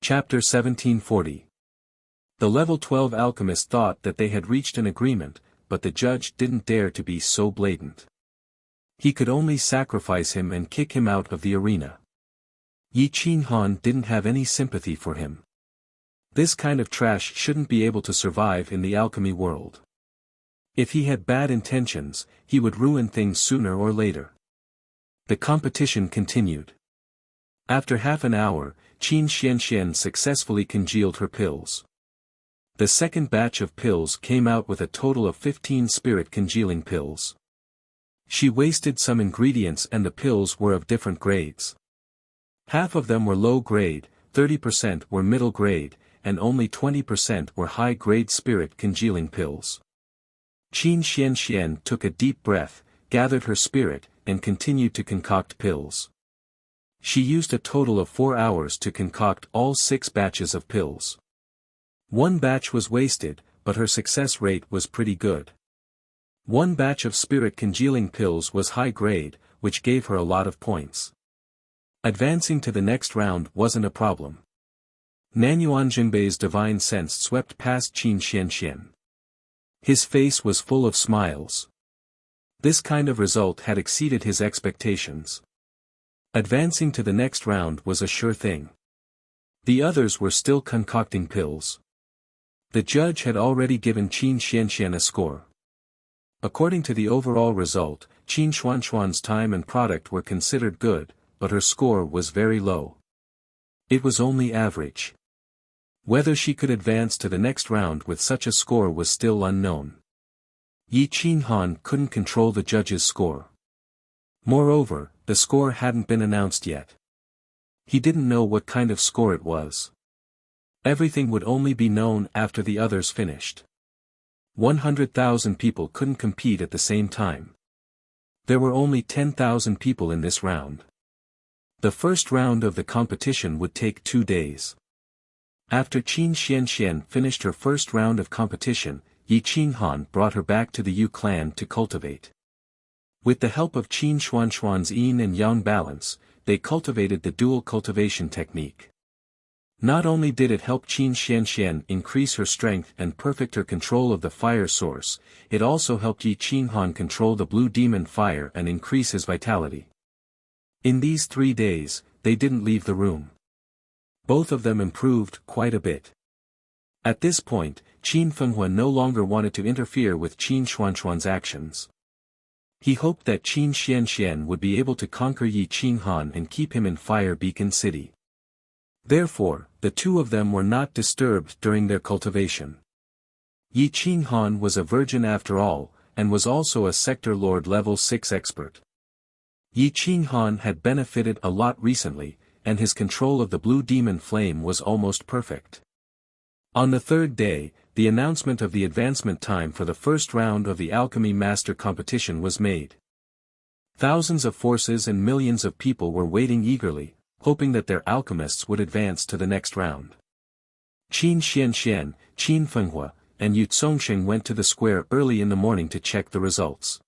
Chapter 1740. The level 12 alchemist thought that they had reached an agreement, but the judge didn't dare to be so blatant. He could only sacrifice him and kick him out of the arena. Yi Qinghan didn't have any sympathy for him. This kind of trash shouldn't be able to survive in the alchemy world. If he had bad intentions, he would ruin things sooner or later. The competition continued. After half an hour, Qin Xianxian successfully congealed her pills. The second batch of pills came out with a total of 15 spirit congealing pills. She wasted some ingredients and the pills were of different grades. Half of them were low grade, 30% were middle grade, and only 20% were high grade spirit congealing pills. Qin Xianxian took a deep breath, gathered her spirit, and continued to concoct pills. She used a total of 4 hours to concoct all 6 batches of pills. One batch was wasted, but her success rate was pretty good. One batch of spirit congealing pills was high grade, which gave her a lot of points. Advancing to the next round wasn't a problem. Nanyuan Jinbei's divine sense swept past Qin Xianxian. His face was full of smiles. This kind of result had exceeded his expectations. Advancing to the next round was a sure thing. The others were still concocting pills. The judge had already given Qin Xianxian a score. According to the overall result, Qin Xuanxuan's time and product were considered good, but her score was very low. It was only average. Whether she could advance to the next round with such a score was still unknown. Yi Qinghan couldn't control the judge's score. Moreover, the score hadn't been announced yet. He didn't know what kind of score it was. Everything would only be known after the others finished. 100,000 people couldn't compete at the same time. There were only 10,000 people in this round. The first round of the competition would take 2 days. After Qin Xianxian finished her first round of competition, Yi Qinghan brought her back to the Yu clan to cultivate. With the help of Qin Xuanxuan's yin and yang balance, they cultivated the dual cultivation technique. Not only did it help Qin Xianxian increase her strength and perfect her control of the fire source, it also helped Yi Qinghan control the blue demon fire and increase his vitality. In these 3 days, they didn't leave the room. Both of them improved quite a bit. At this point, Qin Fenghua no longer wanted to interfere with Qin Xuanxuan's actions. He hoped that Qin Xianxian would be able to conquer Yi Qinghan and keep him in Fire Beacon City. Therefore, the two of them were not disturbed during their cultivation. Yi Qinghan was a virgin after all, and was also a Sector Lord level 6 expert. Yi Qinghan had benefited a lot recently, and his control of the blue demon flame was almost perfect. On the third day, the announcement of the advancement time for the first round of the Alchemy Master competition was made. Thousands of forces and millions of people were waiting eagerly, hoping that their alchemists would advance to the next round. Qin Xianxian, Qin Fenghua, and Yu Zongsheng went to the square early in the morning to check the results.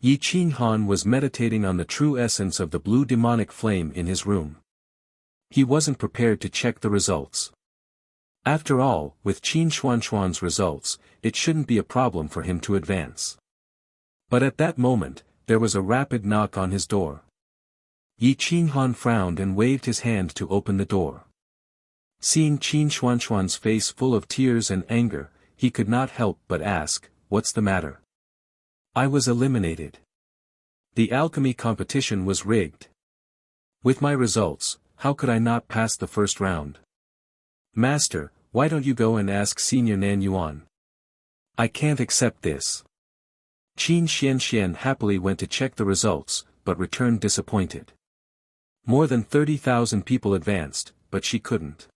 Yi Qinghan was meditating on the true essence of the blue demonic flame in his room. He wasn't prepared to check the results. After all, with Qin Xuanxuan's results, it shouldn't be a problem for him to advance. But at that moment, there was a rapid knock on his door. Yi Qinghan frowned and waved his hand to open the door. Seeing Qin Xuanxuan's face full of tears and anger, he could not help but ask, "What's the matter?" "I was eliminated. The alchemy competition was rigged. With my results, how could I not pass the first round?" "Master, why don't you go and ask Senior Nan Yuan?" "I can't accept this." Qin Xianxian happily went to check the results, but returned disappointed. More than 30,000 people advanced, but she couldn't.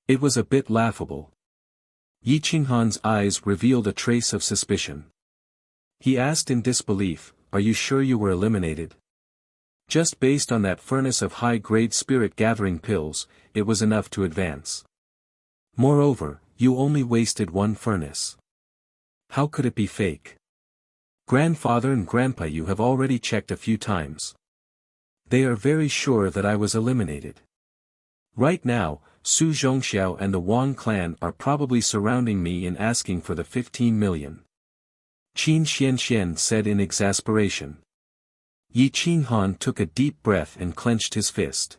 It was a bit laughable. Yi Qinghan's eyes revealed a trace of suspicion. He asked in disbelief, "Are you sure you were eliminated?" Just based on that furnace of high-grade spirit-gathering pills, it was enough to advance. Moreover, you only wasted 1 furnace. How could it be fake? Grandfather and Grandpa, you have already checked a few times. They are very sure that I was eliminated. Right now, Su Zhongxiao and the Wang clan are probably surrounding me and asking for the 15 million. Qin Xianxian said in exasperation. Yi Qinghan took a deep breath and clenched his fist.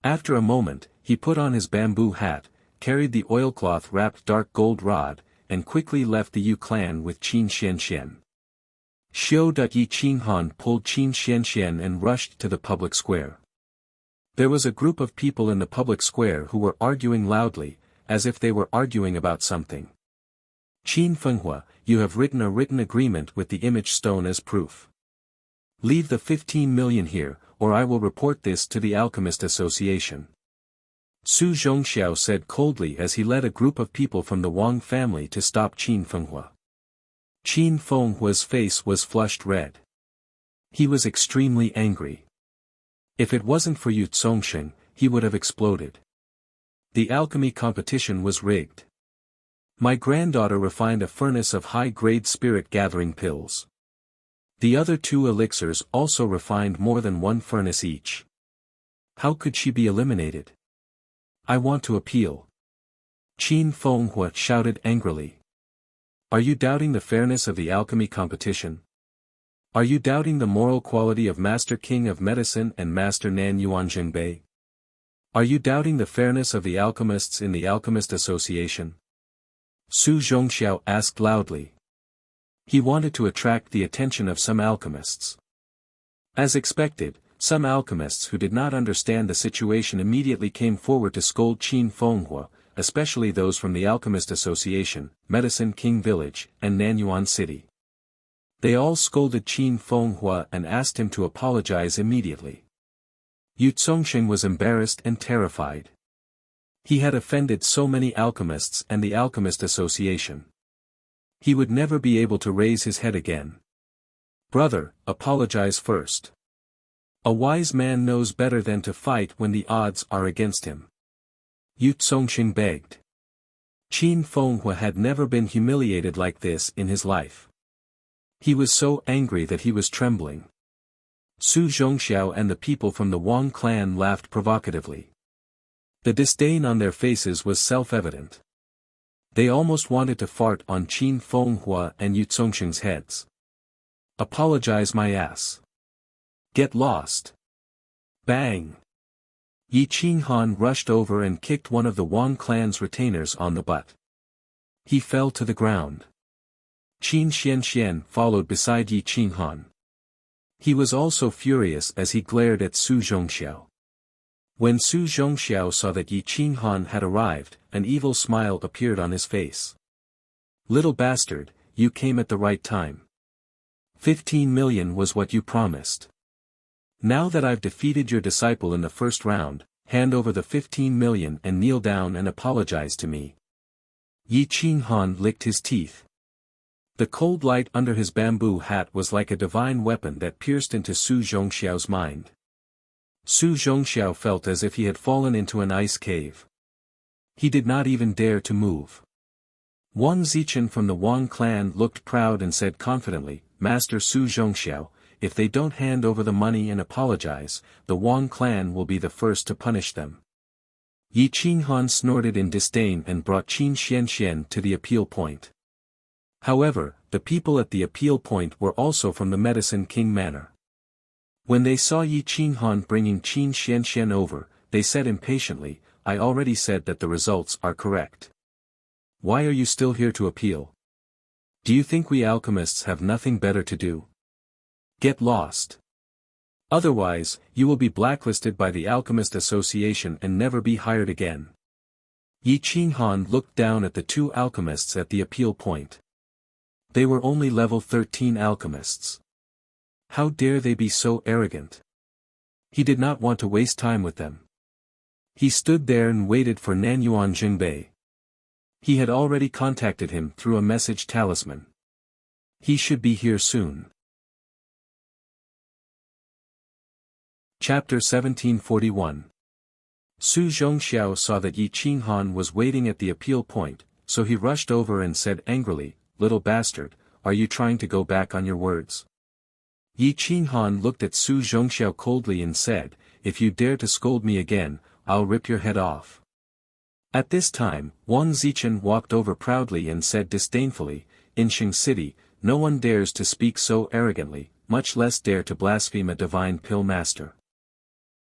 After a moment, he put on his bamboo hat, carried the oilcloth-wrapped dark gold rod, and quickly left the Yu clan with Qin Xianxian. Yi Qinghan pulled Qin Xianxian and rushed to the public square. There was a group of people in the public square who were arguing loudly, as if they were arguing about something. Qin Fenghua, you have written a written agreement with the image stone as proof. Leave the 15 million here, or I will report this to the Alchemist Association. Su Zhongxiao said coldly as he led a group of people from the Wang family to stop Qin Fenghua. Qin Fenghua's face was flushed red. He was extremely angry. If it wasn't for Yu Zongsheng, he would have exploded. The alchemy competition was rigged. My granddaughter refined a furnace of high-grade spirit-gathering pills. The other 2 elixirs also refined more than 1 furnace each. How could she be eliminated? I want to appeal. Qin Fenghua shouted angrily. Are you doubting the fairness of the alchemy competition? Are you doubting the moral quality of Master King of Medicine and Master Nan Yuanzhengbei? Are you doubting the fairness of the alchemists in the Alchemist Association? Su Zhongxiao asked loudly. He wanted to attract the attention of some alchemists. As expected, some alchemists who did not understand the situation immediately came forward to scold Qin Fenghua, especially those from the Alchemist Association, Medicine King Village, and Nanyuan City. They all scolded Qin Fenghua and asked him to apologize immediately. Yu Zongsheng was embarrassed and terrified. He had offended so many alchemists and the Alchemist Association. He would never be able to raise his head again. Brother, apologize first. A wise man knows better than to fight when the odds are against him. Yu Zongsheng begged. Qin Fenghua had never been humiliated like this in his life. He was so angry that he was trembling. Su Zhongxiao and the people from the Wang clan laughed provocatively. The disdain on their faces was self-evident. They almost wanted to fart on Qin Fenghua and Yu Zongsheng's heads. Apologize my ass. Get lost. Bang. Yi Qinghan rushed over and kicked one of the Wang clan's retainers on the butt. He fell to the ground. Qin Xianxian followed beside Yi Qinghan. He was also furious as he glared at Su Zhongxiao. When Su Zhongxiao saw that Yi Qinghan had arrived, an evil smile appeared on his face. Little bastard, you came at the right time. 15 million was what you promised. Now that I've defeated your disciple in the first round, hand over the 15 million and kneel down and apologize to me. Yi Qinghan licked his teeth. The cold light under his bamboo hat was like a divine weapon that pierced into Su Zhongxiao's mind. Su Zhongxiao felt as if he had fallen into an ice cave. He did not even dare to move. Wang Zichen from the Wang clan looked proud and said confidently, Master Su Zhongxiao, if they don't hand over the money and apologize, the Wang clan will be the first to punish them. Yi Qinghan snorted in disdain and brought Qin Xianxian to the appeal point. However, the people at the appeal point were also from the Medicine King Manor. When they saw Yi Qinghan bringing Qin Xianxian over, they said impatiently, I already said that the results are correct. Why are you still here to appeal? Do you think we alchemists have nothing better to do? Get lost. Otherwise, you will be blacklisted by the Alchemist Association and never be hired again. Yi Qinghan looked down at the 2 alchemists at the appeal point. They were only level 13 alchemists. How dare they be so arrogant? He did not want to waste time with them. He stood there and waited for Nanyuan Jingbei. He had already contacted him through a message talisman. He should be here soon. Chapter 1741. Su Zhongxiao saw that Yi Qinghan was waiting at the appeal point, so he rushed over and said angrily, Little bastard, are you trying to go back on your words? Yi Qinghan looked at Su Zhongxiao coldly and said, If you dare to scold me again, I'll rip your head off. At this time, Wang Zichen walked over proudly and said disdainfully, "In Qing City, no one dares to speak so arrogantly, much less dare to blaspheme a divine pill master.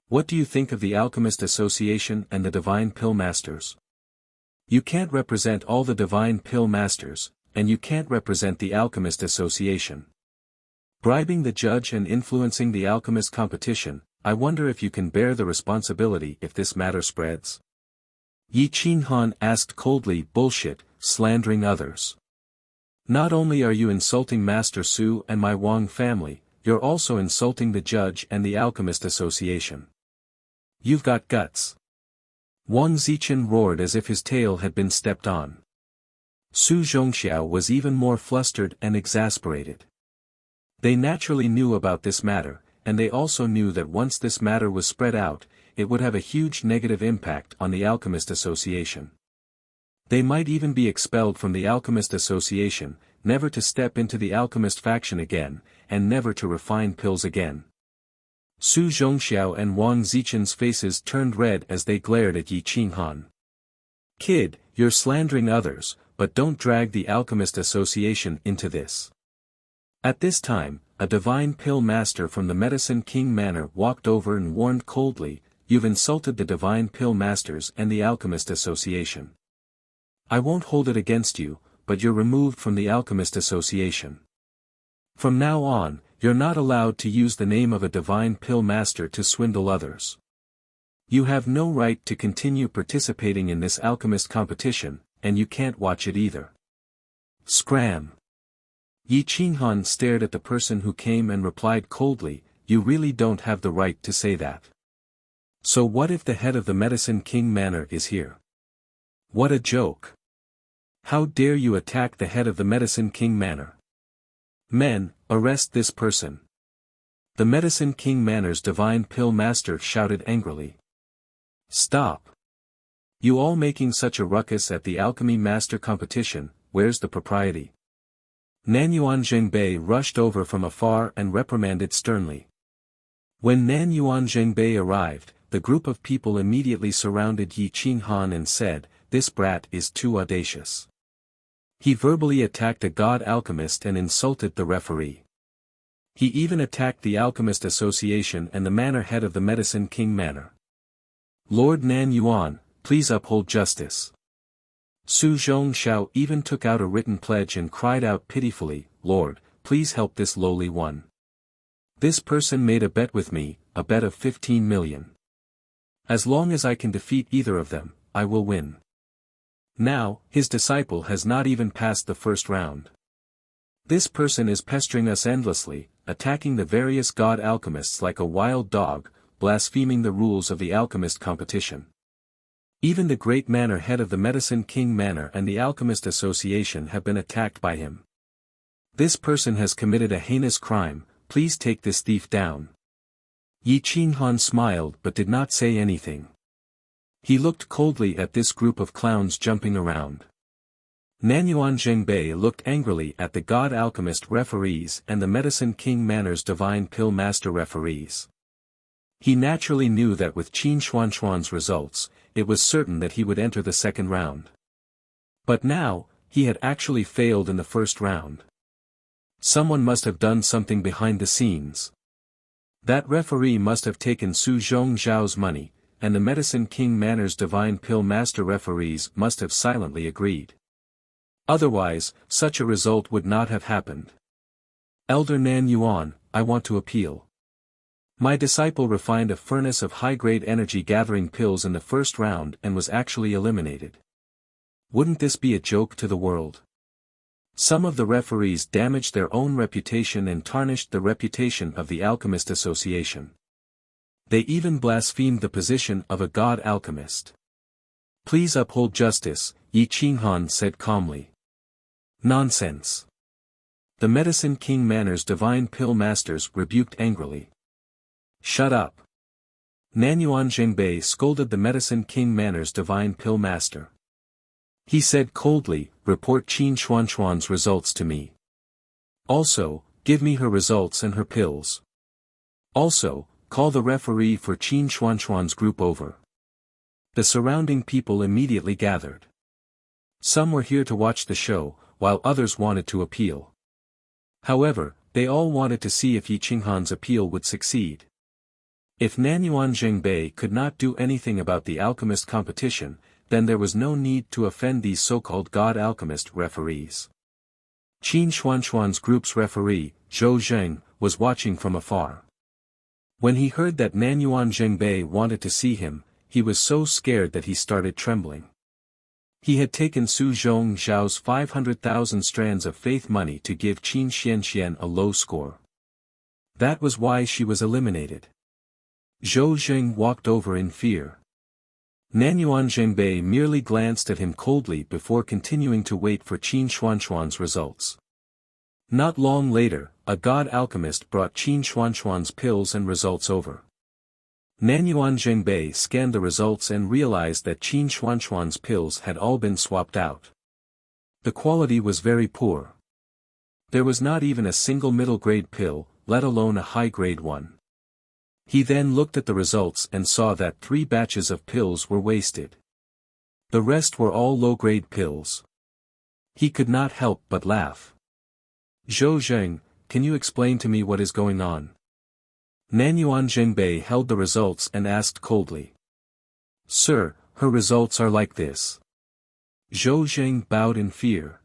What do you think of the Alchemist Association and the divine pill masters? You can't represent all the divine pill masters, and you can't represent the Alchemist Association. Bribing the judge and influencing the alchemist competition, I wonder if you can bear the responsibility if this matter spreads." Yi Qinghan asked coldly. "Bullshit, slandering others. Not only are you insulting Master Su and my Wang family, you're also insulting the judge and the Alchemist Association. You've got guts." Wang Zichen roared as if his tail had been stepped on. Su Zhongxiao was even more flustered and exasperated. They naturally knew about this matter, and they also knew that once this matter was spread out, it would have a huge negative impact on the Alchemist Association. They might even be expelled from the Alchemist Association, never to step into the Alchemist faction again, and never to refine pills again. Su Zhongxiao and Wang Zichen's faces turned red as they glared at Yi Qinghan. "Kid, you're slandering others, but don't drag the Alchemist Association into this." At this time, a divine pill master from the Medicine King Manor walked over and warned coldly, "You've insulted the divine pill masters and the Alchemist Association. I won't hold it against you, but you're removed from the Alchemist Association. From now on, you're not allowed to use the name of a divine pill master to swindle others. You have no right to continue participating in this alchemist competition, and you can't watch it either." Scram! Yi Qinghan stared at the person who came and replied coldly, "You really don't have the right to say that. So what if the head of the Medicine King Manor is here? What a joke! How dare you attack the head of the Medicine King Manor? Men, arrest this person." The Medicine King Manor's divine pill master shouted angrily. "Stop! You all making such a ruckus at the alchemy master competition, where's the propriety?" Nanyuan Zhengbei rushed over from afar and reprimanded sternly. When Nanyuan Zhengbei arrived, the group of people immediately surrounded Yi Qinghan and said, "This brat is too audacious. He verbally attacked a god alchemist and insulted the referee. He even attacked the Alchemist Association and the manor head of the Medicine King Manor. Lord Nanyuan, please uphold justice." Su Zhongxiao even took out a written pledge and cried out pitifully, "Lord, please help this lowly one. This person made a bet with me, a bet of 15 million. As long as I can defeat either of them, I will win. Now, his disciple has not even passed the first round. This person is pestering us endlessly, attacking the various god alchemists like a wild dog, blaspheming the rules of the alchemist competition. Even the great manor head of the Medicine King Manor and the Alchemist Association have been attacked by him. This person has committed a heinous crime, please take this thief down." Yi Qinghan smiled but did not say anything. He looked coldly at this group of clowns jumping around. Nanyuan Zhengbei looked angrily at the god alchemist referees and the Medicine King Manor's divine pill master referees. He naturally knew that with Qin Xuanxuan's results, it was certain that he would enter the second round. But now, he had actually failed in the first round. Someone must have done something behind the scenes. That referee must have taken Su Zhongxiao's money, and the Medicine King Manor's divine pill master referees must have silently agreed. Otherwise, such a result would not have happened. Elder Nanyuan, I want to appeal. My disciple refined a furnace of high-grade energy-gathering pills in the first round and was actually eliminated. Wouldn't this be a joke to the world? Some of the referees damaged their own reputation and tarnished the reputation of the Alchemist Association. They even blasphemed the position of a god alchemist. Please uphold justice, Yi Qinghan said calmly. Nonsense. The Medicine King Manor's divine pill masters rebuked angrily. Shut up. Nanyuan Zhengbei scolded the Medicine King Manor's divine pill master. He said coldly, report Qin Xuanxuan's results to me. Also, give me her results and her pills. Also, call the referee for Qin Xuanxuan's group over. The surrounding people immediately gathered. Some were here to watch the show, while others wanted to appeal. However, they all wanted to see if Yi Qinghan's appeal would succeed. If Nanyuan Zhengbei could not do anything about the alchemist competition, then there was no need to offend these so-called god alchemist referees. Qin Xuanxuan's group's referee, Zhou Zheng, was watching from afar. When he heard that Nanyuan Zhengbei wanted to see him, he was so scared that he started trembling. He had taken Su Zhong Zhao's 500,000 strands of faith money to give Qin Xianxian a low score. That was why she was eliminated. Zhou Zheng walked over in fear. Nanyuan Zhengbei merely glanced at him coldly before continuing to wait for Qin Xuanxuan's results. Not long later, a god alchemist brought Qin Xuanxuan's pills and results over. Nanyuan Zhengbei scanned the results and realized that Qin Xuanxuan's pills had all been swapped out. The quality was very poor. There was not even a single middle-grade pill, let alone a high-grade one. He then looked at the results and saw that 3 batches of pills were wasted. The rest were all low-grade pills. He could not help but laugh. Zhou Zheng, can you explain to me what is going on? Nanyuan Zhengbei held the results and asked coldly. Sir, her results are like this. Zhou Zheng bowed in fear.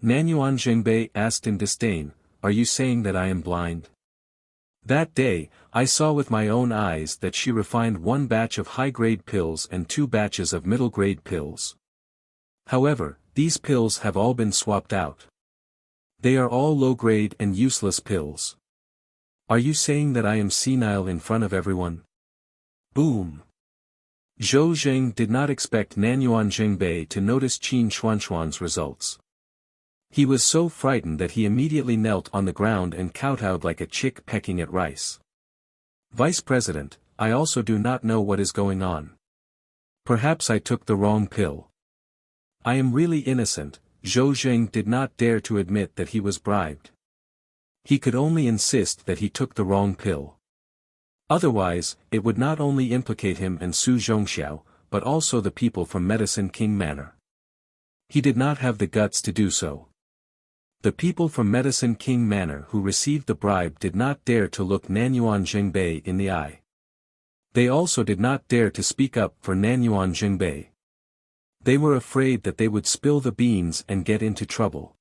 Nanyuan Zhengbei asked in disdain, are you saying that I am blind? That day, I saw with my own eyes that she refined 1 batch of high-grade pills and 2 batches of middle-grade pills. However, these pills have all been swapped out. They are all low-grade and useless pills. Are you saying that I am senile in front of everyone? Boom! Zhou Zheng did not expect Nanyuan Zhengbei to notice Qin Xuanxuan's results. He was so frightened that he immediately knelt on the ground and kowtowed like a chick pecking at rice. Vice President, I also do not know what is going on. Perhaps I took the wrong pill. I am really innocent. Zhou Zheng did not dare to admit that he was bribed. He could only insist that he took the wrong pill. Otherwise, it would not only implicate him and Su Zhongxiao, but also the people from Medicine King Manor. He did not have the guts to do so. The people from Medicine King Manor who received the bribe did not dare to look Nanyuan Zhengbei in the eye. They also did not dare to speak up for Nanyuan Zhengbei. They were afraid that they would spill the beans and get into trouble.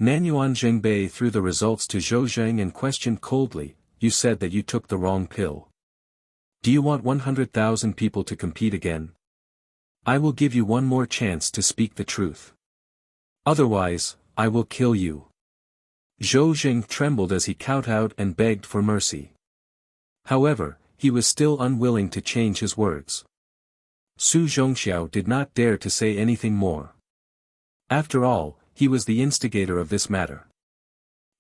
Nanyuan Zhengbei threw the results to Zhou Zheng and questioned coldly, you said that you took the wrong pill. Do you want 100,000 people to compete again? I will give you one more chance to speak the truth. Otherwise, I will kill you. Zhou Zheng trembled as he kowtowed and begged for mercy. However, he was still unwilling to change his words. Su Zhongxiao did not dare to say anything more. After all, he was the instigator of this matter.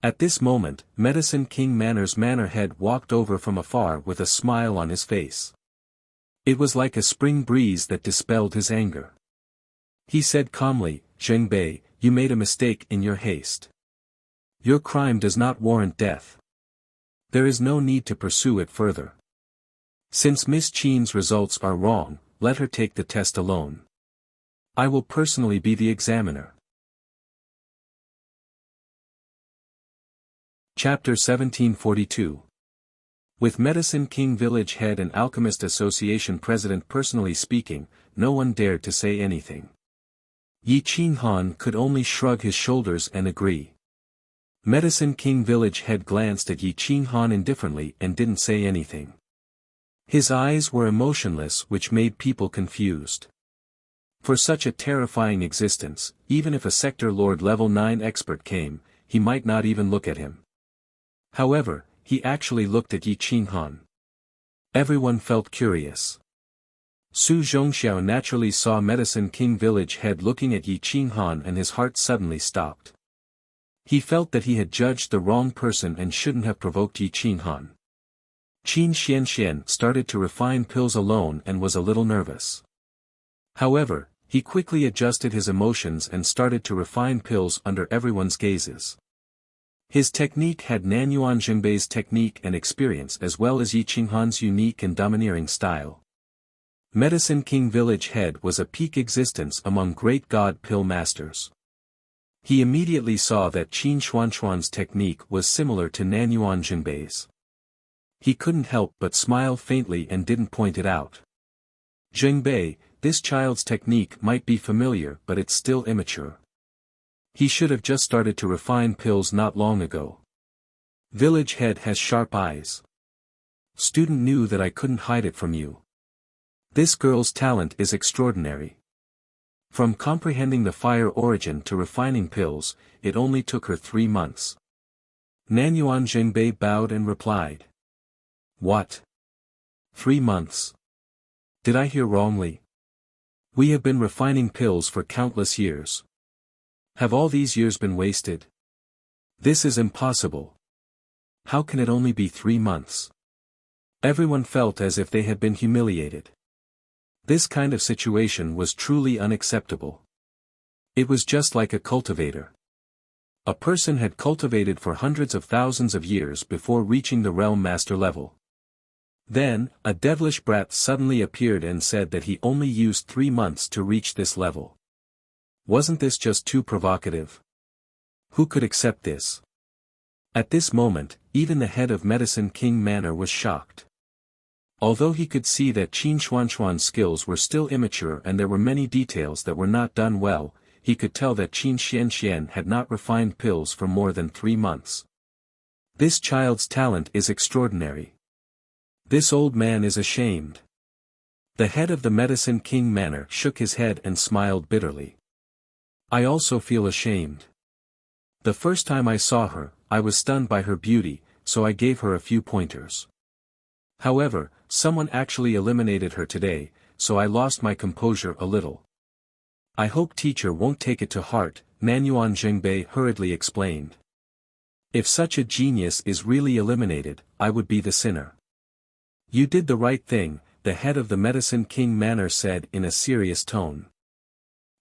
At this moment, Medicine King Manor's manor head walked over from afar with a smile on his face. It was like a spring breeze that dispelled his anger. He said calmly, Zhengbei, you made a mistake in your haste. Your crime does not warrant death. There is no need to pursue it further. Since Miss Qin's results are wrong, let her take the test alone. I will personally be the examiner. Chapter 1742. With Medicine King Village Head and Alchemist Association President personally speaking, no one dared to say anything. Yi Qinghan could only shrug his shoulders and agree. Medicine King Village Head glanced at Yi Qinghan indifferently and didn't say anything. His eyes were emotionless, which made people confused. For such a terrifying existence, even if a Sector Lord Level 9 expert came, he might not even look at him. However, he actually looked at Yi Qinghan. Everyone felt curious. Su Zhongxiao naturally saw Medicine King Village Head looking at Yi Qinghan and his heart suddenly stopped. He felt that he had judged the wrong person and shouldn't have provoked Yi Qinghan. Qin Xianxian started to refine pills alone and was a little nervous. However, he quickly adjusted his emotions and started to refine pills under everyone's gazes. His technique had Nanyuan Zhengbei's technique and experience as well as Yi Qinghan's unique and domineering style. Medicine King Village Head was a peak existence among great god pill masters. He immediately saw that Qin Xuanxuan's technique was similar to Nanyuan Jinbei's. He couldn't help but smile faintly and didn't point it out. Jinbei, this child's technique might be familiar but it's still immature. He should have just started to refine pills not long ago. Village Head has sharp eyes. Student knew that I couldn't hide it from you. This girl's talent is extraordinary. From comprehending the fire origin to refining pills, it only took her 3 months. Nanyuan Jinbei bowed and replied. What? 3 months? Did I hear wrongly? We have been refining pills for countless years. Have all these years been wasted? This is impossible. How can it only be 3 months? Everyone felt as if they had been humiliated. This kind of situation was truly unacceptable. It was just like a cultivator. A person had cultivated for hundreds of thousands of years before reaching the realm master level. Then, a devilish brat suddenly appeared and said that he only used 3 months to reach this level. Wasn't this just too provocative? Who could accept this? At this moment, even the head of Medicine King Manor was shocked. Although he could see that Qin Xuanxuan's skills were still immature and there were many details that were not done well, he could tell that Qin Xianxian had not refined pills for more than 3 months. This child's talent is extraordinary. This old man is ashamed. The head of the Medicine King Manor shook his head and smiled bitterly. I also feel ashamed. The first time I saw her, I was stunned by her beauty, so I gave her a few pointers. However, someone actually eliminated her today, so I lost my composure a little. I hope teacher won't take it to heart, Nanyuan Jinbei hurriedly explained. If such a genius is really eliminated, I would be the sinner. You did the right thing, the head of the Medicine King Manor said in a serious tone.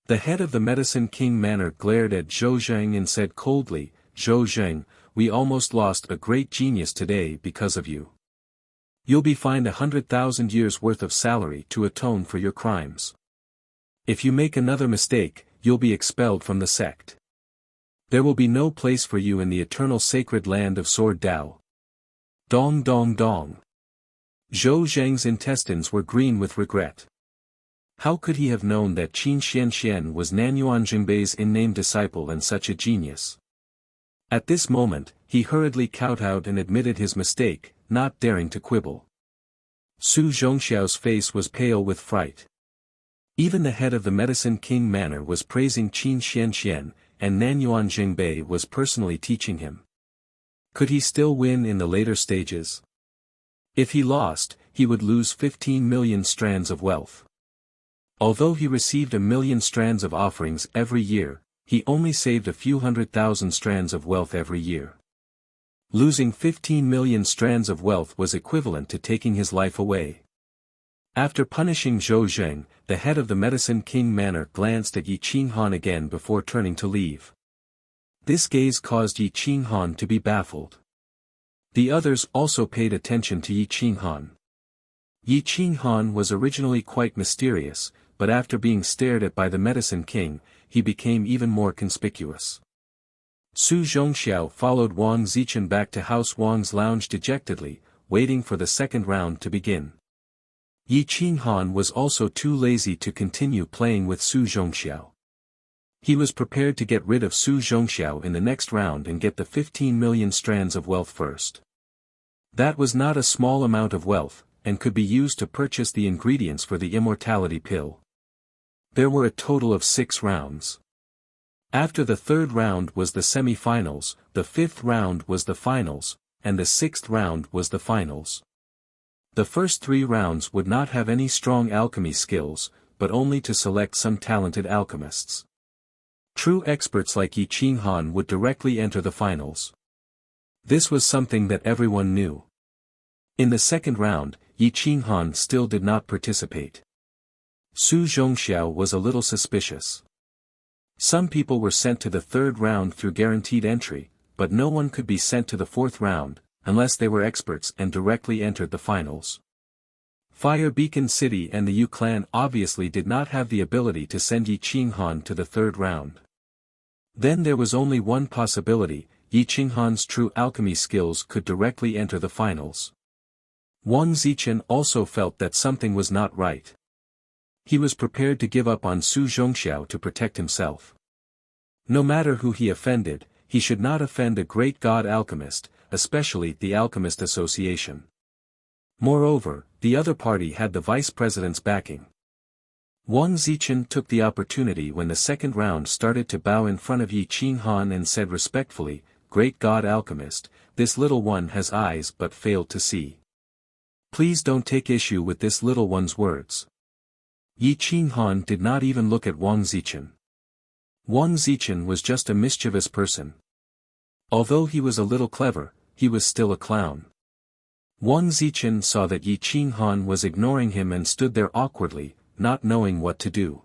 The head of the Medicine King Manor glared at Zhou Zheng and said coldly, Zhou Zheng, we almost lost a great genius today because of you. You'll be fined 100,000 years worth of salary to atone for your crimes. If you make another mistake, you'll be expelled from the sect. There will be no place for you in the eternal sacred land of Sword Dao. Dong dong dong. Zhou Zheng's intestines were green with regret. How could he have known that Qin Xianxian was Nanyuan Jinbei's in-name disciple and such a genius? At this moment, he hurriedly kowtowed and admitted his mistake, not daring to quibble. Su Zhongxiao's face was pale with fright. Even the head of the Medicine King Manor was praising Qin Xianxian, and Nanyuan Jinbei was personally teaching him. Could he still win in the later stages? If he lost, he would lose 15 million strands of wealth. Although he received 1 million strands of offerings every year, he only saved a few 100,000 strands of wealth every year. Losing 15 million strands of wealth was equivalent to taking his life away. After punishing Zhou Zheng, the head of the Medicine King Manor glanced at Yi Qinghan again before turning to leave. This gaze caused Yi Qinghan to be baffled. The others also paid attention to Yi Qinghan. Yi Qinghan was originally quite mysterious, but after being stared at by the Medicine King, he became even more conspicuous. Su Zhongxiao followed Wang Zichen back to House Wang's lounge dejectedly, waiting for the second round to begin. Yi Qinghan was also too lazy to continue playing with Su Zhongxiao. He was prepared to get rid of Su Zhongxiao in the next round and get the 15 million strands of wealth first. That was not a small amount of wealth, and could be used to purchase the ingredients for the immortality pill. There were a total of 6 rounds. After the third round was the semi-finals, the fifth round was the finals, and the sixth round was the finals. The first 3 rounds would not have any strong alchemy skills, but only to select some talented alchemists. True experts like Yi Qinghan would directly enter the finals. This was something that everyone knew. In the second round, Yi Qinghan still did not participate. Su Zhongxiao was a little suspicious. Some people were sent to the third round through guaranteed entry, but no one could be sent to the fourth round, unless they were experts and directly entered the finals. Fire Beacon City and the Yu clan obviously did not have the ability to send Yi Qinghan to the third round. Then there was only one possibility: Yi Qinghan's true alchemy skills could directly enter the finals. Wang Zichen also felt that something was not right. He was prepared to give up on Su Zhongxiao to protect himself. No matter who he offended, he should not offend a great god alchemist, especially the Alchemist Association. Moreover, the other party had the vice president's backing. Wang Zichen took the opportunity when the second round started to bow in front of Yi Qinghan and said respectfully, "Great God Alchemist, this little one has eyes but failed to see. Please don't take issue with this little one's words." Yi Qinghan did not even look at Wang Zichen. Wang Zichen was just a mischievous person. Although he was a little clever, he was still a clown. Wang Zichen saw that Yi Qinghan was ignoring him and stood there awkwardly, not knowing what to do.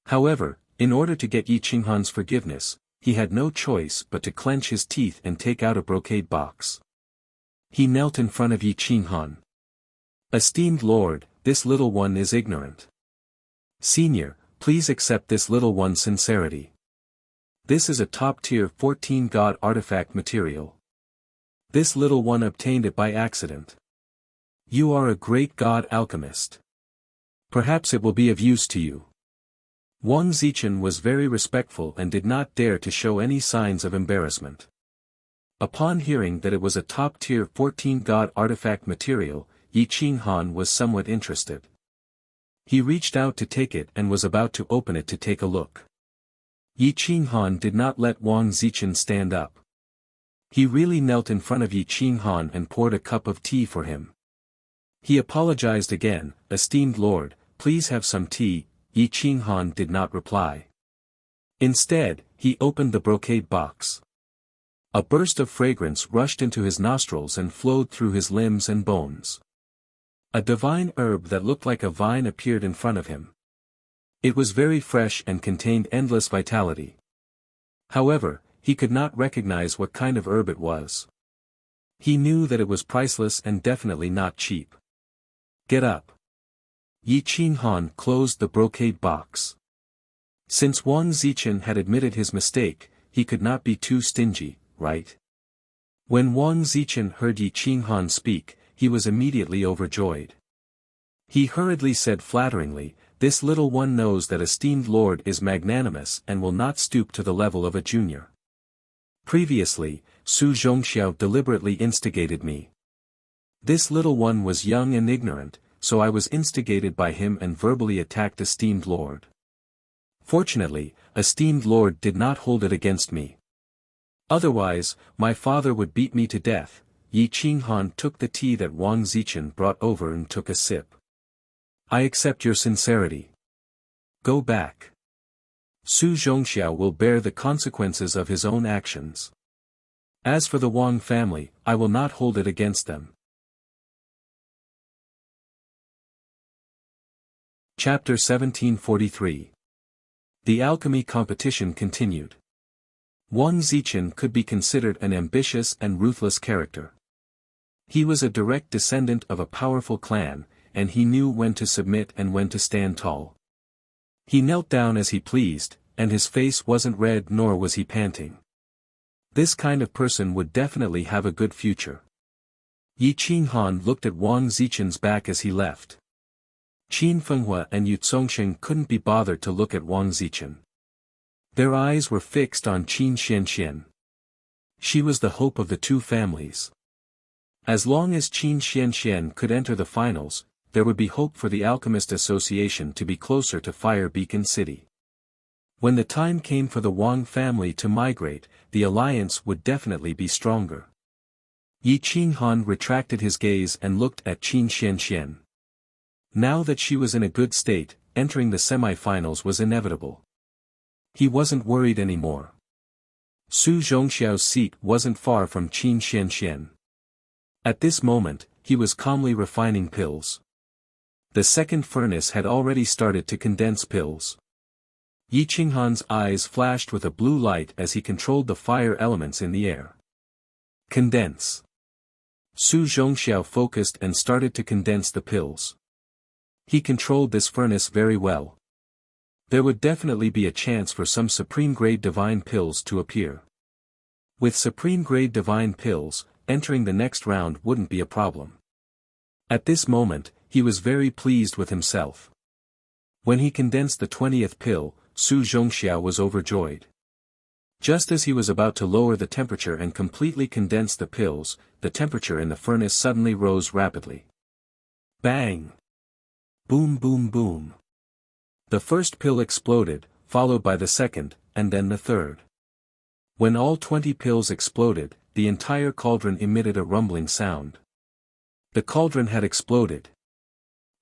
However, in order to get Yi Qinghan's forgiveness, he had no choice but to clench his teeth and take out a brocade box. He knelt in front of Yi Qinghan. "Esteemed Lord, this little one is ignorant. Senior, please accept this little one's sincerity. This is a top-tier 14 god artifact material. This little one obtained it by accident. You are a great god alchemist. Perhaps it will be of use to you." Wang Zichen was very respectful and did not dare to show any signs of embarrassment. Upon hearing that it was a top-tier 14 god artifact material, Yi Qinghan was somewhat interested. He reached out to take it and was about to open it to take a look. Yi Qinghan did not let Wang Zichen stand up. He really knelt in front of Yi Qinghan and poured a cup of tea for him. He apologized again, "Esteemed Lord, please have some tea." Yi Qinghan did not reply. Instead, he opened the brocade box. A burst of fragrance rushed into his nostrils and flowed through his limbs and bones. A divine herb that looked like a vine appeared in front of him. It was very fresh and contained endless vitality. However, he could not recognize what kind of herb it was. He knew that it was priceless and definitely not cheap. "Get up." Yi Qinghan closed the brocade box. Since Wang Zichen had admitted his mistake, he could not be too stingy, right? When Wang Zichen heard Yi Qinghan speak, he was immediately overjoyed. He hurriedly said flatteringly, "This little one knows that esteemed lord is magnanimous and will not stoop to the level of a junior. Previously, Su Zhongxiao deliberately instigated me. This little one was young and ignorant, so I was instigated by him and verbally attacked esteemed lord. Fortunately, esteemed lord did not hold it against me. Otherwise, my father would beat me to death." Yi Qinghan took the tea that Wang Zichen brought over and took a sip. "I accept your sincerity. Go back. Su Zhongxiao will bear the consequences of his own actions. As for the Wang family, I will not hold it against them." Chapter 1743. The alchemy competition continued. Wang Zichen could be considered an ambitious and ruthless character. He was a direct descendant of a powerful clan, and he knew when to submit and when to stand tall. He knelt down as he pleased, and his face wasn't red nor was he panting. This kind of person would definitely have a good future. Yi Qinghan looked at Wang Zichen's back as he left. Qin Fenghua and Yu Zongsheng couldn't be bothered to look at Wang Zichen. Their eyes were fixed on Qin Xianxian. She was the hope of the two families. As long as Qin Xianxian could enter the finals, there would be hope for the Alchemist Association to be closer to Fire Beacon City. When the time came for the Wang family to migrate, the alliance would definitely be stronger. Yi Qinghan retracted his gaze and looked at Qin Xianxian. Now that she was in a good state, entering the semi-finals was inevitable. He wasn't worried anymore. Su Zhongxiao's seat wasn't far from Qin Xianxian. At this moment, he was calmly refining pills. The second furnace had already started to condense pills. Yi Qinghan's eyes flashed with a blue light as he controlled the fire elements in the air. Condense. Su Zhongxiao focused and started to condense the pills. He controlled this furnace very well. There would definitely be a chance for some supreme-grade divine pills to appear. With supreme-grade divine pills, entering the next round wouldn't be a problem. At this moment, he was very pleased with himself. When he condensed the 20th pill, Su Zhongxiao was overjoyed. Just as he was about to lower the temperature and completely condense the pills, the temperature in the furnace suddenly rose rapidly. Bang! Boom boom boom. The first pill exploded, followed by the second, and then the third. When all 20 pills exploded, the entire cauldron emitted a rumbling sound. The cauldron had exploded.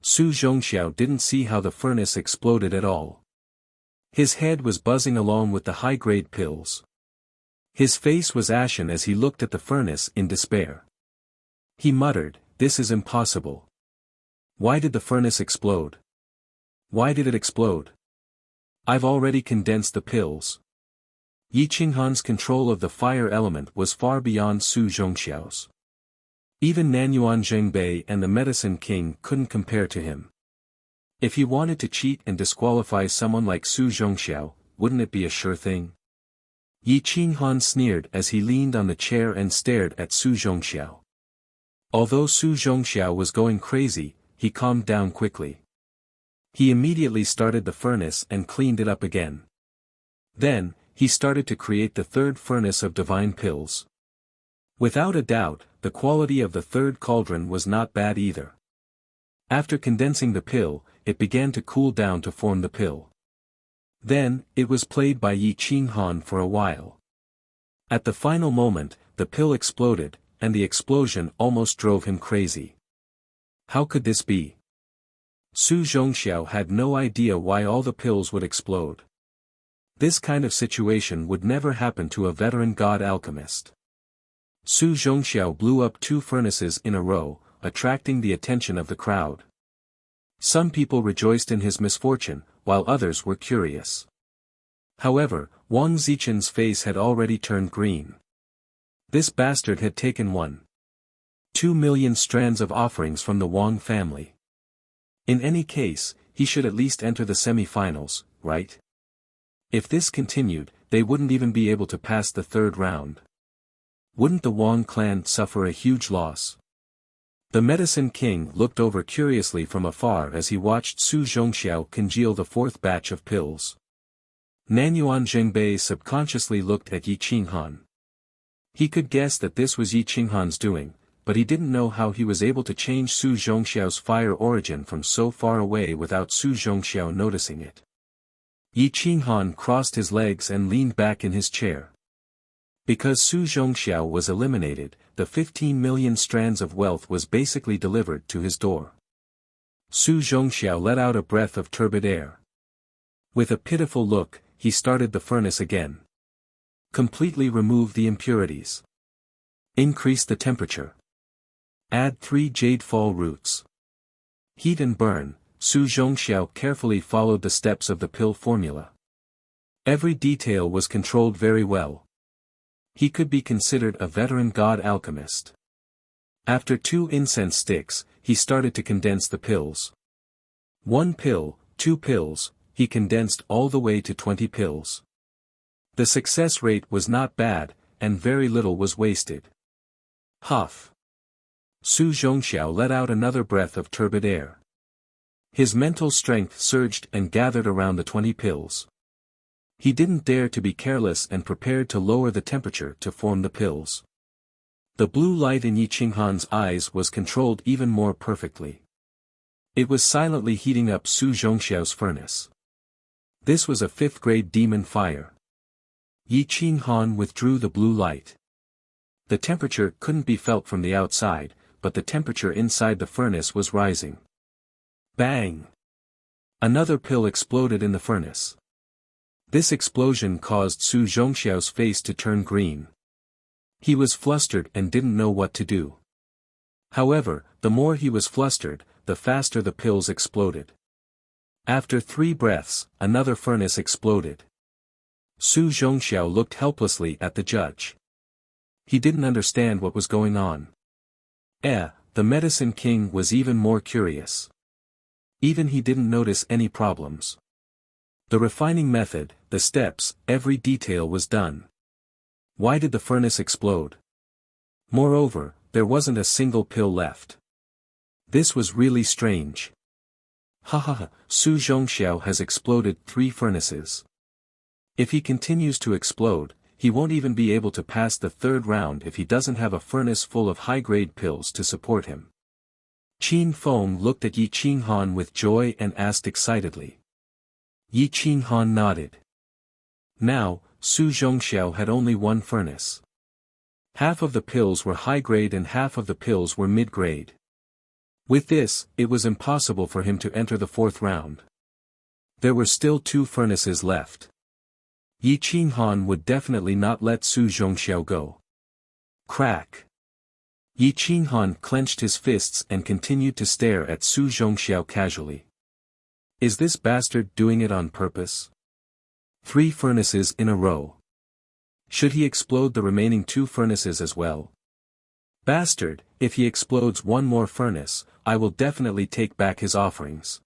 Su Zhongxiao didn't see how the furnace exploded at all. His head was buzzing along with the high-grade pills. His face was ashen as he looked at the furnace in despair. He muttered, "This is impossible. Why did the furnace explode? Why did it explode? I've already condensed the pills." Yi Qinghan's control of the fire element was far beyond Su Zhongxiao's. Even Nanyuan Zhengbei and the Medicine King couldn't compare to him. If he wanted to cheat and disqualify someone like Su Zhongxiao, wouldn't it be a sure thing? Yi Qinghan sneered as he leaned on the chair and stared at Su Zhongxiao. Although Su Zhongxiao was going crazy, he calmed down quickly. He immediately started the furnace and cleaned it up again. Then, he started to create the third furnace of divine pills. Without a doubt, the quality of the third cauldron was not bad either. After condensing the pill, it began to cool down to form the pill. Then, it was played by Yi Qinghan for a while. At the final moment, the pill exploded, and the explosion almost drove him crazy. How could this be? Su Zhongxiao had no idea why all the pills would explode. This kind of situation would never happen to a veteran god alchemist. Su Zhongxiao blew up 2 furnaces in a row, attracting the attention of the crowd. Some people rejoiced in his misfortune, while others were curious. However, Wang Zichen's face had already turned green. This bastard had taken 1.2 million strands of offerings from the Wang family. In any case, he should at least enter the semi-finals, right? If this continued, they wouldn't even be able to pass the third round. Wouldn't the Wang clan suffer a huge loss? The Medicine King looked over curiously from afar as he watched Su Zhongxiao congeal the 4th batch of pills. Nanyuan Zhengbei subconsciously looked at Yi Qinghan. He could guess that this was Yi Qinghan's doing, but he didn't know how he was able to change Su Zhongxiao's fire origin from so far away without Su Zhongxiao noticing it. Yi Qinghan crossed his legs and leaned back in his chair. Because Su Zhongxiao was eliminated, the 15 million strands of wealth was basically delivered to his door. Su Zhongxiao let out a breath of turbid air. With a pitiful look, he started the furnace again. Completely remove the impurities. Increase the temperature. Add 3 jade fall roots. Heat and burn. Su Zhongxiao carefully followed the steps of the pill formula. Every detail was controlled very well. He could be considered a veteran god alchemist. After 2 incense sticks, he started to condense the pills. 1 pill, 2 pills, he condensed all the way to 20 pills. The success rate was not bad, and very little was wasted. Huff. Su Zhongxiao let out another breath of turbid air. His mental strength surged and gathered around the 20 pills. He didn't dare to be careless and prepared to lower the temperature to form the pills. The blue light in Yi Qinghan's eyes was controlled even more perfectly. It was silently heating up Su Zhongxiao's furnace. This was a 5th-grade demon fire. Yi Qinghan withdrew the blue light. The temperature couldn't be felt from the outside, but the temperature inside the furnace was rising. Bang! Another pill exploded in the furnace. This explosion caused Su Zhongxiao's face to turn green. He was flustered and didn't know what to do. However, the more he was flustered, the faster the pills exploded. After 3 breaths, another furnace exploded. Su Zhongxiao looked helplessly at the judge. He didn't understand what was going on. The Medicine King was even more curious. Even he didn't notice any problems. The refining method, the steps, every detail was done. Why did the furnace explode? Moreover, there wasn't a single pill left. This was really strange. Ha, Su Zhongxiao has exploded 3 furnaces. If he continues to explode, he won't even be able to pass the 3rd round if he doesn't have a furnace full of high-grade pills to support him. Qin Feng looked at Yi Qinghan with joy and asked excitedly. Yi Qinghan nodded. Now, Su Zhongxiao had only 1 furnace. Half of the pills were high-grade and half of the pills were mid-grade. With this, it was impossible for him to enter the 4th round. There were still 2 furnaces left. Yi Qinghan would definitely not let Su Zhongxiao go. Crack. Yi Qinghan clenched his fists and continued to stare at Su Zhongxiao casually. Is this bastard doing it on purpose? 3 furnaces in a row. Should he explode the remaining 2 furnaces as well? Bastard, if he explodes 1 more furnace, I will definitely take back his offerings.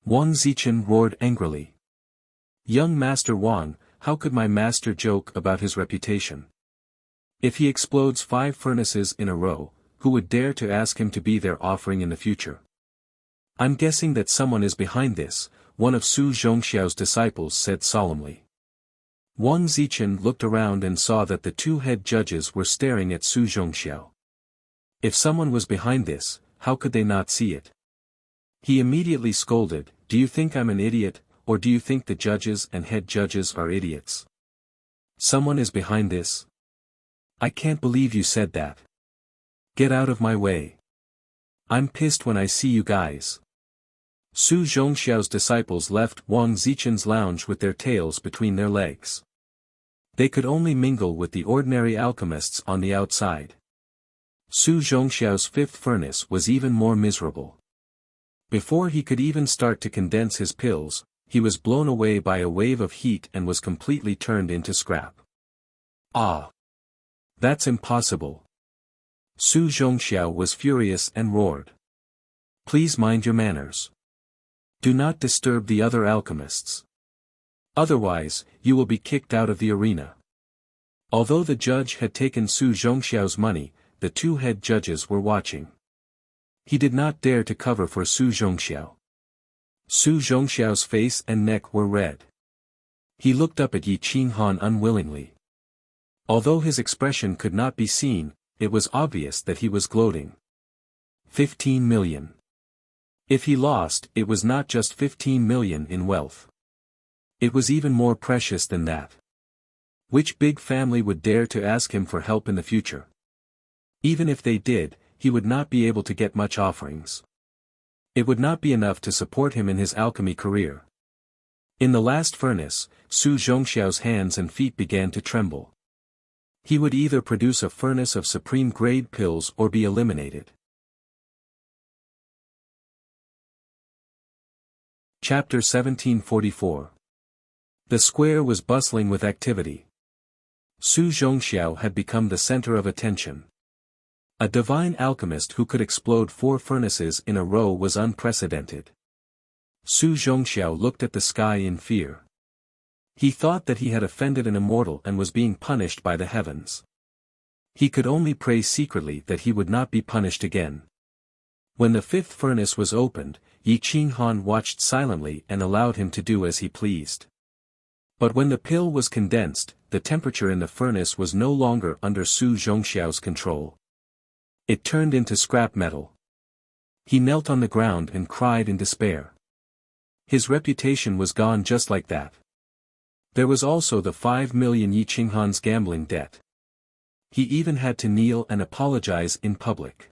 Wang Zichen roared angrily. Young Master Wang, how could my master joke about his reputation? If he explodes 5 furnaces in a row, who would dare to ask him to be their offering in the future? I'm guessing that someone is behind this, one of Su Zhongxiao's disciples said solemnly. Wang Zichen looked around and saw that the 2 head judges were staring at Su Zhongxiao. If someone was behind this, how could they not see it? He immediately scolded, do you think I'm an idiot, or do you think the judges and head judges are idiots? Someone is behind this? I can't believe you said that. Get out of my way. I'm pissed when I see you guys. Su Zhongxiao's disciples left Wang Zichen's lounge with their tails between their legs. They could only mingle with the ordinary alchemists on the outside. Su Zhongxiao's 5th furnace was even more miserable. Before he could even start to condense his pills, he was blown away by a wave of heat and was completely turned into scrap. Ah! That's impossible. Su Zhongxiao was furious and roared. Please mind your manners. Do not disturb the other alchemists. Otherwise, you will be kicked out of the arena. Although the judge had taken Su Zhongxiao's money, the 2 head judges were watching. He did not dare to cover for Su Zhongxiao. Su Zhongxiao's face and neck were red. He looked up at Yi Qinghan unwillingly. Although his expression could not be seen, it was obvious that he was gloating. 15 million. If he lost, it was not just 15 million in wealth. It was even more precious than that. Which big family would dare to ask him for help in the future? Even if they did, he would not be able to get much offerings. It would not be enough to support him in his alchemy career. In the last furnace, Su Zhongxiao's hands and feet began to tremble. He would either produce a furnace of supreme grade pills or be eliminated. Chapter 1744. The square was bustling with activity. Su Zhongxiao had become the center of attention. A divine alchemist who could explode 4 furnaces in a row was unprecedented. Su Zhongxiao looked at the sky in fear. He thought that he had offended an immortal and was being punished by the heavens. He could only pray secretly that he would not be punished again. When the 5th furnace was opened, Yi Qinghan watched silently and allowed him to do as he pleased. But when the pill was condensed, the temperature in the furnace was no longer under Su Zhongxiao's control. It turned into scrap metal. He knelt on the ground and cried in despair. His reputation was gone just like that. There was also the 5 million Yi Qinghan's gambling debt. He even had to kneel and apologize in public.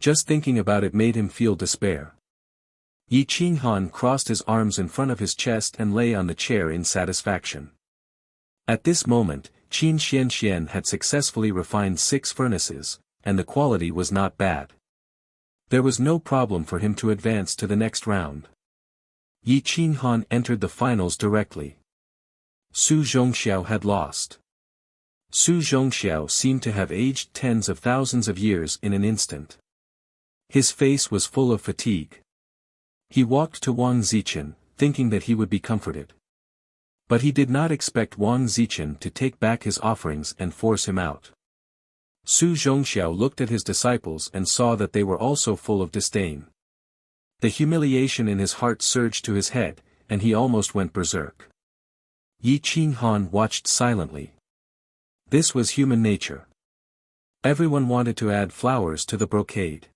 Just thinking about it made him feel despair. Yi Qinghan crossed his arms in front of his chest and lay on the chair in satisfaction. At this moment, Qin Xianxian had successfully refined 6 furnaces, and the quality was not bad. There was no problem for him to advance to the next round. Yi Qinghan entered the finals directly. Su Zhongxiao had lost. Su Zhongxiao seemed to have aged tens of thousands of years in an instant. His face was full of fatigue. He walked to Wang Zichen, thinking that he would be comforted. But he did not expect Wang Zichen to take back his offerings and force him out. Su Zhongxiao looked at his disciples and saw that they were also full of disdain. The humiliation in his heart surged to his head, and he almost went berserk. Yi Qinghan watched silently. This was human nature. Everyone wanted to add flowers to the brocade.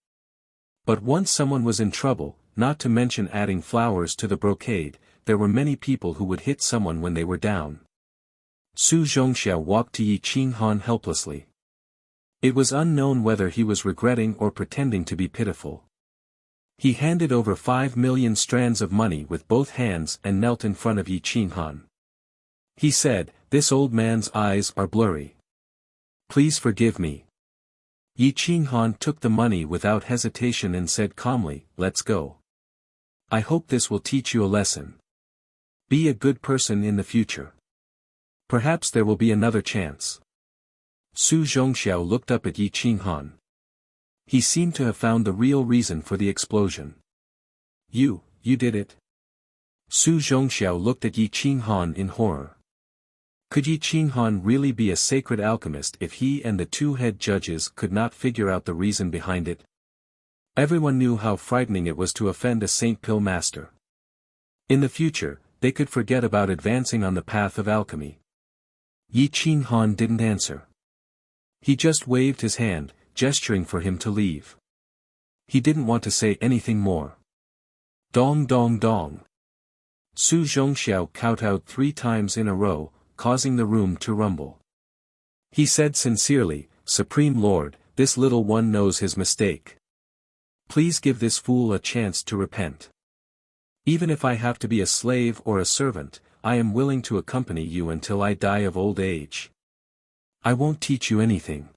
But once someone was in trouble, not to mention adding flowers to the brocade, there were many people who would hit someone when they were down. Su Zhongxiao walked to Yi Qinghan helplessly. It was unknown whether he was regretting or pretending to be pitiful. He handed over 5 million strands of money with both hands and knelt in front of Yi Qinghan. He said, "This old man's eyes are blurry. Please forgive me." Yi Qinghan took the money without hesitation and said calmly, "Let's go. I hope this will teach you a lesson. Be a good person in the future. Perhaps there will be another chance." Su Zhongxiao looked up at Yi Qinghan. He seemed to have found the real reason for the explosion. You did it?" Su Zhongxiao looked at Yi Qinghan in horror. Could Yi Qinghan really be a sacred alchemist if he and the two head judges could not figure out the reason behind it? Everyone knew how frightening it was to offend a Saint Pill master. In the future, they could forget about advancing on the path of alchemy. Yi Qinghan didn't answer. He just waved his hand, gesturing for him to leave. He didn't want to say anything more. Dong dong dong. Su Zhongxiao kowtowed 3 times in a row, causing the room to rumble. He said sincerely, "Supreme Lord, this little one knows his mistake. Please give this fool a chance to repent. Even if I have to be a slave or a servant, I am willing to accompany you until I die of old age. I won't teach you anything."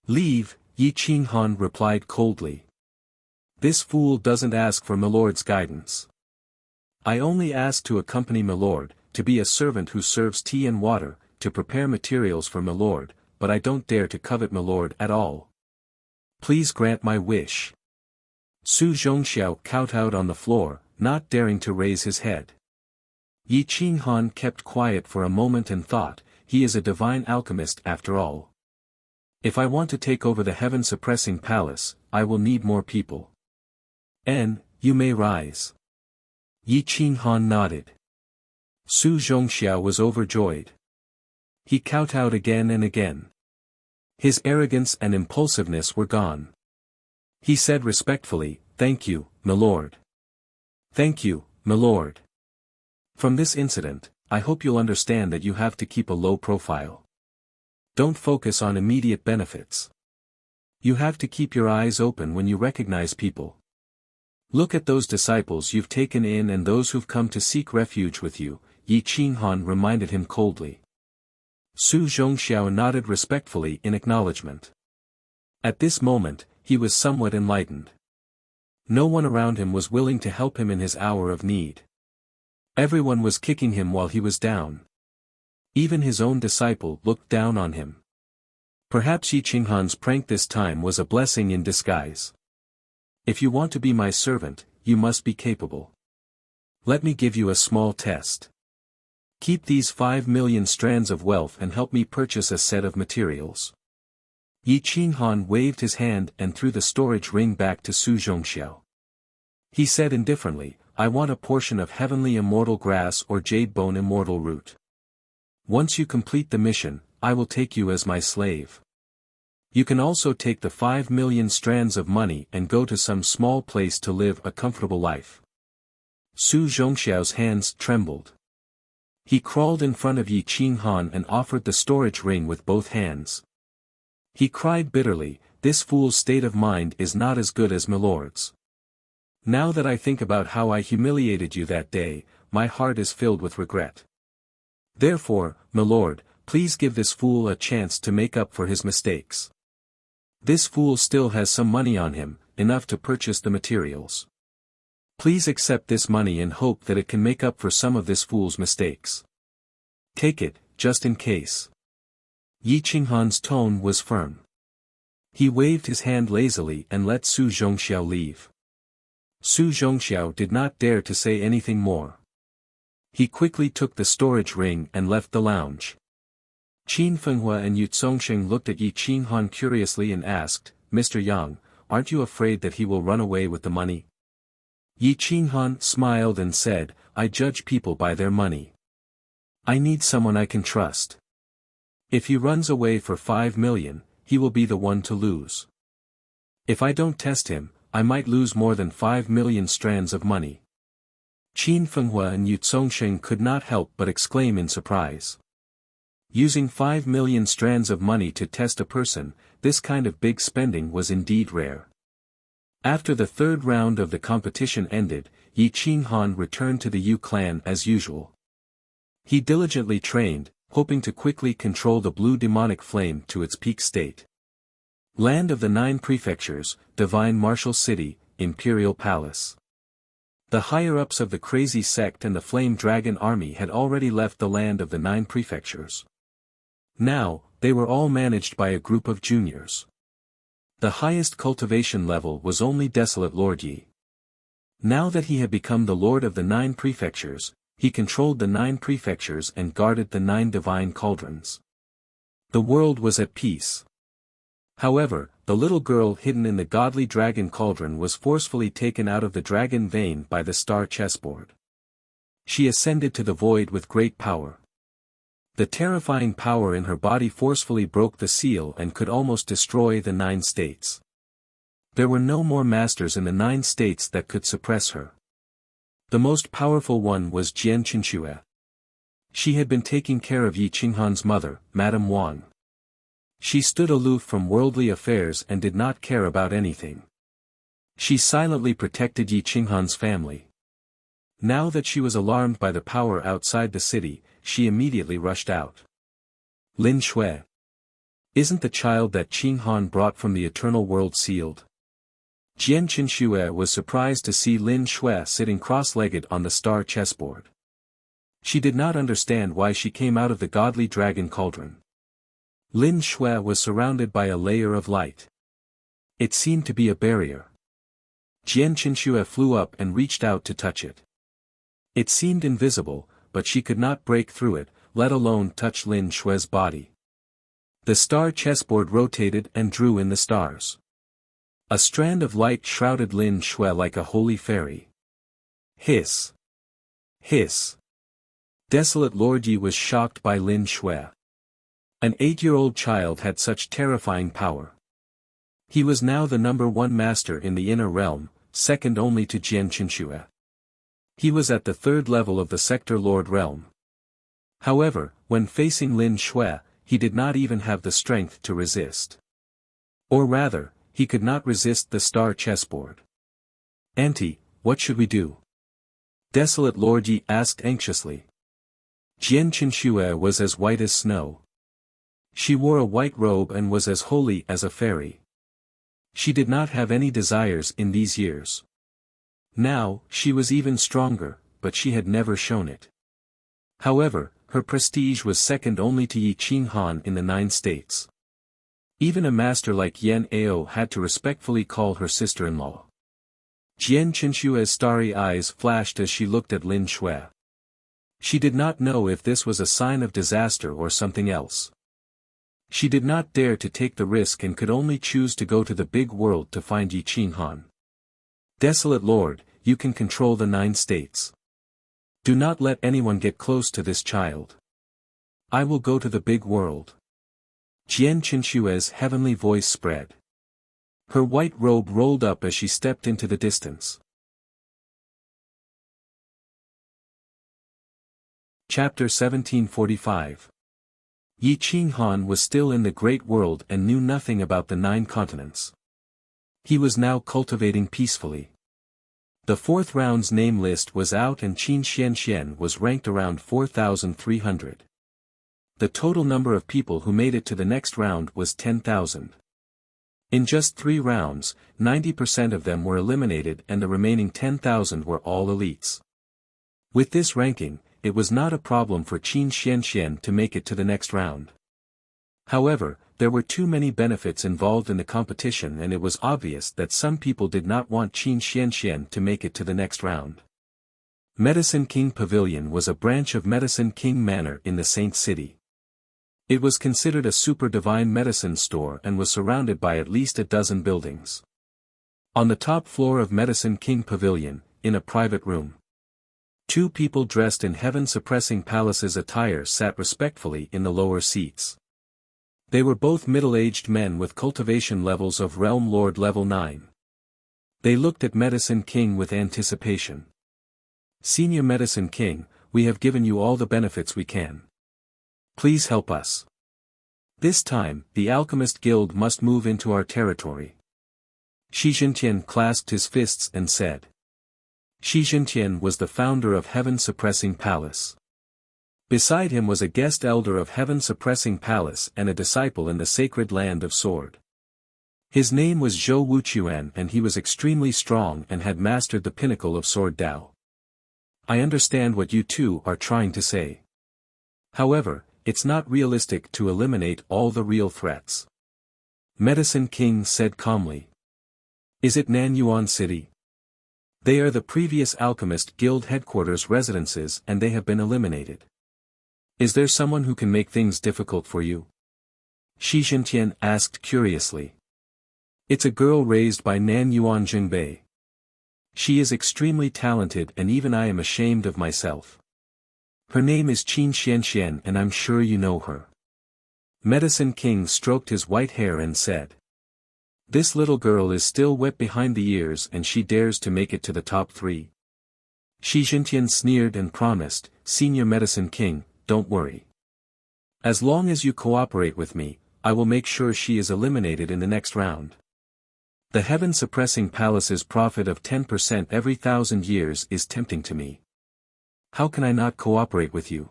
"Leave," Yi Qinghan replied coldly. "This fool doesn't ask for milord's guidance. I only ask to accompany milord, to be a servant who serves tea and water, to prepare materials for milord, but I don't dare to covet milord at all. Please grant my wish." Su Zhongxiao kowtowed on the floor, not daring to raise his head. Yi Qinghan kept quiet for a moment and thought, he is a divine alchemist after all. If I want to take over the heaven-suppressing palace, I will need more people. You may rise." Yi Qinghan nodded. Su Zhongxiao was overjoyed. He kowtowed again and again. His arrogance and impulsiveness were gone. He said respectfully, "Thank you, milord. Thank you, milord. From this incident, I hope you'll understand that you have to keep a low profile. Don't focus on immediate benefits. You have to keep your eyes open when you recognize people. Look at those disciples you've taken in and those who've come to seek refuge with you," Yi Qinghan reminded him coldly. Su Zhongxiao nodded respectfully in acknowledgement. At this moment, he was somewhat enlightened. No one around him was willing to help him in his hour of need. Everyone was kicking him while he was down. Even his own disciple looked down on him. Perhaps Yi Qinghan's prank this time was a blessing in disguise. "If you want to be my servant, you must be capable. Let me give you a small test. Keep these 5 million strands of wealth and help me purchase a set of materials." Yi Qinghan waved his hand and threw the storage ring back to Su Zhongxiao. He said indifferently, "I want a portion of heavenly immortal grass or jade bone immortal root. Once you complete the mission, I will take you as my slave. You can also take the 5 million strands of money and go to some small place to live a comfortable life." Su Zhongxiao's hands trembled. He crawled in front of Yi Qinghan and offered the storage ring with both hands. He cried bitterly, "This fool's state of mind is not as good as milord's. Now that I think about how I humiliated you that day, my heart is filled with regret. Therefore, milord, please give this fool a chance to make up for his mistakes. This fool still has some money on him, enough to purchase the materials. Please accept this money and hope that it can make up for some of this fool's mistakes. Take it, just in case." Yi Qinghan's tone was firm. He waved his hand lazily and let Su Zhongxiao leave. Su Zhongxiao did not dare to say anything more. He quickly took the storage ring and left the lounge. Qin Fenghua and Yu Zongsheng looked at Yi Qinghan curiously and asked, "Mr. Yang, aren't you afraid that he will run away with the money?" Yi Qinghan smiled and said, "I judge people by their money. I need someone I can trust. If he runs away for 5 million, he will be the one to lose. If I don't test him, I might lose more than 5 million strands of money." Qin Fenghua and Yu Zongsheng could not help but exclaim in surprise. Using 5 million strands of money to test a person, this kind of big spending was indeed rare. After the third round of the competition ended, Yi Qinghan returned to the Yu clan as usual. He diligently trained, hoping to quickly control the blue demonic flame to its peak state. Land of the 9 Prefectures, Divine Martial City, Imperial Palace. The higher-ups of the crazy sect and the Flame Dragon army had already left the land of the 9 Prefectures. Now, they were all managed by a group of juniors. The highest cultivation level was only Desolate Lord Yi. Now that he had become the lord of the 9 Prefectures, he controlled the 9 Prefectures and guarded the 9 divine cauldrons. The world was at peace. However, the little girl hidden in the godly dragon cauldron was forcefully taken out of the dragon vein by the star chessboard. She ascended to the void with great power. The terrifying power in her body forcefully broke the seal and could almost destroy the 9 states. There were no more masters in the 9 states that could suppress her. The most powerful one was Jian Qinxue. She had been taking care of Yi Qinghan's mother, Madame Wang. She stood aloof from worldly affairs and did not care about anything. She silently protected Yi Qinghan's family. Now that she was alarmed by the power outside the city, she immediately rushed out. Lin Shui. Isn't the child that Qinghan brought from the eternal world sealed? Jian Qinxue was surprised to see Lin Shui sitting cross-legged on the star chessboard. She did not understand why she came out of the godly dragon cauldron. Lin Shui was surrounded by a layer of light. It seemed to be a barrier. Jian Qinxue flew up and reached out to touch it. It seemed invisible, but she could not break through it, let alone touch Lin Shui's body. The star chessboard rotated and drew in the stars. A strand of light shrouded Lin Shui like a holy fairy. Hiss! Hiss! Desolate Lord Yi was shocked by Lin Shui. An 8-year-old child had such terrifying power. He was now the #1 master in the inner realm, second only to Jian Qinxue. He was at the 3rd level of the Sector Lord realm. However, when facing Lin Shui, he did not even have the strength to resist. Or rather, he could not resist the star chessboard. "Auntie, what should we do?" Desolate Lord Yi asked anxiously. Jian Qinxue was as white as snow. She wore a white robe and was as holy as a fairy. She did not have any desires in these years. Now, she was even stronger, but she had never shown it. However, her prestige was second only to Yi Qinghan in the 9 states. Even a master like Yan Ao had to respectfully call her sister-in-law. Jian Qinshue's starry eyes flashed as she looked at Lin Shui. She did not know if this was a sign of disaster or something else. She did not dare to take the risk and could only choose to go to the big world to find Yi Qinghan. "Desolate Lord, you can control the 9 states. Do not let anyone get close to this child. I will go to the big world." Jian Qinshue's heavenly voice spread. Her white robe rolled up as she stepped into the distance. Chapter 1745. Yi Qinghan was still in the great world and knew nothing about the 9 continents. He was now cultivating peacefully. The 4th round's name list was out and Qin Xianxian was ranked around 4,300. The total number of people who made it to the next round was 10,000. In just 3 rounds, 90% of them were eliminated and the remaining 10,000 were all elites. With this ranking, it was not a problem for Qin Xianxian to make it to the next round. However, There were too many benefits involved in the competition, and it was obvious that some people did not want Qin Xianxian to make it to the next round. Medicine King Pavilion was a branch of Medicine King Manor in the Saint City. It was considered a super divine medicine store and was surrounded by at least a dozen buildings. On the top floor of Medicine King Pavilion, in a private room, two people dressed in heaven-suppressing palaces attire sat respectfully in the lower seats. They were both middle-aged men with cultivation levels of Realm Lord level 9. They looked at Medicine King with anticipation. "Senior Medicine King, we have given you all the benefits we can. Please help us. This time, the Alchemist Guild must move into our territory." Shi Jintian clasped his fists and said. Shi Jintian was the founder of Heaven Suppressing Palace. Beside him was a guest elder of Heaven Suppressing Palace and a disciple in the sacred land of Sword. His name was Zhou Wuchuan, and he was extremely strong and had mastered the pinnacle of Sword Dao. "I understand what you two are trying to say. However, it's not realistic to eliminate all the real threats," Medicine King said calmly. "Is it Nanyuan City? They are the previous Alchemist Guild headquarters residences and they have been eliminated. Is there someone who can make things difficult for you?" Shi Jintian asked curiously. "It's a girl raised by Nanyuan Jingbei. She is extremely talented and even I am ashamed of myself. Her name is Qin Xianxian and I'm sure you know her." Medicine King stroked his white hair and said. "This little girl is still wet behind the ears and she dares to make it to the top 3. Shi Jintian sneered and promised, "Senior Medicine King, don't worry. As long as you cooperate with me, I will make sure she is eliminated in the next round. The Heaven Suppressing Palace's profit of 10% every 1,000 years is tempting to me. How can I not cooperate with you?"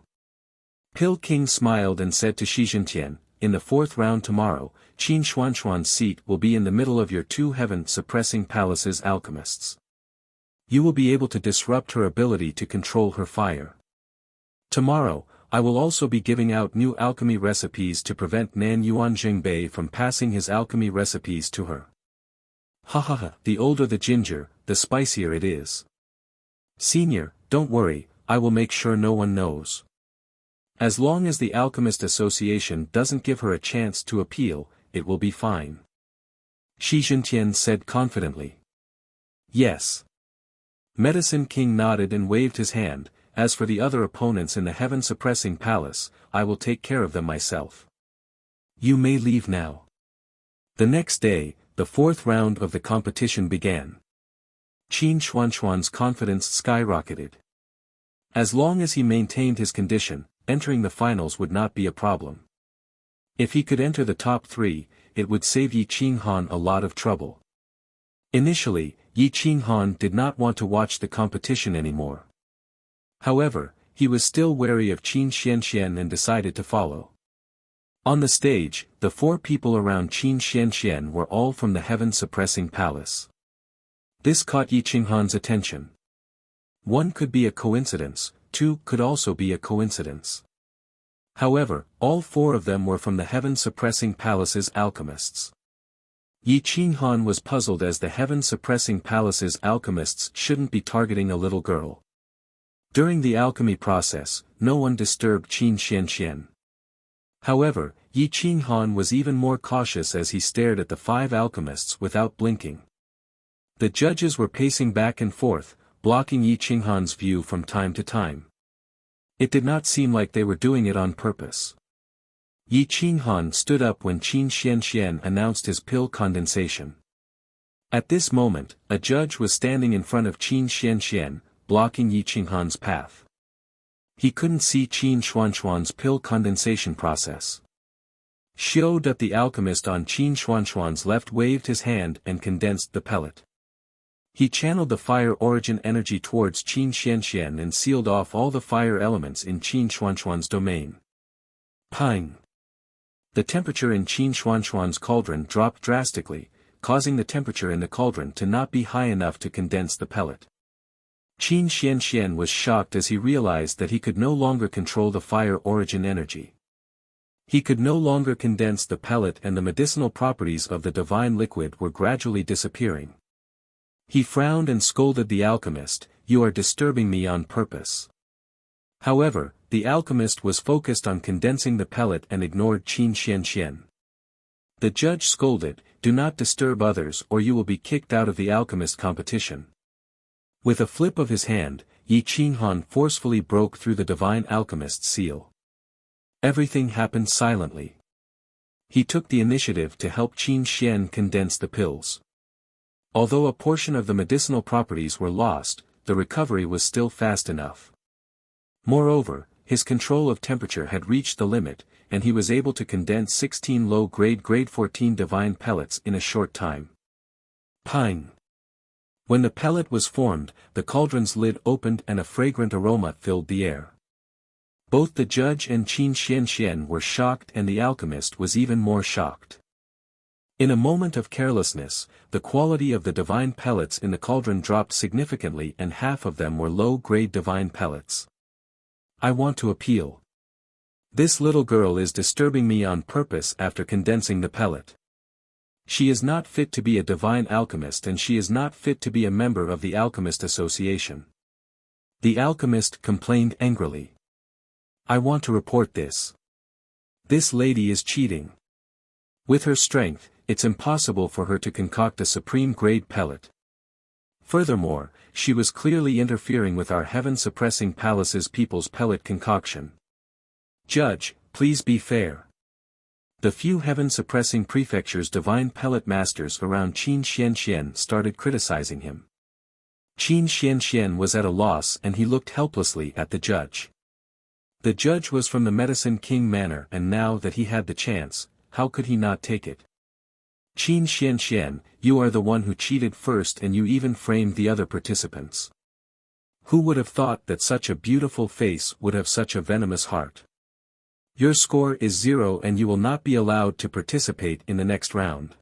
Pill King smiled and said to Shi Jintian, "In the 4th round tomorrow, Qin Xuanxuan's seat will be in the middle of your two Heaven Suppressing Palace's alchemists. You will be able to disrupt her ability to control her fire. Tomorrow, I will also be giving out new alchemy recipes to prevent Nanyuan Jingbei from passing his alchemy recipes to her. Ha ha ha, the older the ginger, the spicier it is. Senior, don't worry, I will make sure no one knows. As long as the Alchemist Association doesn't give her a chance to appeal, it will be fine." Shi Jintian said confidently. "Yes." Medicine King nodded and waved his hand. "As for the other opponents in the Heaven Suppressing Palace, I will take care of them myself. You may leave now." The next day, the 4th round of the competition began. Qin Xuanxuan's confidence skyrocketed. As long as he maintained his condition, entering the finals would not be a problem. If he could enter the top 3, it would save Yi Qinghan a lot of trouble. Initially, Yi Qinghan did not want to watch the competition anymore. However, he was still wary of Qin Xianxian and decided to follow. On the stage, the 4 people around Qin Xianxian were all from the Heaven Suppressing Palace. This caught Yi Qinghan's attention. 1 could be a coincidence, 2 could also be a coincidence. However, all 4 of them were from the Heaven Suppressing Palace's alchemists. Yi Qinghan was puzzled as the Heaven Suppressing Palace's alchemists shouldn't be targeting a little girl. During the alchemy process, no one disturbed Qin Xianxian. However, Yi Qinghan was even more cautious as he stared at the 5 alchemists without blinking. The judges were pacing back and forth, blocking Yi Qinghan's view from time to time. It did not seem like they were doing it on purpose. Yi Qinghan stood up when Qin Xianxian announced his pill condensation. At this moment, a judge was standing in front of Qin Xianxian, blocking Yi Qinghan's path. He couldn't see Qin Xuanxuan's pill condensation process. Xiu Dut, the alchemist on Qin Xuanxuan's left, waved his hand and condensed the pellet. He channeled the fire origin energy towards Qin Xianxian and sealed off all the fire elements in Qin Xuanxuan's domain. Pang! The temperature in Qin Xuanxuan's cauldron dropped drastically, causing the temperature in the cauldron to not be high enough to condense the pellet. Qin Xianxian was shocked as he realized that he could no longer control the fire origin energy. He could no longer condense the pellet, and the medicinal properties of the divine liquid were gradually disappearing. He frowned and scolded the alchemist, "You are disturbing me on purpose." However, the alchemist was focused on condensing the pellet and ignored Qin Xianxian. The judge scolded, "Do not disturb others or you will be kicked out of the alchemist competition." With a flip of his hand, Yi Qinghan forcefully broke through the divine alchemist's seal. Everything happened silently. He took the initiative to help Qin Xian condense the pills. Although a portion of the medicinal properties were lost, the recovery was still fast enough. Moreover, his control of temperature had reached the limit, and he was able to condense 16 low-grade grade 14 divine pellets in a short time. Pine. When the pellet was formed, the cauldron's lid opened and a fragrant aroma filled the air. Both the judge and Qin Xianxian were shocked, and the alchemist was even more shocked. In a moment of carelessness, the quality of the divine pellets in the cauldron dropped significantly, and half of them were low-grade divine pellets. "I want to appeal. This little girl is disturbing me on purpose after condensing the pellet. She is not fit to be a divine alchemist, and she is not fit to be a member of the Alchemist Association." The alchemist complained angrily. "I want to report this. This lady is cheating. With her strength, it's impossible for her to concoct a supreme-grade pellet. Furthermore, she was clearly interfering with our heaven-suppressing palace's people's pellet concoction. Judge, please be fair." The few heaven-suppressing prefecture's divine pellet masters around Qin Xianxian started criticizing him. Qin Xianxian was at a loss, and he looked helplessly at the judge. The judge was from the Medicine King Manor, and now that he had the chance, how could he not take it? "Qin Xianxian, you are the one who cheated first, and you even framed the other participants. Who would have thought that such a beautiful face would have such a venomous heart? Your score is 0 and you will not be allowed to participate in the next round.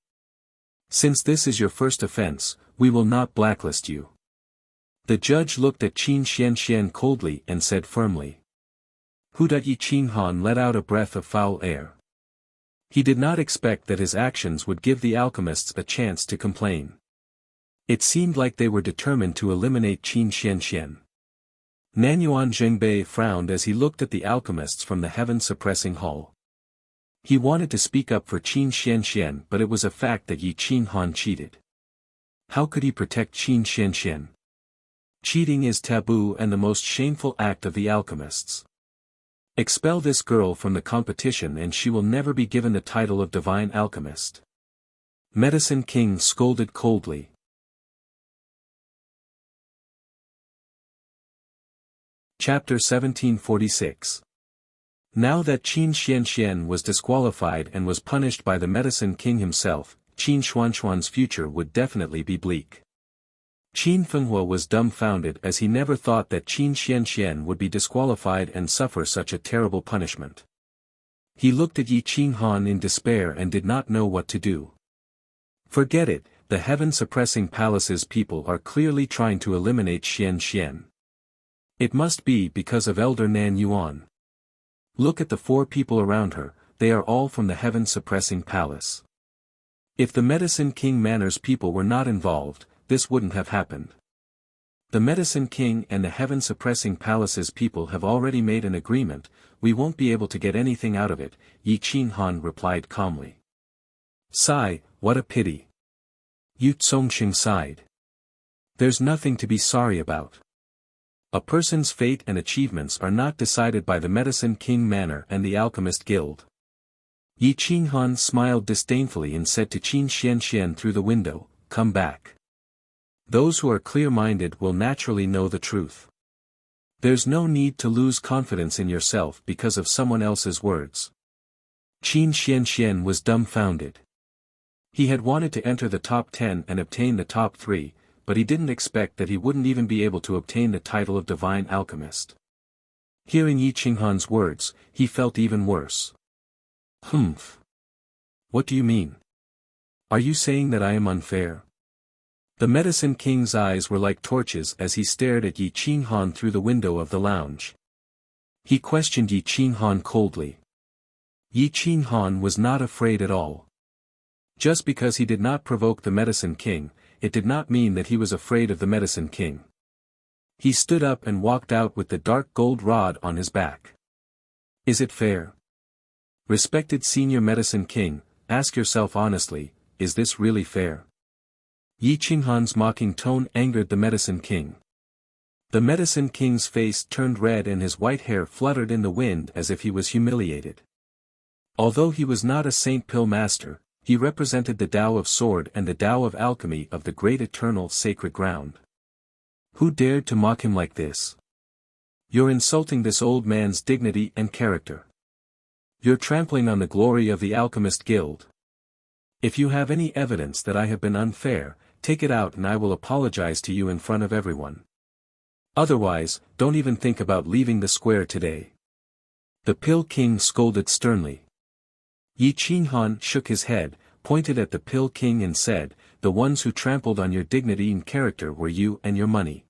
Since this is your first offense, we will not blacklist you." The judge looked at Qin Xianxian coldly and said firmly. Yi Qinghan let out a breath of foul air. He did not expect that his actions would give the alchemists a chance to complain. It seemed like they were determined to eliminate Qin Xianxian. Nanyuan Zhengbei frowned as he looked at the alchemists from the heaven-suppressing hall. He wanted to speak up for Qin Xianxian, but it was a fact that Yi Qinghan cheated. How could he protect Qin Xianxian? Cheating is taboo and the most shameful act of the alchemists. Expel this girl from the competition and she will never be given the title of divine alchemist. Medicine King scolded coldly. Chapter 1746. Now that Qin Xianxian was disqualified and was punished by the Medicine King himself, Qin Xuanxuan's future would definitely be bleak. Qin Fenghua was dumbfounded, as he never thought that Qin Xianxian would be disqualified and suffer such a terrible punishment. He looked at Yi Qinghan in despair and did not know what to do. Forget it, the heaven-suppressing palace's people are clearly trying to eliminate Xianxian. It must be because of Elder Nan Yuan. Look at the 4 people around her, they are all from the heaven-suppressing palace. If the Medicine King Manor's people were not involved, this wouldn't have happened. The Medicine King and the heaven-suppressing palace's people have already made an agreement, we won't be able to get anything out of it, Yi Qinghan replied calmly. Sigh, what a pity. Yu Zongxing sighed. There's nothing to be sorry about. A person's fate and achievements are not decided by the Medicine King Manor and the Alchemist Guild. Yi Qinghan smiled disdainfully and said to Qin Xianxian through the window, come back. Those who are clear-minded will naturally know the truth. There's no need to lose confidence in yourself because of someone else's words. Qin Xianxian was dumbfounded. He had wanted to enter the top 10 and obtain the top 3, but he didn't expect that he wouldn't even be able to obtain the title of Divine Alchemist. Hearing Yi Qinghan's words, he felt even worse. Humph. What do you mean? Are you saying that I am unfair? The Medicine King's eyes were like torches as he stared at Yi Qinghan through the window of the lounge. He questioned Yi Qinghan coldly. Yi Qinghan was not afraid at all. Just because he did not provoke the Medicine King, it did not mean that he was afraid of the Medicine King. He stood up and walked out with the dark gold rod on his back. Is it fair? Respected Senior Medicine King, ask yourself honestly, is this really fair? Yi Qinghan's mocking tone angered the Medicine King. The Medicine King's face turned red and his white hair fluttered in the wind as if he was humiliated. Although he was not a Saint Pill Master, he represented the Tao of Sword and the Tao of Alchemy of the great eternal sacred ground. Who dared to mock him like this? You're insulting this old man's dignity and character. You're trampling on the glory of the Alchemist Guild. If you have any evidence that I have been unfair, take it out and I will apologize to you in front of everyone. Otherwise, don't even think about leaving the square today. The Pill King scolded sternly. Yi Qinghan shook his head, pointed at the Pill King and said, the ones who trampled on your dignity and character were you and your money.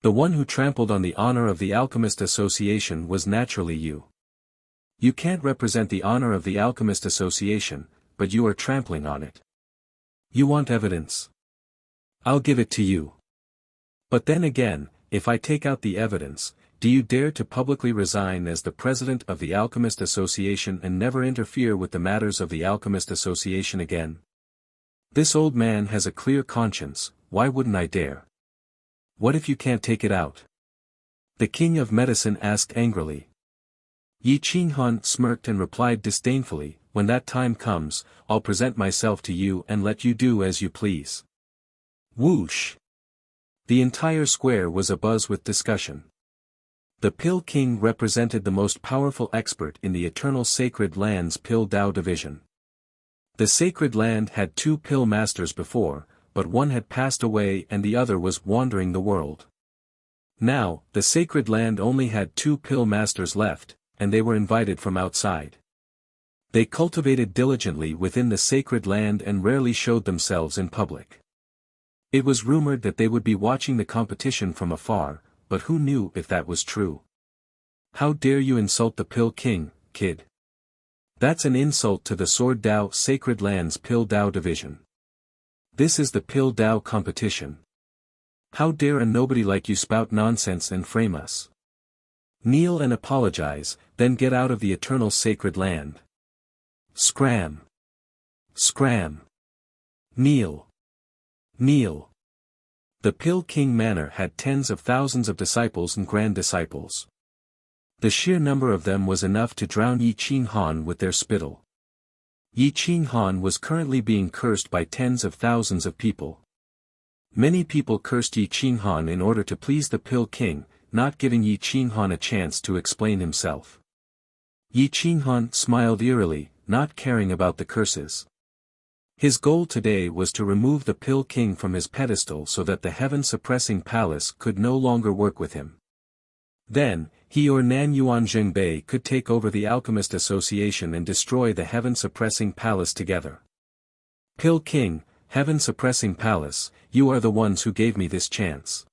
The one who trampled on the honor of the Alchemist Association was naturally you. You can't represent the honor of the Alchemist Association, but you are trampling on it. You want evidence? I'll give it to you. But then again, if I take out the evidence, do you dare to publicly resign as the president of the Alchemist Association and never interfere with the matters of the Alchemist Association again? This old man has a clear conscience, why wouldn't I dare? What if you can't take it out? The King of Medicine asked angrily. Yi Qinghan smirked and replied disdainfully, when that time comes, I'll present myself to you and let you do as you please. Whoosh! The entire square was abuzz with discussion. The Pill King represented the most powerful expert in the Eternal Sacred Land's Pill Dao division. The Sacred Land had 2 Pill Masters before, but one had passed away and the other was wandering the world. Now, the Sacred Land only had 2 Pill Masters left, and they were invited from outside. They cultivated diligently within the Sacred Land and rarely showed themselves in public. It was rumored that they would be watching the competition from afar, but who knew if that was true? How dare you insult the Pill King, kid? That's an insult to the Sword Dao Sacred Land's Pill Dao division. This is the Pill Dao competition. How dare a nobody like you spout nonsense and frame us? Kneel and apologize, then get out of the Eternal Sacred Land. Scram! Scram! Kneel! Kneel! The Pill King Manor had tens of thousands of disciples and grand disciples. The sheer number of them was enough to drown Yi Qinghan with their spittle. Yi Qinghan was currently being cursed by tens of thousands of people. Many people cursed Yi Qinghan in order to please the Pill King, not giving Yi Qinghan a chance to explain himself. Yi Qinghan smiled eerily, not caring about the curses. His goal today was to remove the Pill King from his pedestal so that the heaven-suppressing palace could no longer work with him. Then, he or Nan Yuan Zhengbei could take over the Alchemist Association and destroy the heaven-suppressing palace together. Pill King, heaven-suppressing palace, you are the ones who gave me this chance.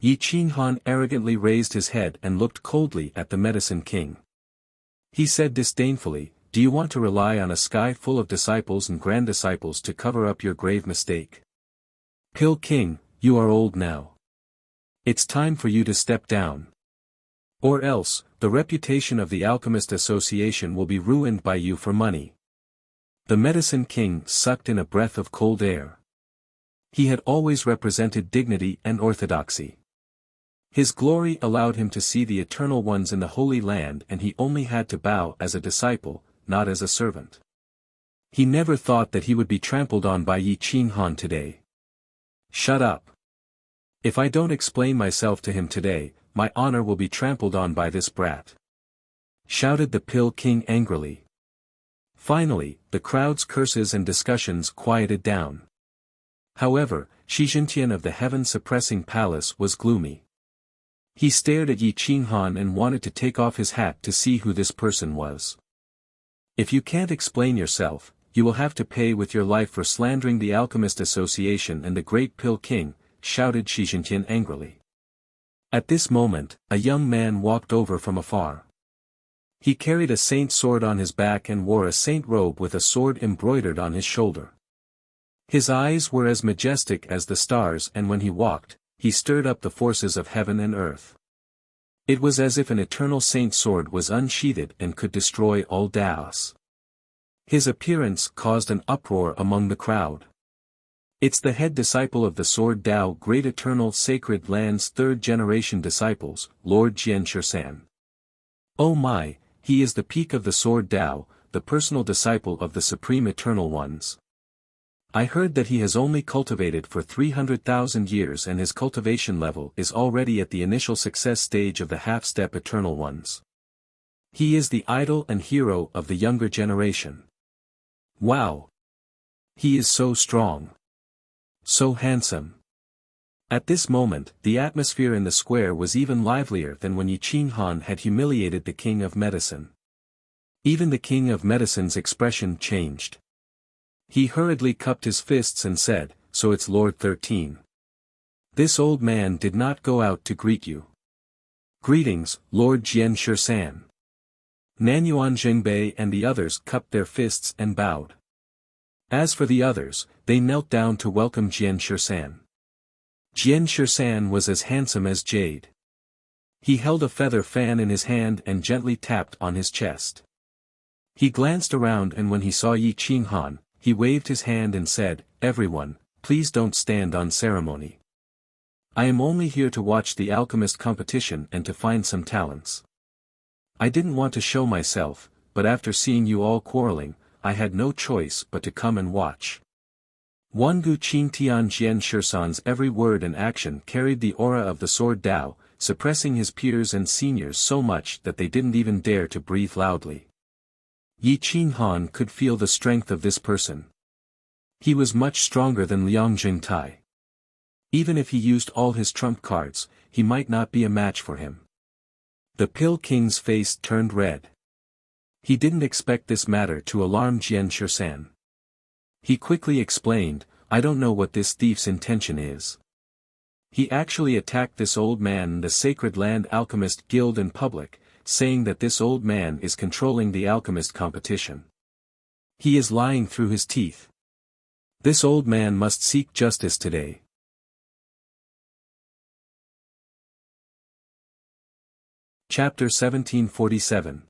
Yi Qinghan arrogantly raised his head and looked coldly at the Medicine King. He said disdainfully, do you want to rely on a sky full of disciples and grand disciples to cover up your grave mistake? Pill King, you are old now. It's time for you to step down. Or else, the reputation of the Alchemist Association will be ruined by you for money. The Medicine King sucked in a breath of cold air. He had always represented dignity and orthodoxy. His glory allowed him to see the Eternal Ones in the Holy Land and he only had to bow as a disciple, not as a servant. He never thought that he would be trampled on by Yi Qinghan today. Shut up. If I don't explain myself to him today, my honor will be trampled on by this brat. Shouted the Pill King angrily. Finally, the crowd's curses and discussions quieted down. However, Shi Jintian of the heaven-suppressing palace was gloomy. He stared at Yi Qinghan and wanted to take off his hat to see who this person was. If you can't explain yourself, you will have to pay with your life for slandering the Alchemist Association and the great Pill King, shouted Shi Jintian angrily. At this moment, a young man walked over from afar. He carried a saint sword on his back and wore a saint robe with a sword embroidered on his shoulder. His eyes were as majestic as the stars, and when he walked, he stirred up the forces of heaven and earth. It was as if an eternal saint sword was unsheathed and could destroy all Taoists. His appearance caused an uproar among the crowd. It's the head disciple of the Sword Tao, Great Eternal Sacred Land's third-generation disciples, Lord Jian Shirsan. Oh my, he is the peak of the Sword Tao, the personal disciple of the Supreme Eternal Ones. I heard that he has only cultivated for 300,000 years and his cultivation level is already at the initial success stage of the half-step Eternal Ones. He is the idol and hero of the younger generation. Wow! He is so strong. So handsome. At this moment, the atmosphere in the square was even livelier than when Yi Qinghan had humiliated the King of Medicine. Even the King of Medicine's expression changed. He hurriedly cupped his fists and said, "So it's Lord 13. This old man did not go out to greet you. Greetings, Lord Jian Shirsan." Nanyuan Jingbei and the others cupped their fists and bowed. As for the others, they knelt down to welcome Jian Shirsan. Jian Shirsan was as handsome as jade. He held a feather fan in his hand and gently tapped on his chest. He glanced around, and when he saw Yi Qinghan, he waved his hand and said, "Everyone, please don't stand on ceremony. I am only here to watch the alchemist competition and to find some talents. I didn't want to show myself, but after seeing you all quarreling, I had no choice but to come and watch." Wangu Qingtian Jian Shirsan's every word and action carried the aura of the Sword Tao, suppressing his peers and seniors so much that they didn't even dare to breathe loudly. Yi Qinghan could feel the strength of this person. He was much stronger than Liang Jingtai. Even if he used all his trump cards, he might not be a match for him. The Pill King's face turned red. He didn't expect this matter to alarm Jian Shirsan. He quickly explained, "I don't know what this thief's intention is. He actually attacked this old man and the Sacred Land Alchemist Guild in public, saying that this old man is controlling the alchemist competition. He is lying through his teeth. This old man must seek justice today." Chapter 1747.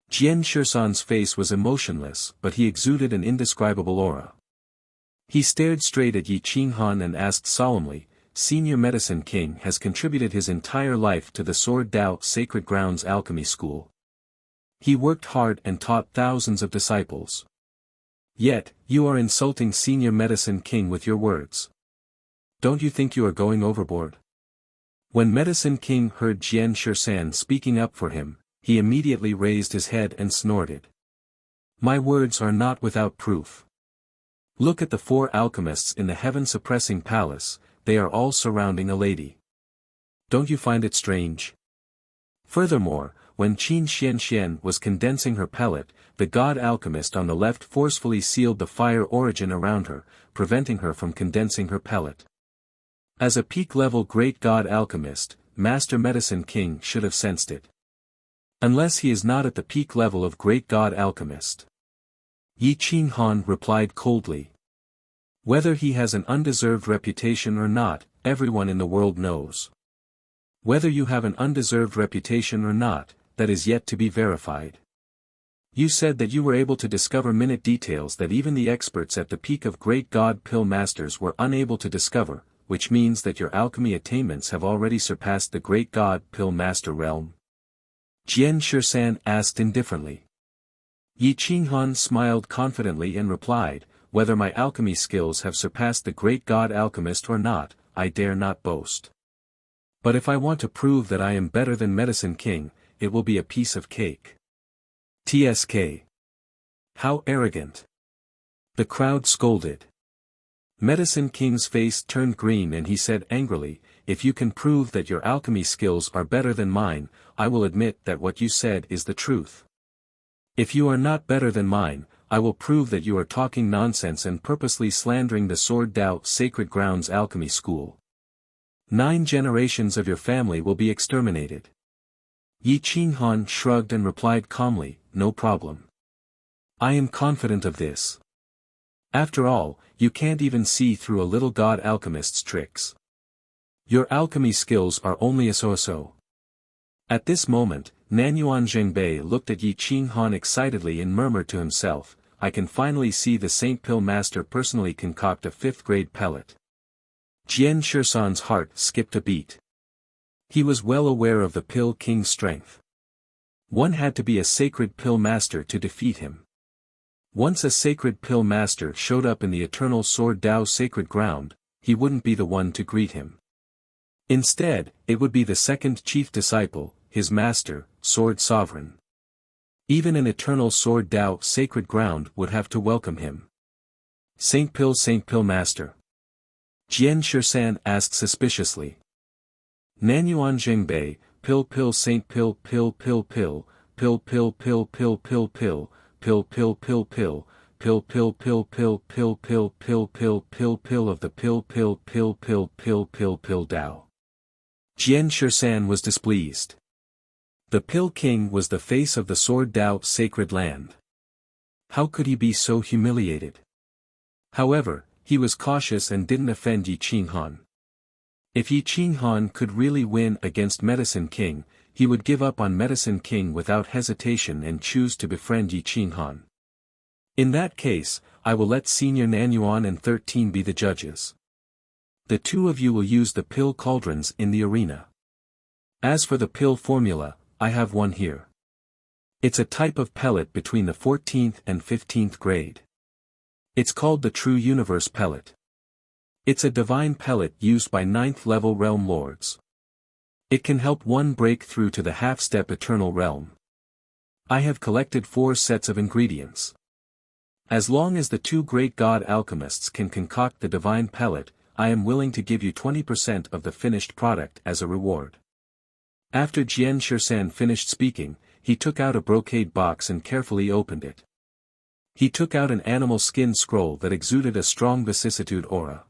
Jian Shirsan's face was emotionless, but he exuded an indescribable aura. He stared straight at Yi Qinghan and asked solemnly, "Senior Medicine King has contributed his entire life to the Sword Tao Sacred Grounds Alchemy School. He worked hard and taught thousands of disciples. Yet, you are insulting Senior Medicine King with your words. Don't you think you are going overboard?" When Medicine King heard Jian Shirsan speaking up for him, he immediately raised his head and snorted. "My words are not without proof. Look at the 4 alchemists in the heaven-suppressing palace, they are all surrounding a lady. Don't you find it strange? Furthermore, when Qin Xianxian was condensing her pellet, the god alchemist on the left forcefully sealed the fire origin around her, preventing her from condensing her pellet. As a peak-level great god alchemist, Master Medicine King should have sensed it. Unless he is not at the peak level of great god alchemist." Yi Qinghan replied coldly. "Whether he has an undeserved reputation or not, everyone in the world knows. Whether you have an undeserved reputation or not, that is yet to be verified. You said that you were able to discover minute details that even the experts at the peak of great god pill masters were unable to discover, which means that your alchemy attainments have already surpassed the great god pill master realm?" Jian Shirsan asked indifferently. Yi Qinghan smiled confidently and replied, "Whether my alchemy skills have surpassed the great god alchemist or not, I dare not boast. But if I want to prove that I am better than Medicine King, it will be a piece of cake." "TSK. How arrogant." The crowd scolded. Medicine King's face turned green and he said angrily, "If you can prove that your alchemy skills are better than mine, I will admit that what you said is the truth. If you are not better than mine, I will prove that you are talking nonsense and purposely slandering the Sword Tao Sacred Grounds Alchemy School. 9 generations of your family will be exterminated." Yi Qinghan shrugged and replied calmly, "No problem. I am confident of this. After all, you can't even see through a little god alchemist's tricks. Your alchemy skills are only a so-so." At this moment, Nanyuan Zhengbei looked at Yi Qinghan excitedly and murmured to himself, "I can finally see the Saint Pill Master personally concoct a 5th-grade pellet." Jian Shisan's heart skipped a beat. He was well aware of the Pill King's strength. One had to be a sacred Pill Master to defeat him. Once a sacred Pill Master showed up in the Eternal Sword Dao sacred ground, he wouldn't be the one to greet him. Instead, it would be the second chief disciple, his master, Sword Sovereign. Even an Eternal Sword Dao sacred ground would have to welcome him. Saint Pill Master?" Jian Shisan asked suspiciously. Nanyuan Zhengbei, Pill Saint Pill Pill Pill Pill, Pill Pill Pill Pill Pill Pill, Pill Pill Pill Pill, Pill Pill Pill Pill Pill Pill Pill Pill Pill Pill of the Pill Pill Pill Pill Pill Pill Pill Dao. Jian Shisan was displeased. The Pill King was the face of the Sword Dao sacred land. How could he be so humiliated? However, he was cautious and didn't offend Yi Qinghan. If Yi Qinghan could really win against Medicine King, he would give up on Medicine King without hesitation and choose to befriend Yi Qinghan. In that case, I will let Senior Nanyuan and 13 be the judges. The two of you will use the pill cauldrons in the arena. As for the pill formula, I have one here. It's a type of pellet between the 14th and 15th grade. It's called the True Universe Pellet. It's a divine pellet used by 9th-level realm lords. It can help one break through to the half-step eternal realm. I have collected 4 sets of ingredients. As long as the 2 great god alchemists can concoct the divine pellet, I am willing to give you 20% of the finished product as a reward. After Jian Shisan finished speaking, he took out a brocade box and carefully opened it. He took out an animal skin scroll that exuded a strong vicissitude aura.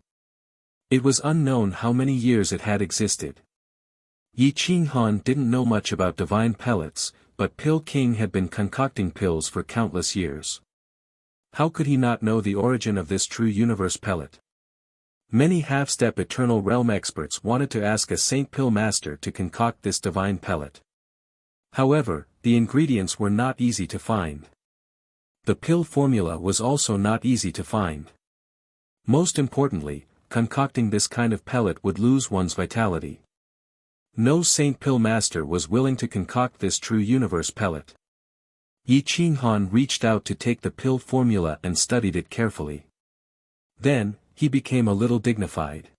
It was unknown how many years it had existed. Yi Qinghan didn't know much about divine pellets, but Pill King had been concocting pills for countless years. How could he not know the origin of this True Universe pellet? Many half-step Eternal Realm experts wanted to ask a Saint Pill Master to concoct this divine pellet. However, the ingredients were not easy to find. The pill formula was also not easy to find. Most importantly, concocting this kind of pellet would lose one's vitality. No Saint Pill Master was willing to concoct this True Universe pellet. Yi Qinghan reached out to take the pill formula and studied it carefully. Then, he became a little dignified.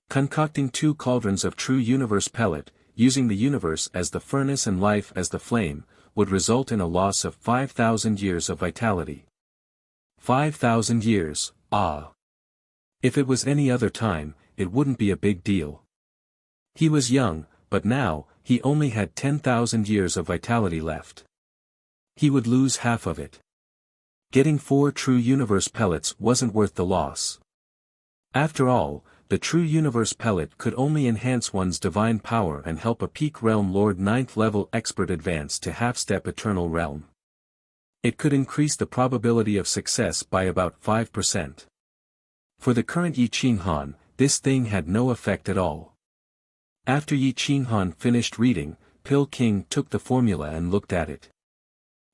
Concocting 2 cauldrons of True Universe pellet, using the universe as the furnace and life as the flame, would result in a loss of 5,000 years of vitality. 5,000 years, ah! If it was any other time, it wouldn't be a big deal. He was young, but now, he only had 10,000 years of vitality left. He would lose half of it. Getting 4 True Universe pellets wasn't worth the loss. After all, the True Universe pellet could only enhance one's divine power and help a peak realm lord 9th level expert advance to half-step eternal realm. It could increase the probability of success by about 5%. For the current Yi Qinghan, this thing had no effect at all. After Yi Qinghan finished reading, Pill King took the formula and looked at it.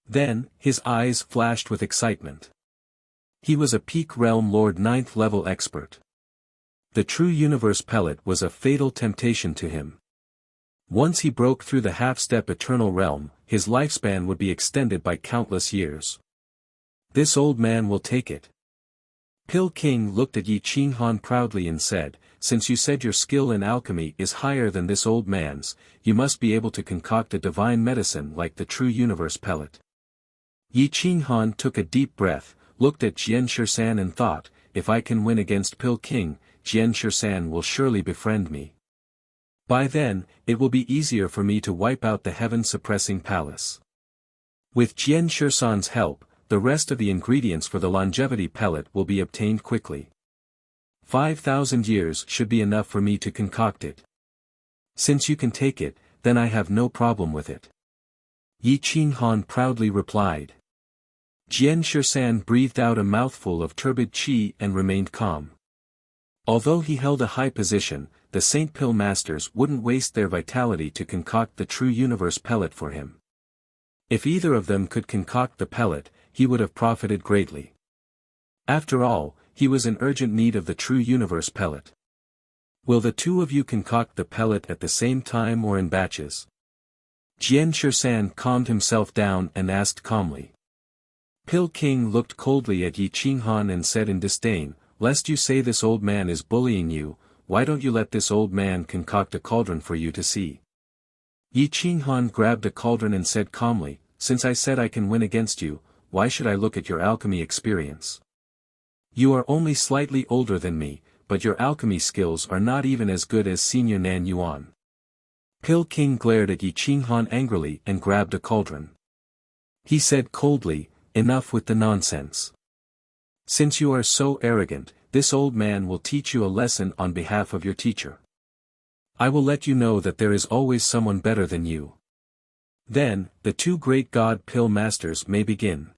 Then, his eyes flashed with excitement. He was a peak realm lord 9th level expert. The True Universe pellet was a fatal temptation to him. Once he broke through the half-step eternal realm, his lifespan would be extended by countless years. This old man will take it. Pill King looked at Yi Qinghan proudly and said, "Since you said your skill in alchemy is higher than this old man's, you must be able to concoct a divine medicine like the True Universe pellet." Yi Qinghan took a deep breath, looked at Jian Shisan and thought, if I can win against Pill King, Jian Shisan will surely befriend me. By then, it will be easier for me to wipe out the heaven-suppressing palace. With Jian Shisan's help, the rest of the ingredients for the longevity pellet will be obtained quickly. 5,000 years should be enough for me to concoct it. Since you can take it, then I have no problem with it. Yi Qinghan proudly replied. Jian Shisan breathed out a mouthful of turbid qi and remained calm. Although he held a high position, the Saint Pill Masters wouldn't waste their vitality to concoct the true universe pellet for him. If either of them could concoct the pellet, he would have profited greatly. After all, he was in urgent need of the true universe pellet. Will the two of you concoct the pellet at the same time or in batches? Jian Shisan calmed himself down and asked calmly. Pill King looked coldly at Yi Qinghan and said in disdain, "Lest you say this old man is bullying you, why don't you let this old man concoct a cauldron for you to see?" Yi Qinghan grabbed a cauldron and said calmly, "Since I said I can win against you, why should I look at your alchemy experience? You are only slightly older than me, but your alchemy skills are not even as good as Senior Nan Yuan." Pill King glared at Yi Qinghan angrily and grabbed a cauldron. He said coldly, "Enough with the nonsense. Since you are so arrogant, this old man will teach you a lesson on behalf of your teacher. I will let you know that there is always someone better than you. Then, the two great God Pill Masters may begin.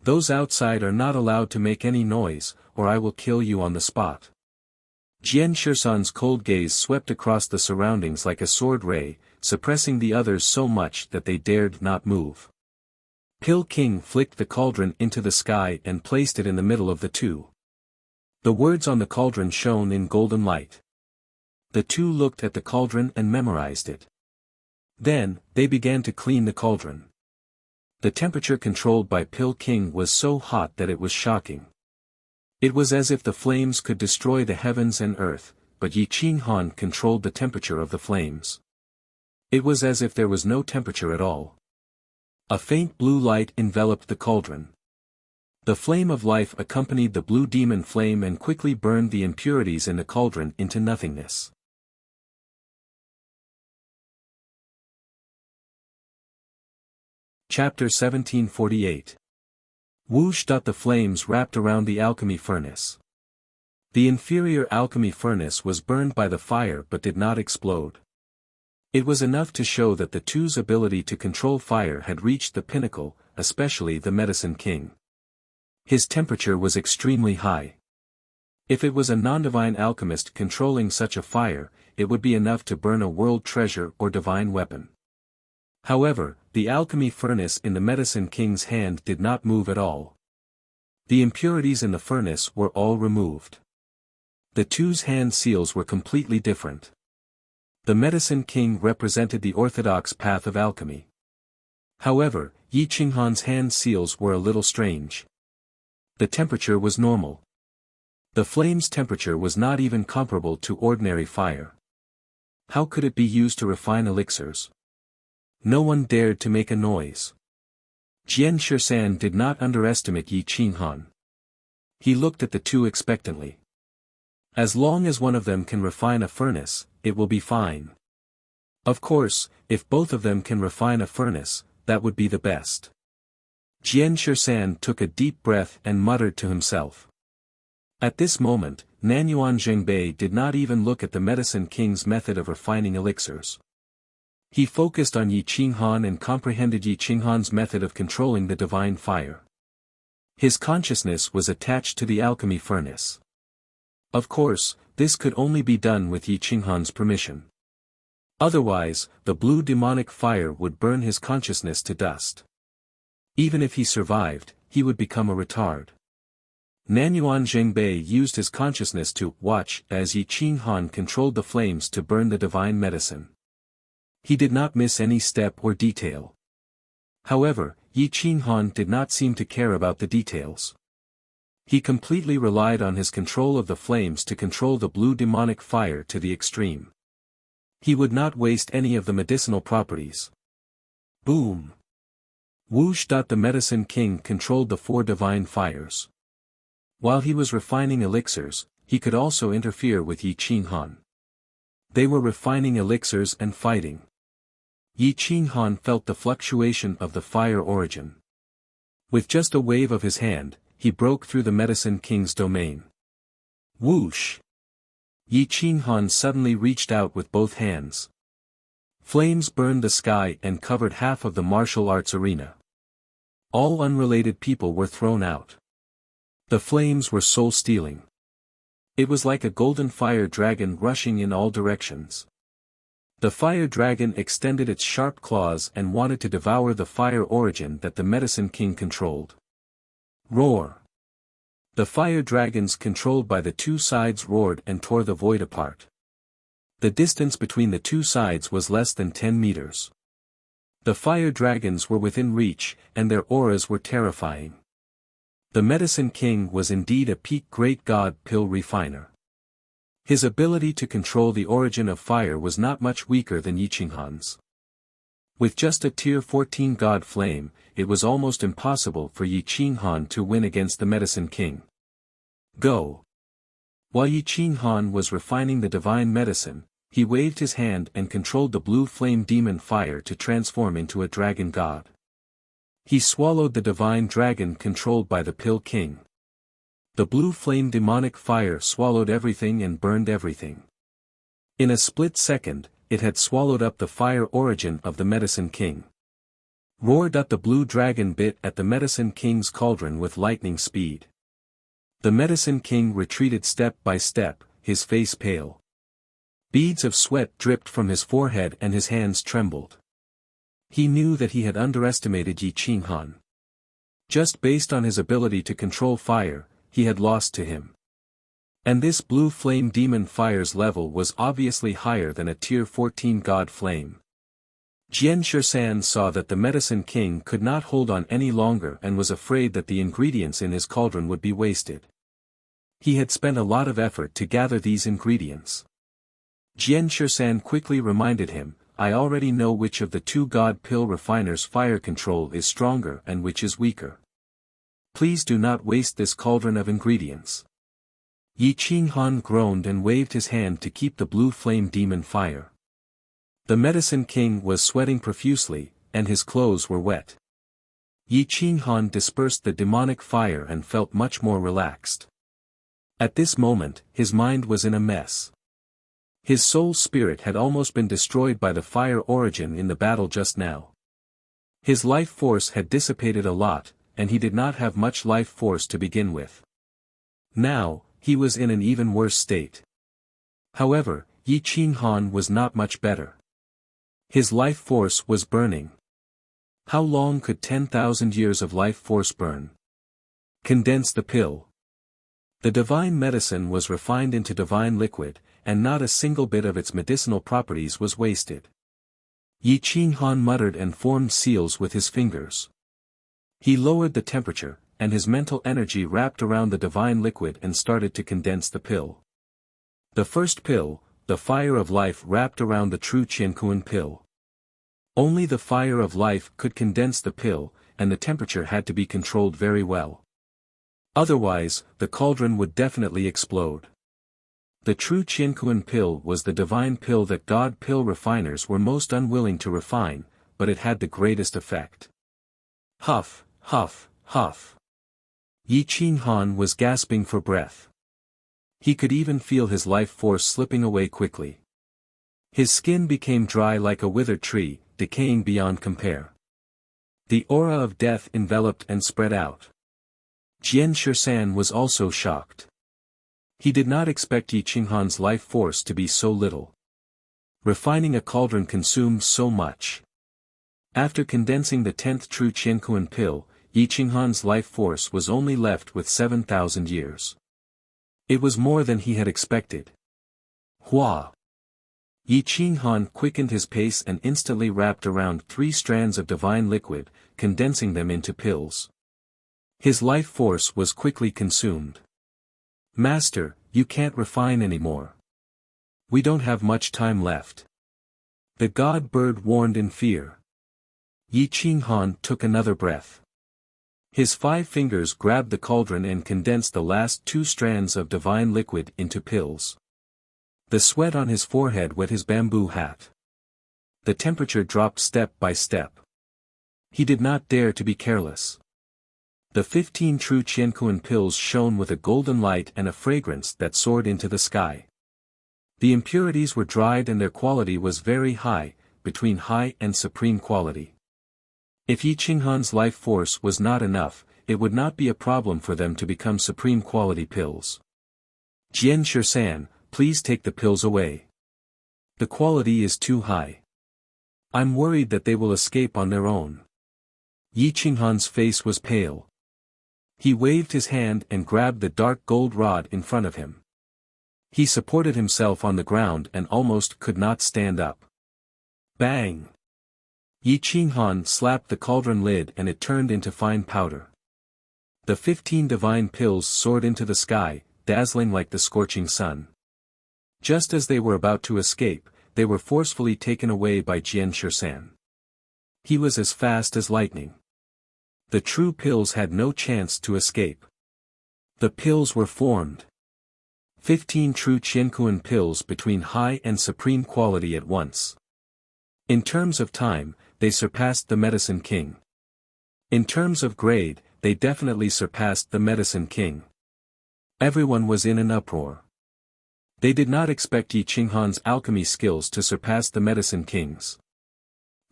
Those outside are not allowed to make any noise, or I will kill you on the spot." Jian Shisan's cold gaze swept across the surroundings like a sword ray, suppressing the others so much that they dared not move. Pill King flicked the cauldron into the sky and placed it in the middle of the two. The words on the cauldron shone in golden light. The two looked at the cauldron and memorized it. Then, they began to clean the cauldron. The temperature controlled by Pill King was so hot that it was shocking. It was as if the flames could destroy the heavens and earth, but Yi Qinghan controlled the temperature of the flames. It was as if there was no temperature at all. A faint blue light enveloped the cauldron. The flame of life accompanied the blue demon flame and quickly burned the impurities in the cauldron into nothingness. Chapter 1748. Whoosh! The flames wrapped around the alchemy furnace. The inferior alchemy furnace was burned by the fire but did not explode. It was enough to show that the two's ability to control fire had reached the pinnacle, especially the Medicine King. His temperature was extremely high. If it was a non-divine alchemist controlling such a fire, it would be enough to burn a world treasure or divine weapon. However, the alchemy furnace in the Medicine King's hand did not move at all. The impurities in the furnace were all removed. The two's hand seals were completely different. The Medicine King represented the orthodox path of alchemy. However, Yi Qinghan's hand seals were a little strange. The temperature was normal. The flame's temperature was not even comparable to ordinary fire. How could it be used to refine elixirs? No one dared to make a noise. Jian Shisan did not underestimate Yi Qinghan. He looked at the two expectantly. As long as one of them can refine a furnace, it will be fine. Of course, if both of them can refine a furnace, that would be the best. Jian Shisan took a deep breath and muttered to himself. At this moment, Nanyuan Zhengbei did not even look at the Medicine King's method of refining elixirs. He focused on Yi Qinghan and comprehended Yi Qinghan's method of controlling the divine fire. His consciousness was attached to the alchemy furnace. Of course, this could only be done with Yi Qinghan's permission. Otherwise, the blue demonic fire would burn his consciousness to dust. Even if he survived, he would become a retard. Nanyuan Zhengbei used his consciousness to watch as Yi Qinghan controlled the flames to burn the divine medicine. He did not miss any step or detail. However, Yi Qinghan did not seem to care about the details. He completely relied on his control of the flames to control the blue demonic fire to the extreme. He would not waste any of the medicinal properties. Boom! Whoosh! The Medicine King controlled the four divine fires. While he was refining elixirs, he could also interfere with Yi Qinghan. They were refining elixirs and fighting. Yi Qinghan felt the fluctuation of the fire origin. With just a wave of his hand, he broke through the Medicine King's domain. Whoosh! Yi Qinghan suddenly reached out with both hands. Flames burned the sky and covered half of the martial arts arena. All unrelated people were thrown out. The flames were soul-stealing. It was like a golden fire dragon rushing in all directions. The fire dragon extended its sharp claws and wanted to devour the fire origin that the Medicine King controlled. Roar! The fire dragons controlled by the two sides roared and tore the void apart. The distance between the two sides was less than 10 meters. The fire dragons were within reach, and their auras were terrifying. The Medicine King was indeed a peak great god pill refiner. His ability to control the origin of fire was not much weaker than Yi Qinghan's. With just a tier 14 god flame, it was almost impossible for Yi Qinghan to win against the Medicine King. Go! While Yi Qinghan was refining the divine medicine, he waved his hand and controlled the blue flame demon fire to transform into a dragon god. He swallowed the divine dragon controlled by the Pill King. The blue flame demonic fire swallowed everything and burned everything. In a split second, it had swallowed up the fire origin of the Medicine King. Roared the blue dragon bit at the Medicine King's cauldron with lightning speed. The Medicine King retreated step by step, his face pale. Beads of sweat dripped from his forehead and his hands trembled. He knew that he had underestimated Yi Qinghan. Just based on his ability to control fire, he had lost to him. And this blue flame demon fire's level was obviously higher than a tier 14 god flame. Jian Shisan saw that the Medicine King could not hold on any longer and was afraid that the ingredients in his cauldron would be wasted. He had spent a lot of effort to gather these ingredients. Jian Shisan quickly reminded him, I already know which of the two god pill refiners' fire control is stronger and which is weaker. Please do not waste this cauldron of ingredients. Yi Qinghan groaned and waved his hand to keep the blue flame demon fire. The Medicine King was sweating profusely, and his clothes were wet. Yi Qinghan dispersed the demonic fire and felt much more relaxed. At this moment, his mind was in a mess. His soul spirit had almost been destroyed by the fire origin in the battle just now. His life force had dissipated a lot, and he did not have much life force to begin with. Now, he was in an even worse state. However, Yi Qinghan was not much better. His life force was burning. How long could 10,000 years of life force burn? Condense the pill. The divine medicine was refined into divine liquid, and not a single bit of its medicinal properties was wasted. Yi Qinghan muttered and formed seals with his fingers. He lowered the temperature, and his mental energy wrapped around the divine liquid and started to condense the pill. The first pill, the fire of life, wrapped around the true Qiankuan pill. Only the fire of life could condense the pill, and the temperature had to be controlled very well. Otherwise, the cauldron would definitely explode. The true Qiankuan pill was the divine pill that god pill refiners were most unwilling to refine, but it had the greatest effect. Huff, huff, huff. Yi Qinghan was gasping for breath. He could even feel his life force slipping away quickly. His skin became dry like a withered tree, decaying beyond compare. The aura of death enveloped and spread out. Jian Shisan was also shocked. He did not expect Yi Qinghan's life force to be so little. Refining a cauldron consumed so much. After condensing the 10th true Qiankuan pill, Yi Qinghan's life force was only left with 7,000 years. It was more than he had expected. Hua! Yi Qinghan quickened his pace and instantly wrapped around 3 strands of divine liquid, condensing them into pills. His life force was quickly consumed. Master, you can't refine anymore. We don't have much time left. The god bird warned in fear. Yi Qinghan took another breath. His 5 fingers grabbed the cauldron and condensed the last 2 strands of divine liquid into pills. The sweat on his forehead wet his bamboo hat. The temperature dropped step by step. He did not dare to be careless. The 15 true Qiankuan pills shone with a golden light and a fragrance that soared into the sky. The impurities were dried and their quality was very high, between high and supreme quality. If Yi Qinghan's life force was not enough, it would not be a problem for them to become supreme quality pills. Jian Shisan, please take the pills away. The quality is too high. I'm worried that they will escape on their own. Yi Qinghan's face was pale. He waved his hand and grabbed the dark gold rod in front of him. He supported himself on the ground and almost could not stand up. Bang! Yi Qinghan slapped the cauldron lid and it turned into fine powder. The 15 divine pills soared into the sky, dazzling like the scorching sun. Just as they were about to escape, they were forcefully taken away by Jian Shisan. He was as fast as lightning. The true pills had no chance to escape. The pills were formed. 15 true Qiankuan pills between high and supreme quality at once. In terms of time, they surpassed the Medicine King. In terms of grade, they definitely surpassed the Medicine King. Everyone was in an uproar. They did not expect Yi Qinghan's alchemy skills to surpass the Medicine King's.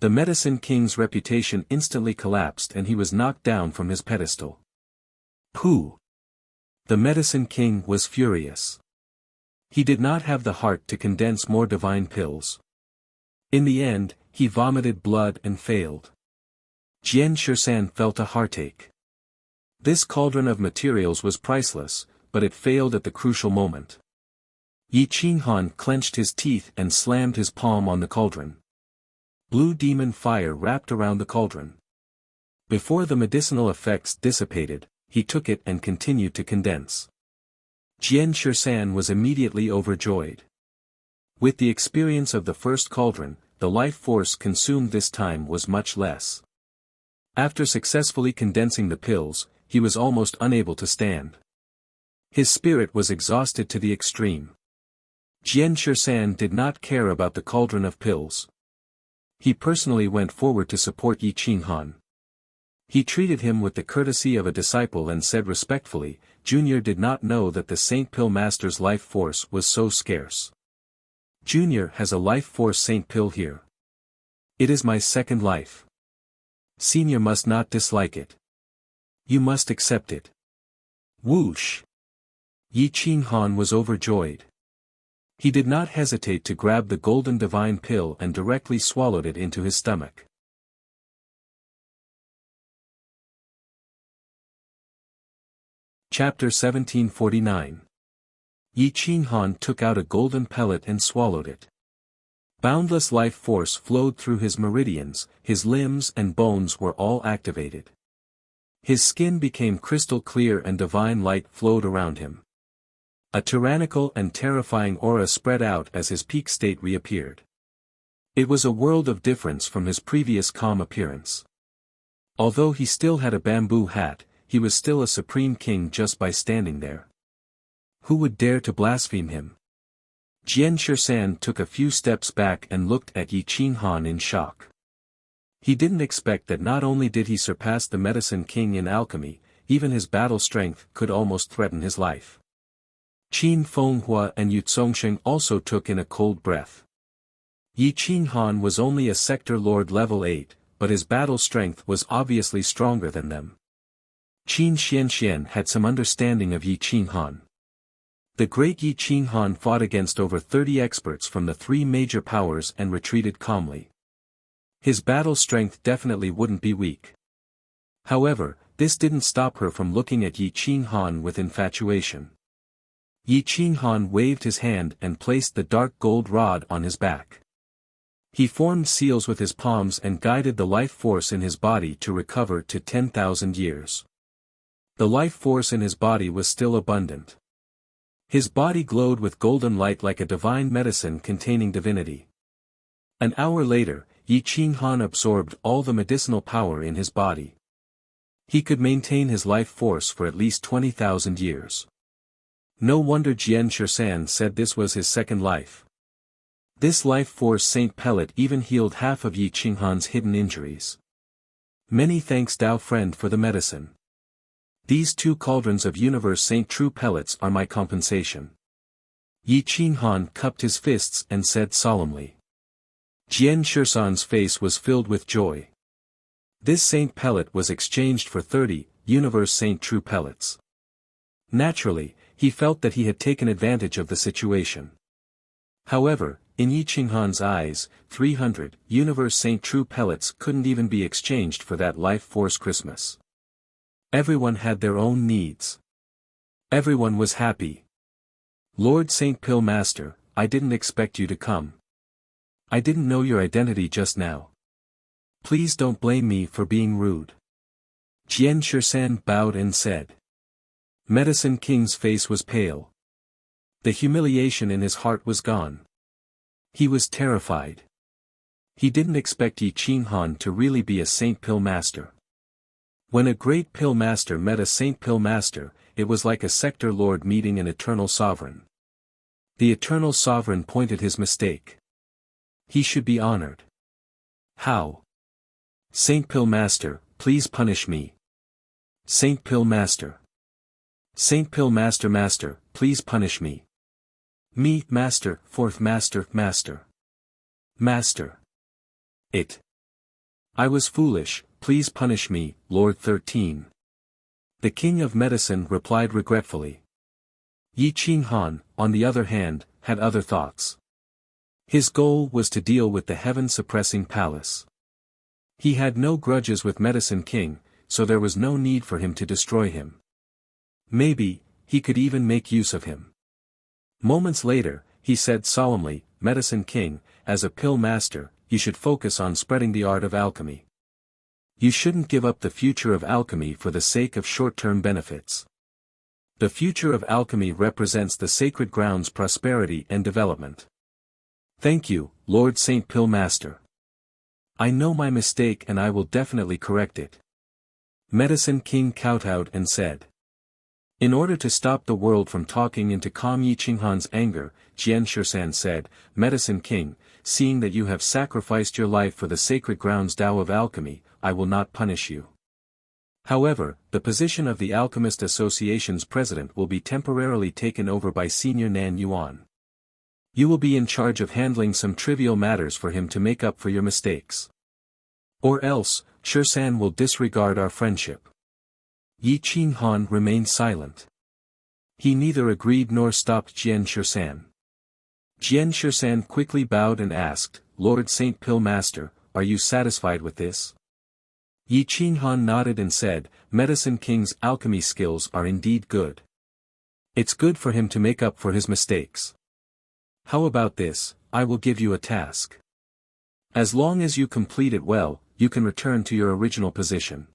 The Medicine King's reputation instantly collapsed and he was knocked down from his pedestal. Pooh! The Medicine King was furious. He did not have the heart to condense more divine pills. In the end, he vomited blood and failed. Jian Shisan felt a heartache. This cauldron of materials was priceless, but it failed at the crucial moment. Yi Qinghan clenched his teeth and slammed his palm on the cauldron. Blue demon fire wrapped around the cauldron. Before the medicinal effects dissipated, he took it and continued to condense. Jian Shisan was immediately overjoyed. With the experience of the first cauldron, the life force consumed this time was much less. After successfully condensing the pills, he was almost unable to stand. His spirit was exhausted to the extreme. Jian Shisan did not care about the cauldron of pills. He personally went forward to support Yi Qinghan. He treated him with the courtesy of a disciple and said respectfully, Junior did not know that the Saint Pill Master's life force was so scarce. Junior has a life force Saint Pill here. It is my second life. Senior must not dislike it. You must accept it. Whoosh! Yi Qinghan was overjoyed. He did not hesitate to grab the golden divine pill and directly swallowed it into his stomach. Chapter 1749. Yi Qinghan took out a golden pellet and swallowed it. Boundless life force flowed through his meridians, his limbs and bones were all activated. His skin became crystal clear and divine light flowed around him. A tyrannical and terrifying aura spread out as his peak state reappeared. It was a world of difference from his previous calm appearance. Although he still had a bamboo hat, he was still a supreme king just by standing there. Who would dare to blaspheme him? Jian Shisan took a few steps back and looked at Yi Qinghan in shock. He didn't expect that not only did he surpass the Medicine King in alchemy, even his battle strength could almost threaten his life. Qin Fenghua and Yu Zongsheng also took in a cold breath. Yi Qinghan was only a sector lord level 8, but his battle strength was obviously stronger than them. Qin Xianxian had some understanding of Yi Qinghan. The great Yi Qinghan fought against over 30 experts from the 3 major powers and retreated calmly. His battle strength definitely wouldn't be weak. However, this didn't stop her from looking at Yi Qinghan with infatuation. Yi Qinghan waved his hand and placed the dark gold rod on his back. He formed seals with his palms and guided the life force in his body to recover to 10,000 years. The life force in his body was still abundant. His body glowed with golden light like a divine medicine containing divinity. An hour later, Yi Qinghan absorbed all the medicinal power in his body. He could maintain his life force for at least 20,000 years. No wonder Jian Shisan said this was his second life. This life force Saint Pellet even healed half of Yi Qinghan's hidden injuries. Many thanks Tao friend for the medicine. These 2 cauldrons of Universe Saint True Pellets are my compensation. Yi Qinghan cupped his fists and said solemnly. Jian Shisan's face was filled with joy. This Saint pellet was exchanged for 30 Universe Saint True pellets. Naturally, he felt that he had taken advantage of the situation. However, in Yi Qinghan's eyes, 300 Universe Saint True pellets couldn't even be exchanged for that life force Christmas. Everyone had their own needs. Everyone was happy. Lord Saint Pill Master, I didn't expect you to come. I didn't know your identity just now. Please don't blame me for being rude. Jian Shisan bowed and said. Medicine King's face was pale. The humiliation in his heart was gone. He was terrified. He didn't expect Yi Qinghan to really be a Saint Pill Master. When a great Pill Master met a Saint Pill Master, it was like a Sector Lord meeting an Eternal Sovereign. The Eternal Sovereign pointed his mistake. He should be honored. How? Saint Pill Master, please punish me. Saint Pill Master. Saint Pill Master Master, please punish me. Me, Master, fourth Master, Master. Master. It. I was foolish, please punish me, Lord 13. The King of Medicine replied regretfully. Yi Qinghan, on the other hand, had other thoughts. His goal was to deal with the heaven-suppressing palace. He had no grudges with Medicine King, so there was no need for him to destroy him. Maybe, he could even make use of him. Moments later, he said solemnly, Medicine King, as a pill master, you should focus on spreading the art of alchemy. You shouldn't give up the future of alchemy for the sake of short-term benefits. The future of alchemy represents the sacred ground's prosperity and development. Thank you, Lord Saint Pill Master. I know my mistake and I will definitely correct it. Medicine King kowtowed and said. In order to stop the world from talking and to calm Yi Qinghan's anger, Jian Shisan said, Medicine King, seeing that you have sacrificed your life for the sacred ground's Tao of alchemy, I will not punish you. However, the position of the Alchemist Association's president will be temporarily taken over by Senior Nan Yuan. You will be in charge of handling some trivial matters for him to make up for your mistakes. Or else, Shisan will disregard our friendship. Yi Qinghan remained silent. He neither agreed nor stopped Jian Shisan. Jian Shisan quickly bowed and asked, Lord Saint Pill Master, are you satisfied with this? Yi Qinghan nodded and said, Medicine King's alchemy skills are indeed good. It's good for him to make up for his mistakes. How about this, I will give you a task. As long as you complete it well, you can return to your original position.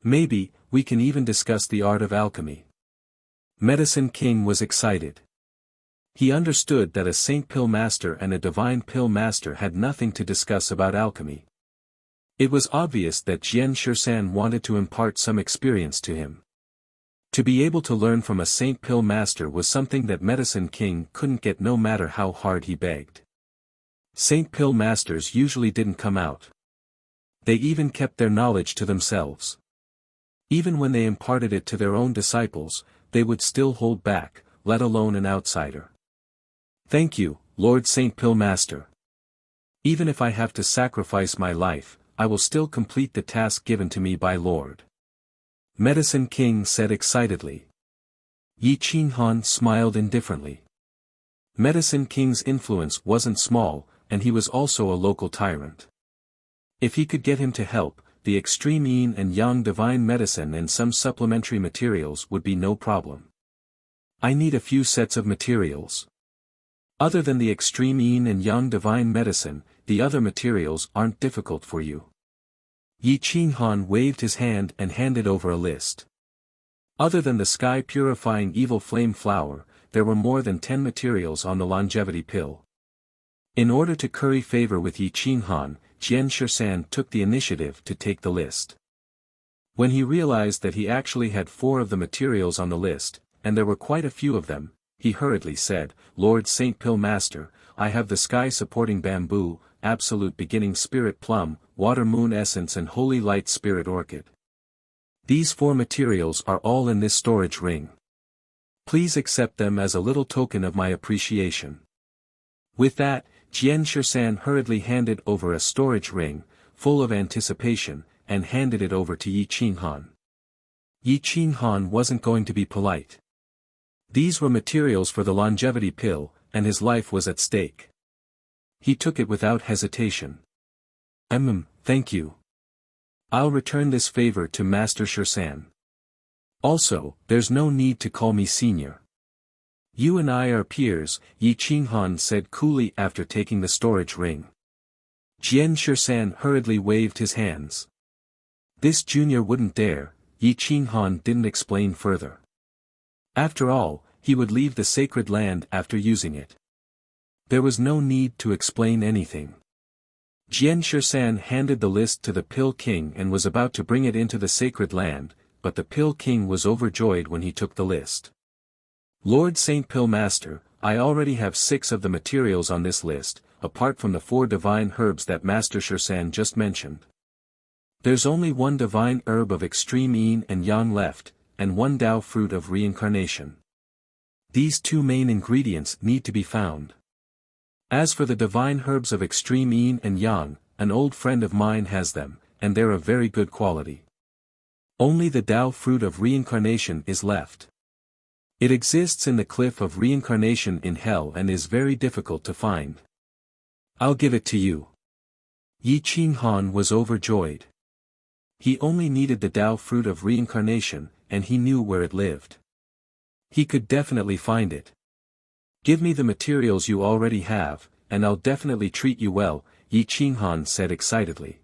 Maybe, we can even discuss the art of alchemy. Medicine King was excited. He understood that a Saint Pill Master and a Divine Pill Master had nothing to discuss about alchemy. It was obvious that Jian Shisan wanted to impart some experience to him. To be able to learn from a Saint Pill Master was something that Medicine King couldn't get no matter how hard he begged. Saint Pill Masters usually didn't come out. They even kept their knowledge to themselves. Even when they imparted it to their own disciples, they would still hold back, let alone an outsider. Thank you, Lord Saint Pill Master. Even if I have to sacrifice my life, I will still complete the task given to me by Lord. Medicine King said excitedly. Yi Qinghan smiled indifferently. Medicine King's influence wasn't small, and he was also a local tyrant. If he could get him to help, the extreme yin and yang divine medicine and some supplementary materials would be no problem. I need a few sets of materials. Other than the extreme yin and yang divine medicine, the other materials aren't difficult for you. Yi Qinghan waved his hand and handed over a list. Other than the sky-purifying evil flame flower, there were more than 10 materials on the longevity pill. In order to curry favor with Yi Qinghan, Jian Shisan took the initiative to take the list. When he realized that he actually had 4 of the materials on the list, and there were quite a few of them, he hurriedly said, Lord Saint Pill Master, I have the sky-supporting bamboo, absolute beginning spirit plum, water moon essence and holy light spirit orchid. These 4 materials are all in this storage ring. Please accept them as a little token of my appreciation. With that, Jian Shisan hurriedly handed over a storage ring, full of anticipation, and handed it over to Yi Qinghan. Yi Qinghan wasn't going to be polite. These were materials for the longevity pill, and his life was at stake. He took it without hesitation. Thank you. I'll return this favor to Master Shisan. Also, there's no need to call me senior. You and I are peers, Yi Qinghan said coolly after taking the storage ring. Jian Shisan hurriedly waved his hands. This junior wouldn't dare, Yi Qinghan didn't explain further. After all, he would leave the sacred land after using it. There was no need to explain anything. Jian Shisan handed the list to the Pill King and was about to bring it into the sacred land, but the Pill King was overjoyed when he took the list. Lord Saint Pill Master, I already have 6 of the materials on this list, apart from the 4 divine herbs that Master Shisan just mentioned. There's only 1 divine herb of extreme yin and yang left, and 1 Tao fruit of reincarnation. These 2 main ingredients need to be found. As for the divine herbs of extreme yin and yang, an old friend of mine has them, and they're of very good quality. Only the Tao fruit of reincarnation is left. It exists in the cliff of reincarnation in hell and is very difficult to find. I'll give it to you. Yi Qinghan was overjoyed. He only needed the Tao fruit of reincarnation, and he knew where it lived. He could definitely find it. Give me the materials you already have, and I'll definitely treat you well, Yi Qinghan said excitedly.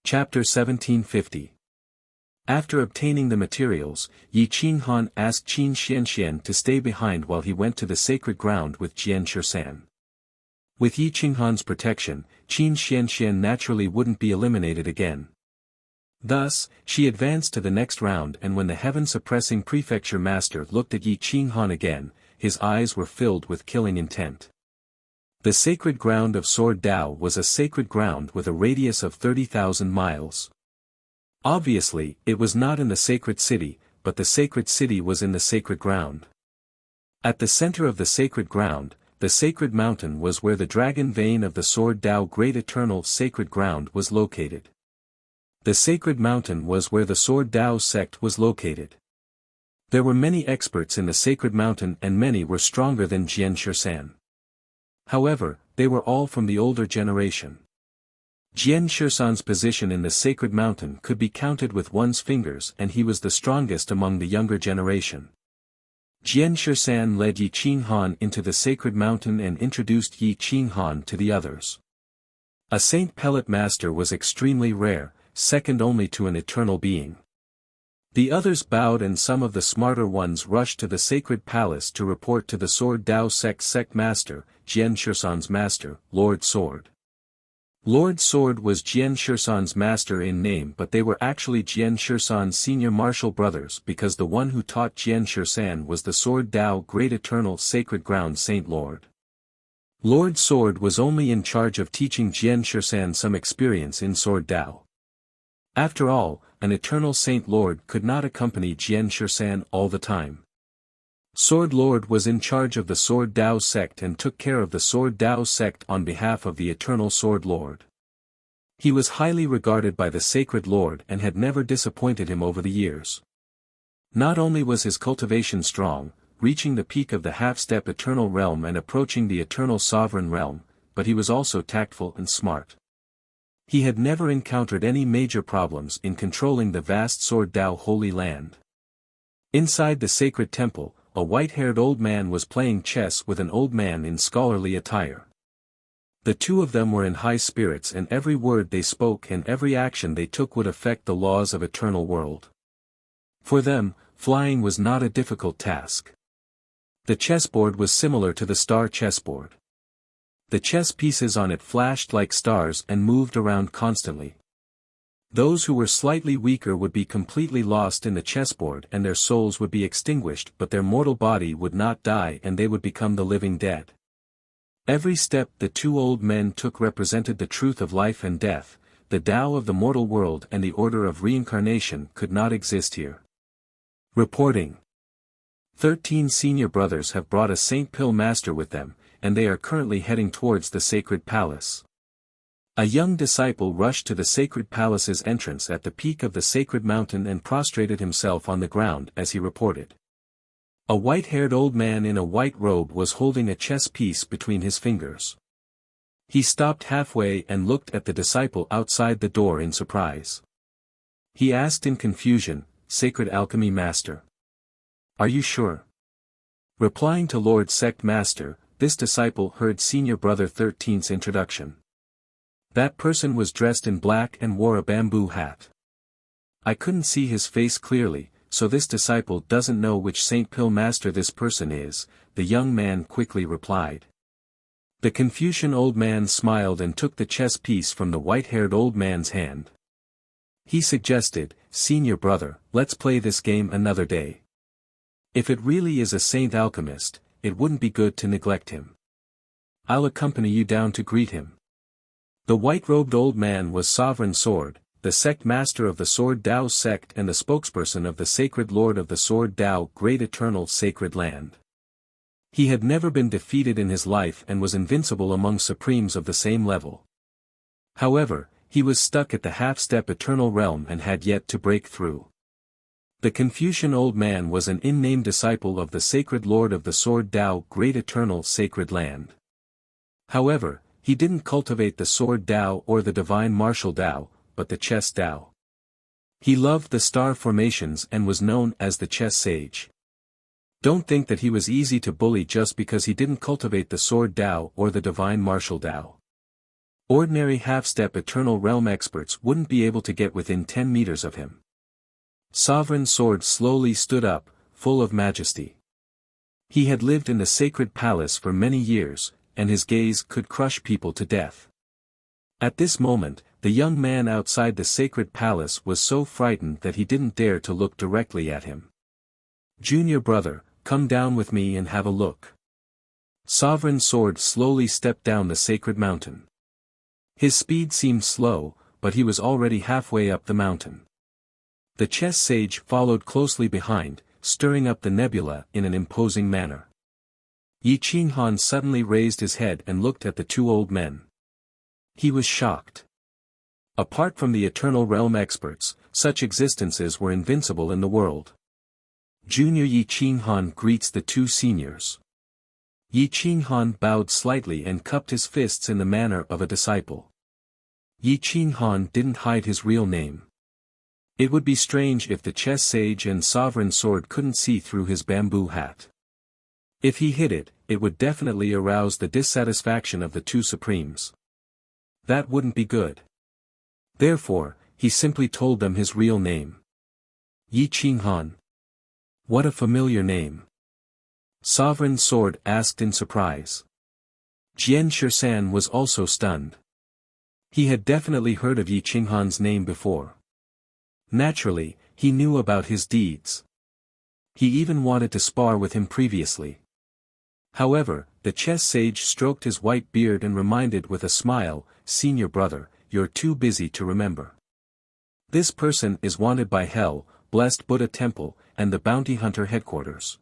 Chapter 1750. After obtaining the materials, Yi Qinghan asked Qin Xianxian to stay behind while he went to the sacred ground with Jian Shisan. With Yi Qinghan's protection, Qin Xianxian naturally wouldn't be eliminated again. Thus, she advanced to the next round, and when the heaven-suppressing prefecture master looked at Yi Qinghan again, his eyes were filled with killing intent. The sacred ground of Sword Tao was a sacred ground with a radius of 30,000 miles. Obviously, it was not in the sacred city, but the sacred city was in the sacred ground. At the center of the sacred ground, the sacred mountain was where the dragon vein of the Sword Tao Great Eternal Sacred Ground was located. The sacred mountain was where the Sword Tao sect was located. There were many experts in the sacred mountain and many were stronger than Jian Shisan. However, they were all from the older generation. Jian Shisan's position in the sacred mountain could be counted with one's fingers, and he was the strongest among the younger generation. Jian Shisan led Yi Qinghan into the sacred mountain and introduced Yi Qinghan to the others. A Saint Pellet Master was extremely rare, second only to an eternal being. The others bowed and some of the smarter ones rushed to the sacred palace to report to the Sword Tao sect master, Jian Shisan's master, Lord Sword. Lord Sword was Jian Shisan's master in name, but they were actually Jian Shisan's senior martial brothers because the one who taught Jian Shisan was the Sword Tao Great Eternal Sacred Ground Saint Lord. Lord Sword was only in charge of teaching Jian Shisan some experience in Sword Tao. After all, an eternal Saint Lord could not accompany Jian Shisan all the time. Sword Lord was in charge of the Sword Tao sect and took care of the Sword Tao sect on behalf of the Eternal Sword Lord. He was highly regarded by the Sacred Lord and had never disappointed him over the years. Not only was his cultivation strong, reaching the peak of the half-step Eternal Realm and approaching the Eternal Sovereign Realm, but he was also tactful and smart. He had never encountered any major problems in controlling the vast Sword Tao Holy Land. Inside the sacred temple, a white-haired old man was playing chess with an old man in scholarly attire. The two of them were in high spirits and every word they spoke and every action they took would affect the laws of eternal world. For them, flying was not a difficult task. The chessboard was similar to the star chessboard. The chess pieces on it flashed like stars and moved around constantly. Those who were slightly weaker would be completely lost in the chessboard and their souls would be extinguished, but their mortal body would not die and they would become the living dead. Every step the two old men took represented the truth of life and death. The Tao of the mortal world and the order of reincarnation could not exist here. Reporting. 13 senior brothers have brought a Saint Pill master with them, and they are currently heading towards the sacred palace. A young disciple rushed to the sacred palace's entrance at the peak of the sacred mountain and prostrated himself on the ground as he reported. A white-haired old man in a white robe was holding a chess piece between his fingers. He stopped halfway and looked at the disciple outside the door in surprise. He asked in confusion, "Sacred Alchemy Master? Are you sure?" Replying to Lord Sect Master, this disciple heard Senior Brother 13's introduction. That person was dressed in black and wore a bamboo hat. I couldn't see his face clearly, so this disciple doesn't know which Saint Pill master this person is, the young man quickly replied. The Confucian old man smiled and took the chess piece from the white-haired old man's hand. He suggested, "Senior brother, let's play this game another day. If it really is a saint alchemist, it wouldn't be good to neglect him. I'll accompany you down to greet him." The white-robed old man was Sovereign Sword, the sect master of the Sword Dao sect and the spokesperson of the Sacred Lord of the Sword Dao Great Eternal Sacred Land. He had never been defeated in his life and was invincible among supremes of the same level. However, he was stuck at the half-step Eternal Realm and had yet to break through. The Confucian old man was an in-name disciple of the Sacred Lord of the Sword Dao Great Eternal Sacred Land. However, he didn't cultivate the Sword Dao or the Divine Martial Dao, but the Chess Dao. He loved the star formations and was known as the Chess Sage. Don't think that he was easy to bully just because he didn't cultivate the Sword Dao or the Divine Martial Dao. Ordinary half-step Eternal Realm experts wouldn't be able to get within 10 meters of him. Sovereign Sword slowly stood up, full of majesty. He had lived in the sacred palace for many years, and his gaze could crush people to death. At this moment, the young man outside the sacred palace was so frightened that he didn't dare to look directly at him. "Junior brother, come down with me and have a look." Sovereign Sword slowly stepped down the sacred mountain. His speed seemed slow, but he was already halfway up the mountain. The chess sage followed closely behind, stirring up the nebula in an imposing manner. Yi Qinghan suddenly raised his head and looked at the two old men. He was shocked. Apart from the Eternal Realm experts, such existences were invincible in the world. Junior Yi Qinghan greets the two seniors. Yi Qinghan bowed slightly and cupped his fists in the manner of a disciple. Yi Qinghan didn't hide his real name. It would be strange if the chess sage and Sovereign Sword couldn't see through his bamboo hat. If he hid it, it would definitely arouse the dissatisfaction of the two supremes. That wouldn't be good. Therefore, he simply told them his real name. Yi Qinghan. What a familiar name. Sovereign Sword asked in surprise. Jian Shirshan was also stunned. He had definitely heard of Yi Qinghan's name before. Naturally, he knew about his deeds. He even wanted to spar with him previously. However, the chess sage stroked his white beard and reminded with a smile, "Senior brother, you're too busy to remember. This person is wanted by Hell, Blessed Buddha Temple, and the Bounty Hunter headquarters.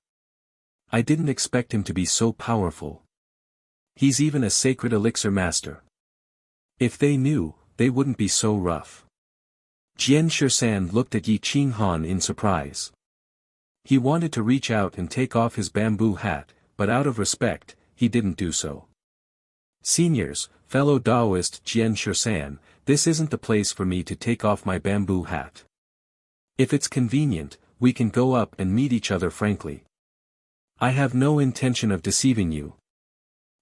I didn't expect him to be so powerful. He's even a sacred elixir master. If they knew, they wouldn't be so rough." Jian Shirshan looked at Yi Qinghan in surprise. He wanted to reach out and take off his bamboo hat, but out of respect, he didn't do so. "Seniors, fellow Taoist Jian Shirshan, this isn't the place for me to take off my bamboo hat. If it's convenient, we can go up and meet each other frankly. I have no intention of deceiving you,"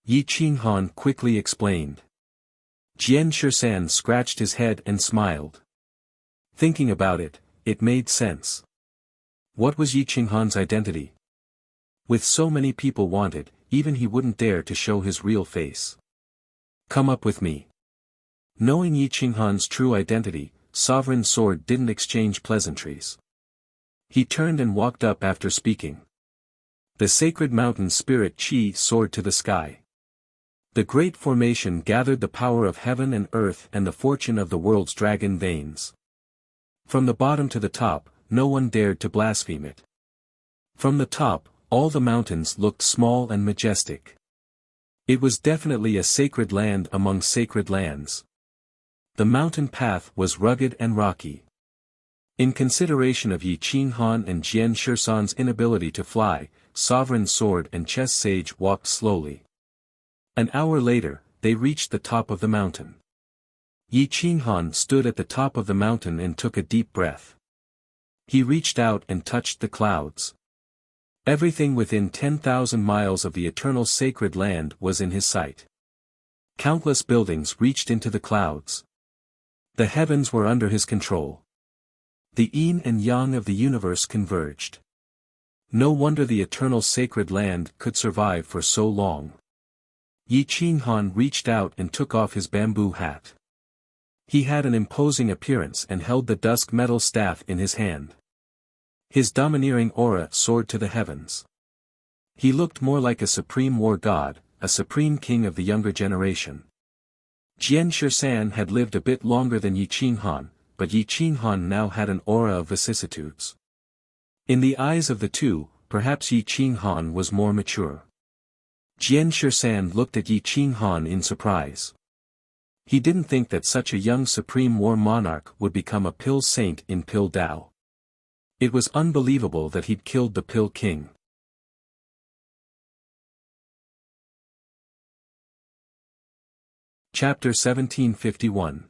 Yi Qinghan quickly explained. Jian Shirshan scratched his head and smiled. Thinking about it, it made sense. What was Yi Qinghan's identity? With so many people wanted, even he wouldn't dare to show his real face. "Come up with me." Knowing Yi Qinghan's true identity, Sovereign Sword didn't exchange pleasantries. He turned and walked up after speaking. The sacred mountain spirit Qi soared to the sky. The great formation gathered the power of heaven and earth and the fortune of the world's dragon veins. From the bottom to the top, no one dared to blaspheme it. From the top, All the mountains looked small and majestic. It was definitely a sacred land among sacred lands. The mountain path was rugged and rocky. In consideration of Yi Qinghan and Jian Shisan's inability to fly, Sovereign Sword and Chess Sage walked slowly. An hour later, they reached the top of the mountain. Yi Qinghan stood at the top of the mountain and took a deep breath. He reached out and touched the clouds. Everything within 10,000 miles of the eternal sacred land was in his sight. Countless buildings reached into the clouds. The heavens were under his control. The yin and yang of the universe converged. No wonder the eternal sacred land could survive for so long. Yi Qinghan reached out and took off his bamboo hat. He had an imposing appearance and held the dusk metal staff in his hand. His domineering aura soared to the heavens. He looked more like a supreme war god, a supreme king of the younger generation. Jian Shisan had lived a bit longer than Yi Qinghan, but Yi Qinghan now had an aura of vicissitudes. In the eyes of the two, perhaps Yi Qinghan was more mature. Jian Shisan looked at Yi Qinghan in surprise. He didn't think that such a young supreme war monarch would become a pill saint in Pill Dao. It was unbelievable that he'd killed the Pill King. Chapter 1751.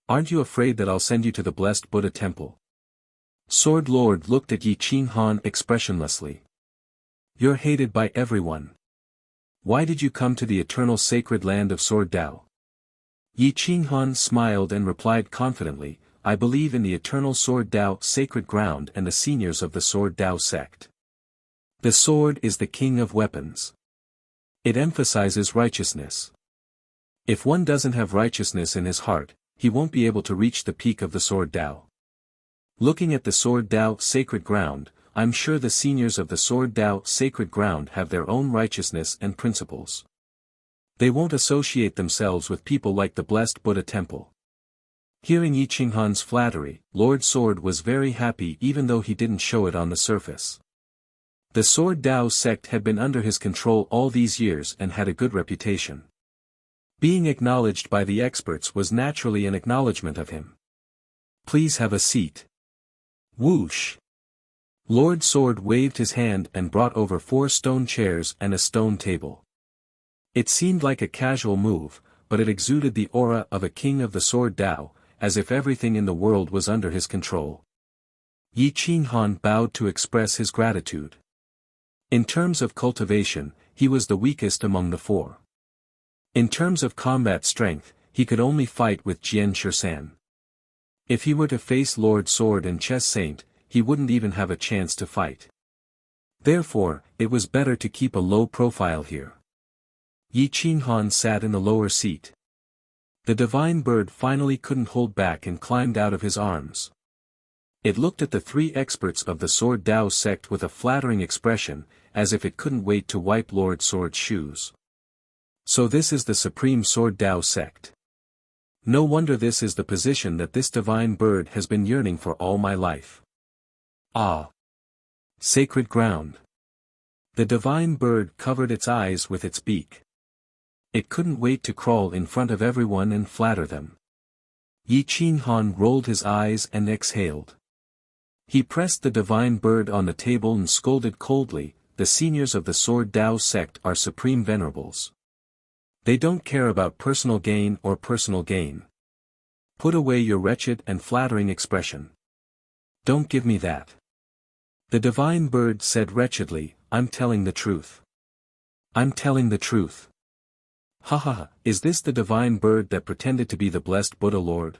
Aren't you afraid that I'll send you to the blessed Buddha temple? Sword Lord looked at Yi Qinghan expressionlessly. You're hated by everyone. Why did you come to the eternal sacred land of Sword Dao? Yi Qinghan smiled and replied confidently, I believe in the eternal Sword Dao sacred ground and the seniors of the Sword Dao sect. The sword is the king of weapons. It emphasizes righteousness. If one doesn't have righteousness in his heart, he won't be able to reach the peak of the Sword Dao. Looking at the Sword Dao sacred ground, I'm sure the seniors of the Sword Dao sacred ground have their own righteousness and principles. They won't associate themselves with people like the blessed Buddha temple. Hearing Yi Qinghan's flattery, Lord Sword was very happy even though he didn't show it on the surface. The Sword Dao sect had been under his control all these years and had a good reputation. Being acknowledged by the experts was naturally an acknowledgement of him. Please have a seat. Whoosh! Lord Sword waved his hand and brought over 4 stone chairs and a stone table. It seemed like a casual move, but it exuded the aura of a king of the Sword Dao, as if everything in the world was under his control. Yi Qinghan bowed to express his gratitude. In terms of cultivation, he was the weakest among the 4. In terms of combat strength, he could only fight with Jian Shisan. If he were to face Lord Sword and Chess Saint, he wouldn't even have a chance to fight. Therefore, it was better to keep a low profile here. Yi Qinghan sat in the lower seat. The divine bird finally couldn't hold back and climbed out of his arms. It looked at the 3 experts of the Sword Dao sect with a flattering expression, as if it couldn't wait to wipe Lord Sword's shoes. So this is the supreme Sword Dao sect. No wonder this is the position that this divine bird has been yearning for all my life. Ah! Sacred ground. The divine bird covered its eyes with its beak. It couldn't wait to crawl in front of everyone and flatter them. Yi Qinghan rolled his eyes and exhaled. He pressed the divine bird on the table and scolded coldly, the seniors of the Sword Dao sect are supreme venerables. They don't care about personal gain or personal gain. Put away your wretched and flattering expression. Don't give me that. The divine bird said wretchedly, I'm telling the truth. I'm telling the truth. Ha ha ha, is this the divine bird that pretended to be the blessed Buddha Lord?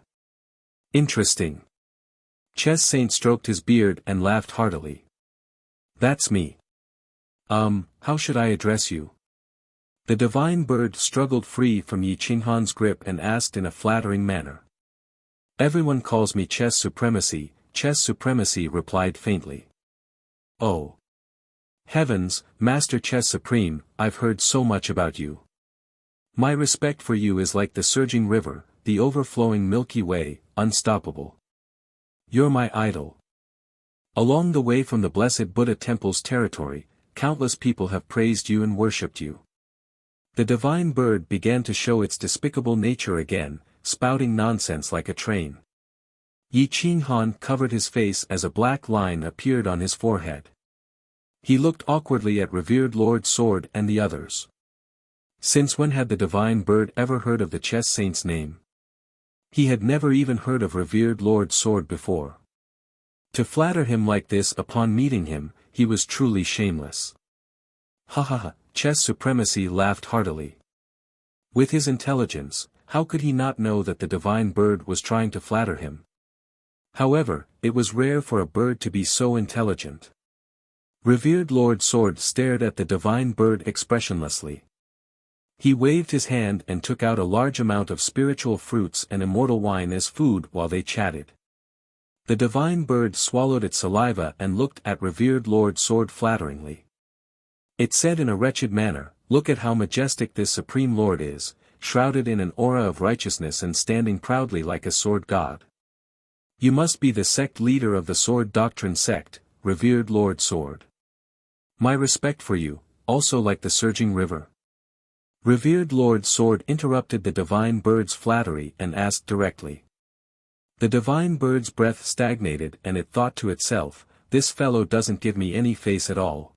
Interesting. Chess Saint stroked his beard and laughed heartily. That's me. How should I address you? The divine bird struggled free from Yi Qinghan's grip and asked in a flattering manner. Everyone calls me Chess Supremacy, replied faintly. Oh. Heavens, Master Chess Supreme, I've heard so much about you. My respect for you is like the surging river, the overflowing Milky Way, unstoppable. You're my idol. Along the way from the blessed Buddha temple's territory, countless people have praised you and worshipped you. The divine bird began to show its despicable nature again, spouting nonsense like a train. Yi Qinghan covered his face as a black line appeared on his forehead. He looked awkwardly at revered Lord Sword and the others. Since when had the divine bird ever heard of the chess saint's name? He had never even heard of revered Lord Sword before. To flatter him like this upon meeting him, he was truly shameless. Ha ha ha, Chess Supremacy laughed heartily. With his intelligence, how could he not know that the divine bird was trying to flatter him? However, it was rare for a bird to be so intelligent. Revered Lord Sword stared at the divine bird expressionlessly. He waved his hand and took out a large amount of spiritual fruits and immortal wine as food while they chatted. The divine bird swallowed its saliva and looked at revered Lord Sword flatteringly. It said in a wretched manner, "Look at how majestic this supreme lord is, shrouded in an aura of righteousness and standing proudly like a sword god. You must be the sect leader of the Sword Doctrine sect, revered Lord Sword. My respect for you, also like the surging river." Revered Lord Sword interrupted the divine bird's flattery and asked directly. The divine bird's breath stagnated and it thought to itself, "This fellow doesn't give me any face at all.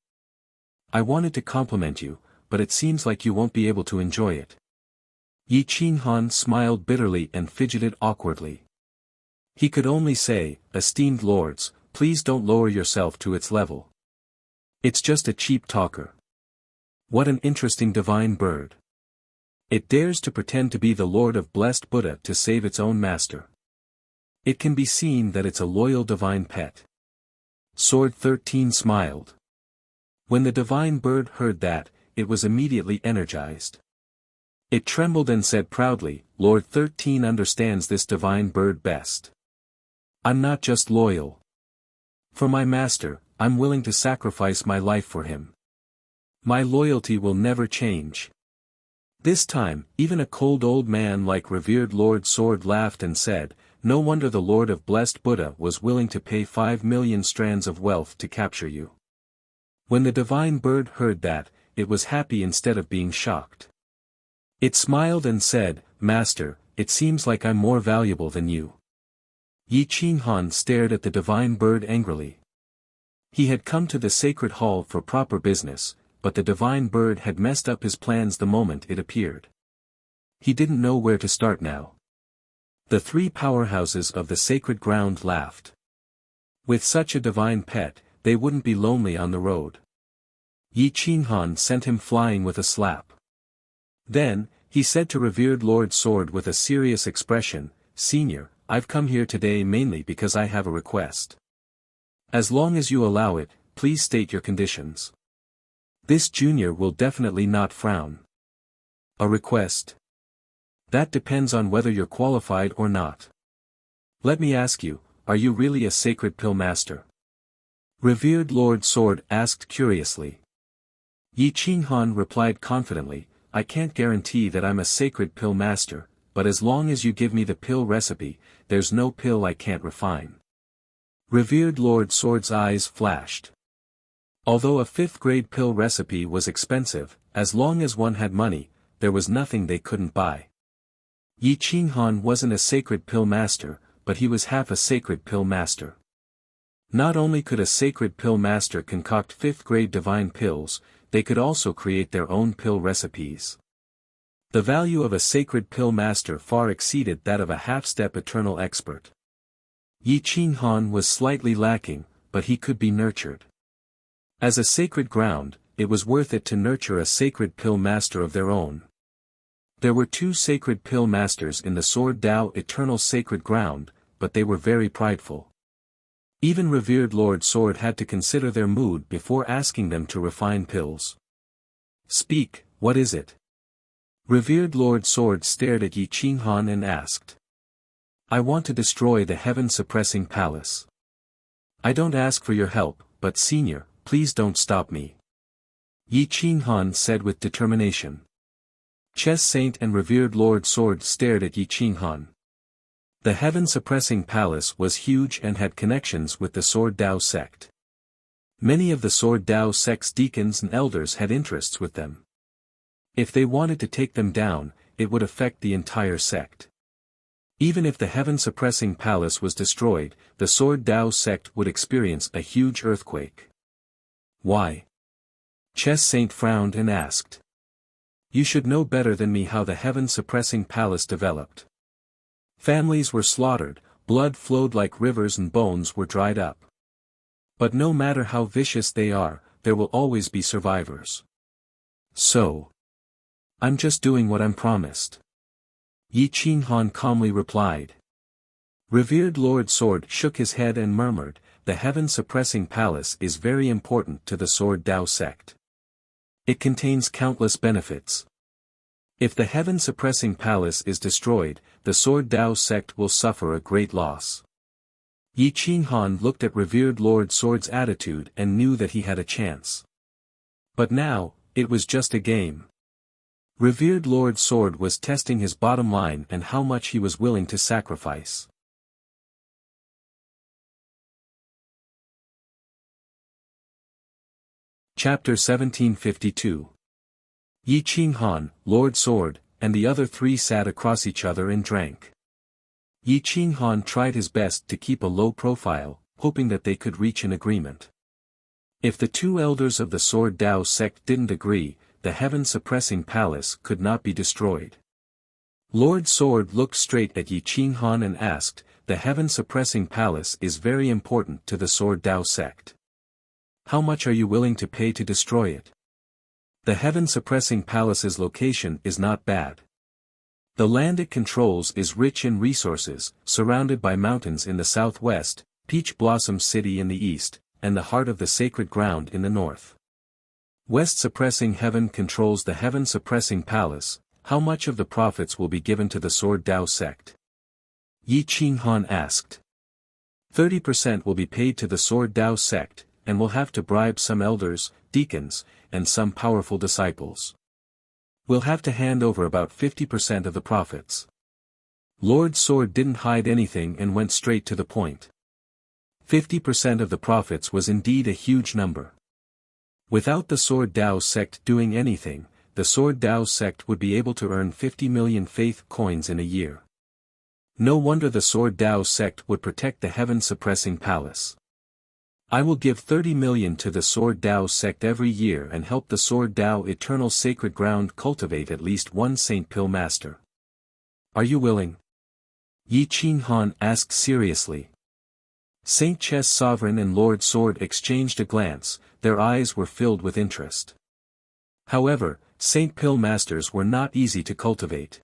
I wanted to compliment you, but it seems like you won't be able to enjoy it." Yi Qinghan smiled bitterly and fidgeted awkwardly. He could only say, "Esteemed lords, please don't lower yourself to its level. It's just a cheap talker. What an interesting divine bird. It dares to pretend to be the Lord of Blessed Buddha to save its own master. It can be seen that it's a loyal divine pet." Sword 13 smiled. When the divine bird heard that, it was immediately energized. It trembled and said proudly, "Lord 13 understands this divine bird best. I'm not just loyal. For my master, I'm willing to sacrifice my life for him. My loyalty will never change." This time, even a cold old man like revered Lord Sword laughed and said, "No wonder the Lord of Blessed Buddha was willing to pay 5 million strands of wealth to capture you." When the divine bird heard that, it was happy instead of being shocked. It smiled and said, "Master, it seems like I'm more valuable than you." Yi Qinghan stared at the divine bird angrily. He had come to the sacred hall for proper business, but the divine bird had messed up his plans the moment it appeared. He didn't know where to start now. The three powerhouses of the sacred ground laughed. With such a divine pet, they wouldn't be lonely on the road. Yi Qinghan sent him flying with a slap. Then, he said to revered Lord Sword with a serious expression, "Senior, I've come here today mainly because I have a request. As long as you allow it, please state your conditions. This junior will definitely not frown." "A request? That depends on whether you're qualified or not. Let me ask you, are you really a sacred pill master?" Revered Lord Sword asked curiously. Yi Qinghan replied confidently, "I can't guarantee that I'm a sacred pill master, but as long as you give me the pill recipe, there's no pill I can't refine." Revered Lord Sword's eyes flashed. Although a 5th-grade pill recipe was expensive, as long as one had money, there was nothing they couldn't buy. Yi Qinghan wasn't a sacred pill master, but he was half a sacred pill master. Not only could a sacred pill master concoct 5th-grade divine pills, they could also create their own pill recipes. The value of a sacred pill master far exceeded that of a half-step eternal expert. Yi Qinghan was slightly lacking, but he could be nurtured. As a sacred ground, it was worth it to nurture a sacred pill master of their own. There were 2 sacred pill masters in the Sword Dao Eternal Sacred Ground, but they were very prideful. Even revered Lord Sword had to consider their mood before asking them to refine pills. "Speak, what is it?" Revered Lord Sword stared at Yi Qinghan and asked. "I want to destroy the heaven-suppressing palace. I don't ask for your help, but senior, please don't stop me." Yi Qinghan said with determination. Chess Saint and revered Lord Sword stared at Yi Qinghan. The heaven-suppressing palace was huge and had connections with the Sword Dao sect. Many of the Sword Dao sect's deacons and elders had interests with them. If they wanted to take them down, it would affect the entire sect. Even if the heaven-suppressing palace was destroyed, the Sword Dao sect would experience a huge earthquake. Why? Chess Saint frowned and asked. You should know better than me how the heaven-suppressing palace developed. Families were slaughtered, blood flowed like rivers and bones were dried up. But no matter how vicious they are, there will always be survivors. So, I'm just doing what I'm promised. Yi Qinghan calmly replied. Revered Lord Sword shook his head and murmured, the heaven-suppressing palace is very important to the Sword Dao sect. It contains countless benefits. If the heaven-suppressing palace is destroyed, the Sword Dao sect will suffer a great loss. Yi Qinghan looked at revered Lord Sword's attitude and knew that he had a chance. But now, it was just a game. Revered Lord Sword was testing his bottom line and how much he was willing to sacrifice. Chapter 1752. Yi Qinghan, Lord Sword, and the other three sat across each other and drank. Yi Qinghan tried his best to keep a low profile, hoping that they could reach an agreement. If the two elders of the Sword Dao sect didn't agree, the heaven-suppressing palace could not be destroyed. Lord Sword looked straight at Yi Qinghan and asked, the heaven-suppressing palace is very important to the Sword Dao sect. How much are you willing to pay to destroy it? The heaven-suppressing palace's location is not bad. The land it controls is rich in resources, surrounded by mountains in the southwest, Peach Blossom City in the east, and the heart of the sacred ground in the north. West Suppressing Heaven controls the heaven-suppressing palace. How much of the profits will be given to the Sword Dao sect? Yi Qinghan asked. 30% will be paid to the Sword Dao sect, and will have to bribe some elders, deacons, and some powerful disciples. We'll have to hand over about 50% of the profits. Lord Sword didn't hide anything and went straight to the point. 50% of the profits was indeed a huge number. Without the Sword Dao sect doing anything, the Sword Dao sect would be able to earn 50 million faith coins in a year. No wonder the Sword Dao sect would protect the heaven-suppressing palace. I will give 30 million to the Sword Dao sect every year and help the Sword Dao Eternal Sacred Ground cultivate at least one Saint Pill Master. Are you willing? Yi Qinghan asked seriously. Saint Chess Sovereign and Lord Sword exchanged a glance, their eyes were filled with interest. However, Saint Pill Masters were not easy to cultivate.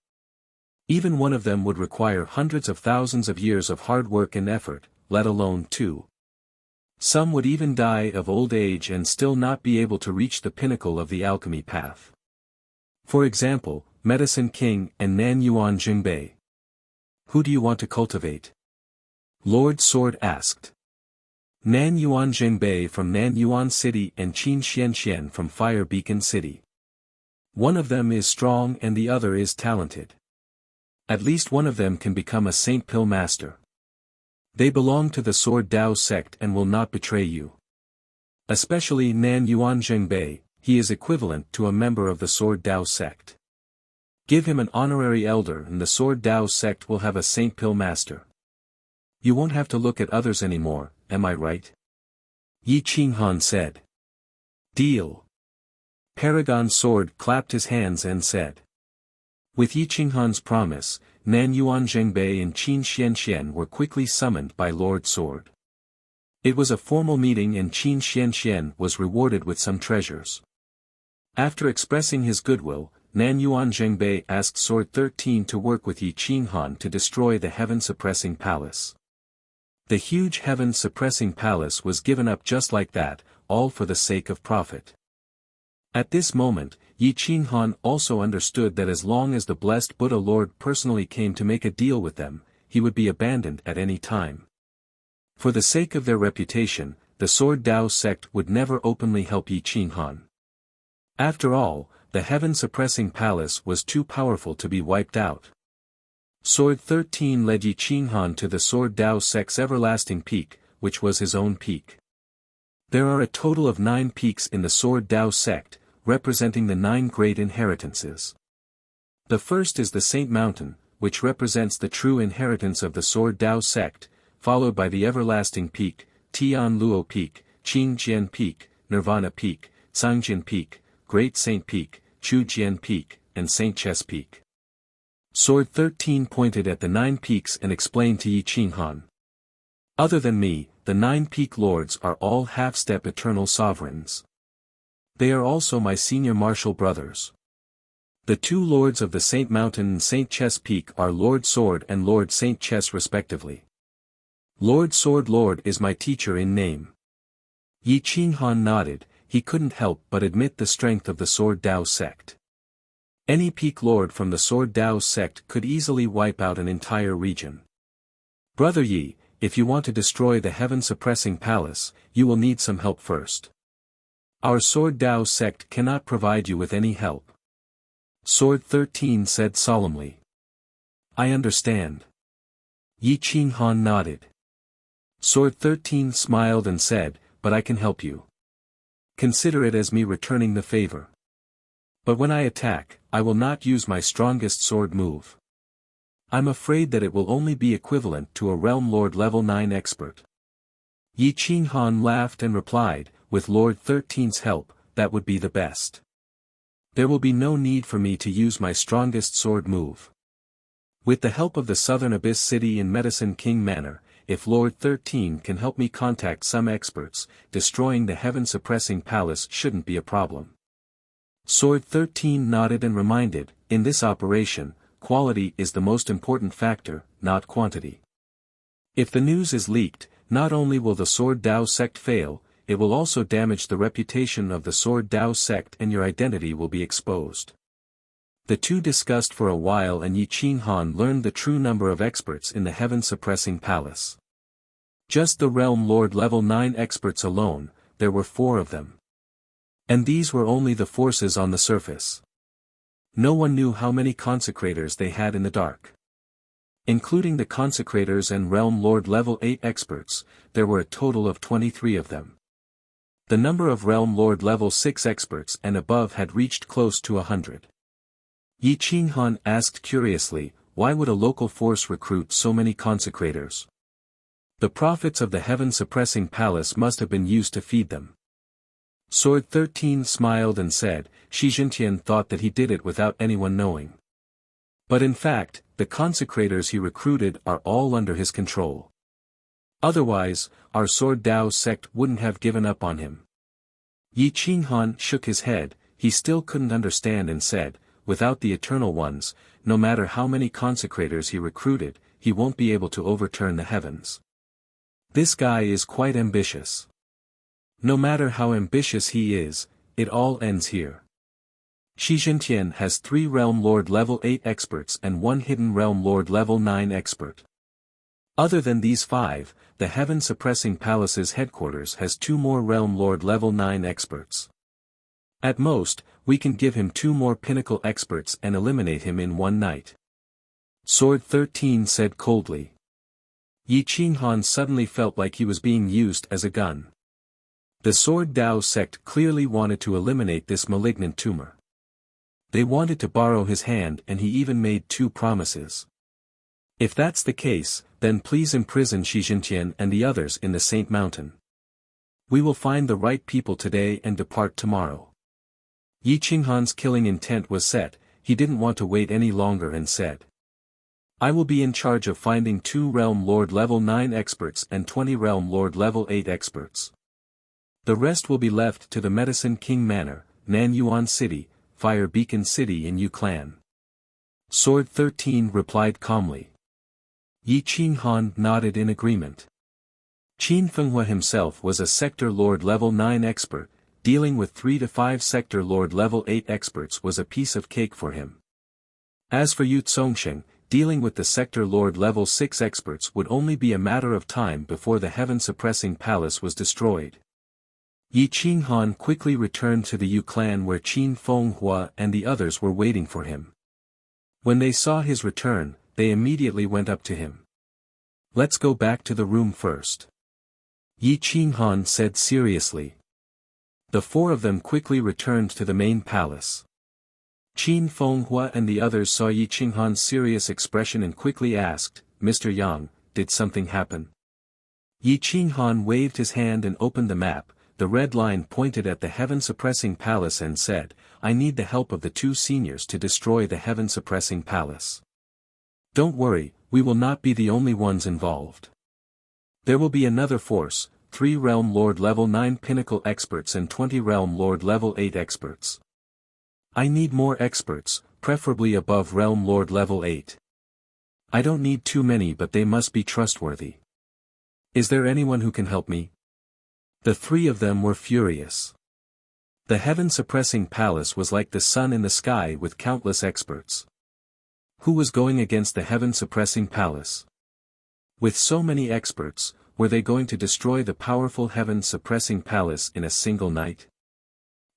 Even one of them would require hundreds of thousands of years of hard work and effort, let alone two. Some would even die of old age and still not be able to reach the pinnacle of the alchemy path. For example, Medicine King and Nan Yuan Jingbei. Who do you want to cultivate? Lord Sword asked. Nan Yuan Jingbei from Nan Yuan City and Qin Xianxian from Fire Beacon City. One of them is strong and the other is talented. At least one of them can become a Saint Pill Master. They belong to the Sword Dao sect and will not betray you. Especially Nan Yuan Jingbei, he is equivalent to a member of the Sword Dao sect. Give him an honorary elder and the Sword Dao sect will have a Saint Pill Master. You won't have to look at others anymore, am I right? Yi Qinghan said. Deal. Paragon Sword clapped his hands and said. With Yi Qinghan's promise, Nan Yuan Jingbei and Qin Xianxian were quickly summoned by Lord Sword. It was a formal meeting and Qin Xianxian was rewarded with some treasures. After expressing his goodwill, Nan Yuan Jingbei asked Sword 13 to work with Yi Qinghan to destroy the heaven-suppressing palace. The huge heaven-suppressing palace was given up just like that, all for the sake of profit. At this moment, Yi Qinghan also understood that as long as the blessed Buddha Lord personally came to make a deal with them, he would be abandoned at any time. For the sake of their reputation, the Sword Dao sect would never openly help Yi Qinghan. After all, the heaven-suppressing palace was too powerful to be wiped out. Sword 13 led Yi Qinghan to the Sword Dao sect's everlasting peak, which was his own peak. There are a total of 9 peaks in the Sword Dao sect, representing the 9 great inheritances. The first is the Saint Mountain, which represents the true inheritance of the Sword Dao sect, followed by the Everlasting Peak, Tian Luo Peak, Qing Jian Peak, Nirvana Peak, Cangjin Peak, Great Saint Peak, Chu Jian Peak, and Saint Ches Peak. Sword 13 pointed at the 9 peaks and explained to Yi Qinghan. Other than me, the 9 peak lords are all half-step eternal sovereigns. They are also my senior martial brothers. The 2 lords of the Saint Mountain and Saint Ches Peak are Lord Sword and Lord Saint Ches respectively. Lord Sword Lord is my teacher in name. Yi Qinghan nodded. He couldn't help but admit the strength of the Sword Dao sect. Any peak lord from the Sword Dao sect could easily wipe out an entire region. Brother Yi, if you want to destroy the heaven-suppressing palace, you will need some help first. Our Sword Dao sect cannot provide you with any help. Sword 13 said solemnly. I understand. Yi Qinghan nodded. Sword 13 smiled and said, but I can help you. Consider it as me returning the favor. But when I attack, I will not use my strongest sword move. I'm afraid that it will only be equivalent to a Realm Lord level 9 expert. Yi Qinghan laughed and replied, with Lord 13's help, that would be the best. There will be no need for me to use my strongest sword move. With the help of the Southern Abyss City in Medicine King Manor, if Lord 13 can help me contact some experts, destroying the heaven-suppressing palace shouldn't be a problem. Sword 13 nodded and reminded, in this operation, quality is the most important factor, not quantity. If the news is leaked, not only will the Sword Dao sect fail, it will also damage the reputation of the Sword Dao sect and your identity will be exposed. The 2 discussed for a while and Yi Qinghan learned the true number of experts in the heaven-suppressing palace. Just the Realm Lord level 9 experts alone, there were 4 of them. And these were only the forces on the surface. No one knew how many consecrators they had in the dark. Including the consecrators and Realm Lord level 8 experts, there were a total of 23 of them. The number of Realm Lord level 6 experts and above had reached close to 100. Yi Qinghan asked curiously, why would a local force recruit so many consecrators? The prophets of the heaven-suppressing palace must have been used to feed them. Sword 13 smiled and said, Shi Jintian thought that he did it without anyone knowing. But in fact, the consecrators he recruited are all under his control. Otherwise, our Sword Dao sect wouldn't have given up on him. Yi Qinghan shook his head, he still couldn't understand and said, without the Eternal Ones, no matter how many consecrators he recruited, he won't be able to overturn the heavens. This guy is quite ambitious. No matter how ambitious he is, it all ends here. Shi Jintian has 3 Realm Lord level 8 experts and 1 hidden Realm Lord level 9 expert. Other than these 5, the Heaven-Suppressing Palace's headquarters has 2 more Realm Lord level 9 experts. At most, we can give him 2 more pinnacle experts and eliminate him in one night. Sword 13 said coldly. Yi Qinghan suddenly felt like he was being used as a gun. The Sword Dao sect clearly wanted to eliminate this malignant tumor. They wanted to borrow his hand and he even made 2 promises. If that's the case, then please imprison Shi Jintian and the others in the Saint Mountain. We will find the right people today and depart tomorrow. Yi Qinghan's killing intent was set, he didn't want to wait any longer and said. I will be in charge of finding 2 Realm Lord level 9 experts and 20 Realm Lord level 8 experts. The rest will be left to the Medicine King Manor, Nanyuan City, Fire Beacon City in Yu Clan. Sword 13 replied calmly. Yi Qinghan nodded in agreement. Qin Fenghua himself was a Sector Lord level 9 expert, dealing with 3 to 5 Sector Lord level 8 experts was a piece of cake for him. As for Yu Zongsheng, dealing with the Sector Lord level 6 experts would only be a matter of time before the heaven-suppressing palace was destroyed. Yi Qinghan quickly returned to the Yu clan where Qin Fenghua and the others were waiting for him. When they saw his return, they immediately went up to him. Let's go back to the room first. Yi Qinghan said seriously. The four of them quickly returned to the main palace. Qin Fenghua and the others saw Yi Qinghan's serious expression and quickly asked, "Mr. Yang, did something happen?" Yi Qinghan waved his hand and opened the map. The red line pointed at the heaven-suppressing palace and said, "I need the help of the two seniors to destroy the heaven-suppressing palace. Don't worry, we will not be the only ones involved. There will be another force, 3 Realm Lord level 9 Pinnacle experts and 20 Realm Lord level 8 experts. I need more experts, preferably above Realm Lord level 8. I don't need too many, but they must be trustworthy. Is there anyone who can help me?" The three of them were furious. The heaven-suppressing palace was like the sun in the sky with countless experts. Who was going against the heaven-suppressing palace? With so many experts, were they going to destroy the powerful heaven-suppressing palace in a single night?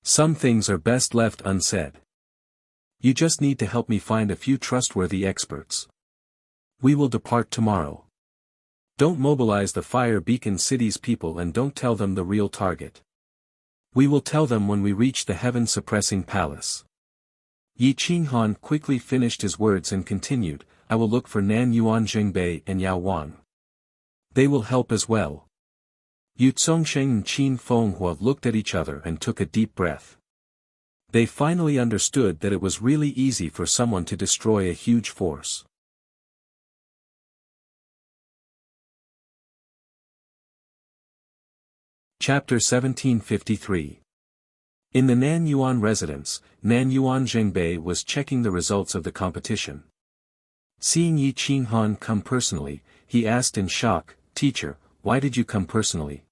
Some things are best left unsaid. You just need to help me find a few trustworthy experts. We will depart tomorrow. Don't mobilize the Fire Beacon City's people and don't tell them the real target. We will tell them when we reach the heaven-suppressing palace. Yi Qinghan quickly finished his words and continued, "I will look for Nan Yuan Jingbei and Yao Wang. They will help as well." Yu Zongsheng and Qin Fenghua looked at each other and took a deep breath. They finally understood that it was really easy for someone to destroy a huge force. Chapter 1753. In the Nan Yuan residence, Nan Yuan Jingbei was checking the results of the competition. Seeing Yi Qinghan come personally, he asked in shock, "Teacher, why did you come personally?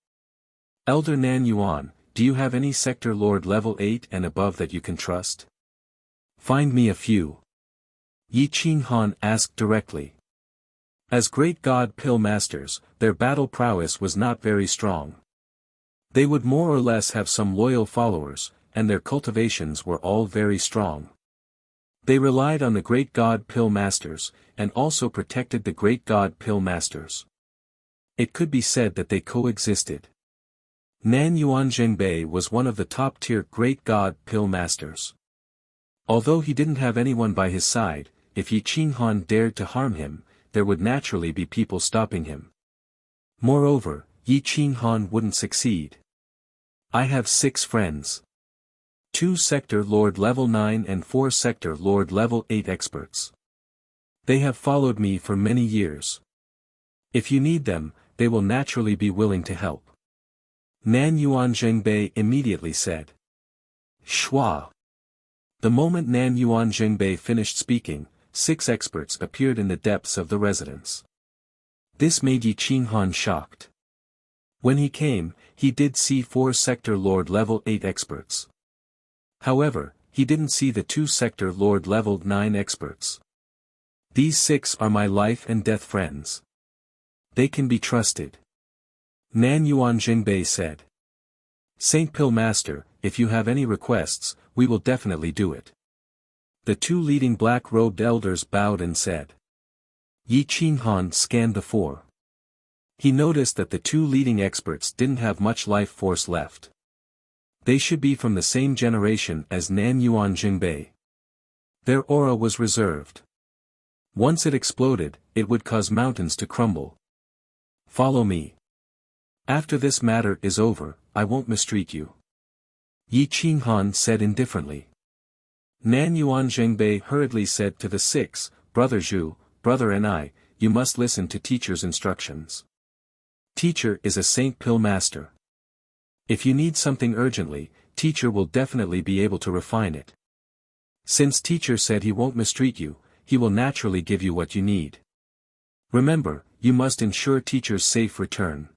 Elder Nan Yuan, do you have any sector lord level 8 and above that you can trust? Find me a few." Yi Qinghan asked directly. As great god pill masters, their battle prowess was not very strong. They would more or less have some loyal followers, and their cultivations were all very strong. They relied on the great god pill masters, and also protected the great god pill masters. It could be said that they coexisted. Nan Yuan Jingbei was one of the top-tier great god pill masters. Although he didn't have anyone by his side, if Yi Qinghan dared to harm him, there would naturally be people stopping him. Moreover, Yi Qinghan wouldn't succeed. "I have 6 friends. 2 sector lord level 9 and 4 sector lord level 8 experts. They have followed me for many years. If you need them, they will naturally be willing to help." Nan Yuan Jingbei immediately said. Shua. The moment Nan Yuan Jingbei finished speaking, 6 experts appeared in the depths of the residence. This made Yi Qinghan shocked. When he came, he did see 4 sector lord level 8 experts. However, he didn't see the 2 sector lord level 9 experts. These 6 are my life and death friends. They can be trusted. Nan Yuan Jingbei said. Saint Pill Master, if you have any requests, we will definitely do it. The 2 leading black-robed elders bowed and said. Yi Qinghan scanned the 4. He noticed that the 2 leading experts didn't have much life force left. They should be from the same generation as Nan Yuan Jingbei. Their aura was reserved. Once it exploded, it would cause mountains to crumble. Follow me. After this matter is over, I won't mistreat you. Yi Qinghan said indifferently. Nan Yuan Jingbei hurriedly said to the 6, Brother Zhu, brother and I, you must listen to teacher's instructions. Teacher is a Saint Pill Master. If you need something urgently, teacher will definitely be able to refine it. Since teacher said he won't mistreat you, he will naturally give you what you need. Remember, you must ensure teacher's safe return.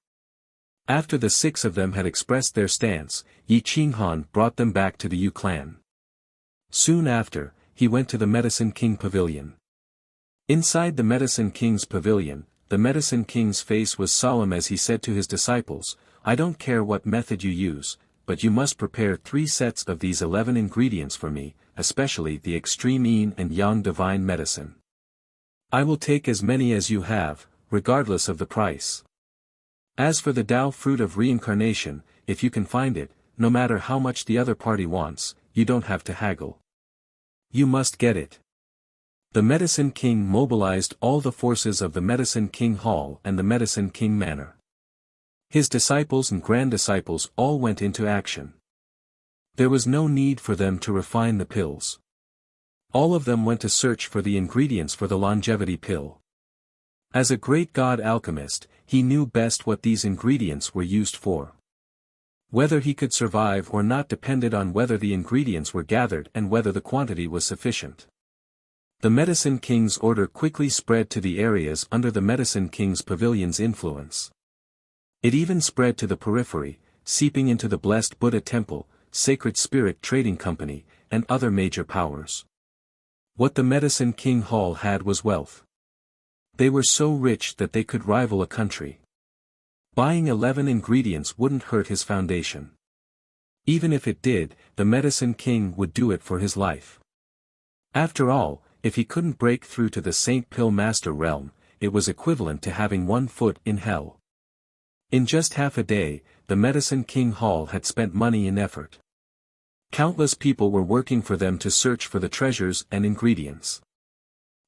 After the 6 of them had expressed their stance, Yi Qinghan brought them back to the Yu clan. Soon after, he went to the Medicine King Pavilion. Inside the Medicine King's pavilion, the Medicine King's face was solemn as he said to his disciples, I don't care what method you use, but you must prepare 3 sets of these 11 ingredients for me, especially the extreme yin and yang divine medicine. I will take as many as you have, regardless of the price. As for the Tao fruit of reincarnation, if you can find it, no matter how much the other party wants, you don't have to haggle. You must get it. The Medicine King mobilized all the forces of the Medicine King Hall and the Medicine King Manor. His disciples and grand-disciples all went into action. There was no need for them to refine the pills. All of them went to search for the ingredients for the longevity pill. As a great god alchemist, he knew best what these ingredients were used for. Whether he could survive or not depended on whether the ingredients were gathered and whether the quantity was sufficient. The Medicine King's order quickly spread to the areas under the Medicine King's pavilion's influence. It even spread to the periphery, seeping into the Blessed Buddha Temple, Sacred Spirit Trading Company, and other major powers. What the Medicine King Hall had was wealth. They were so rich that they could rival a country. Buying 11 ingredients wouldn't hurt his foundation. Even if it did, the Medicine King would do it for his life. After all, if he couldn't break through to the Saint Pill Master realm, it was equivalent to having one foot in hell. In just half a day, the Medicine King Hall had spent money and effort. Countless people were working for them to search for the treasures and ingredients.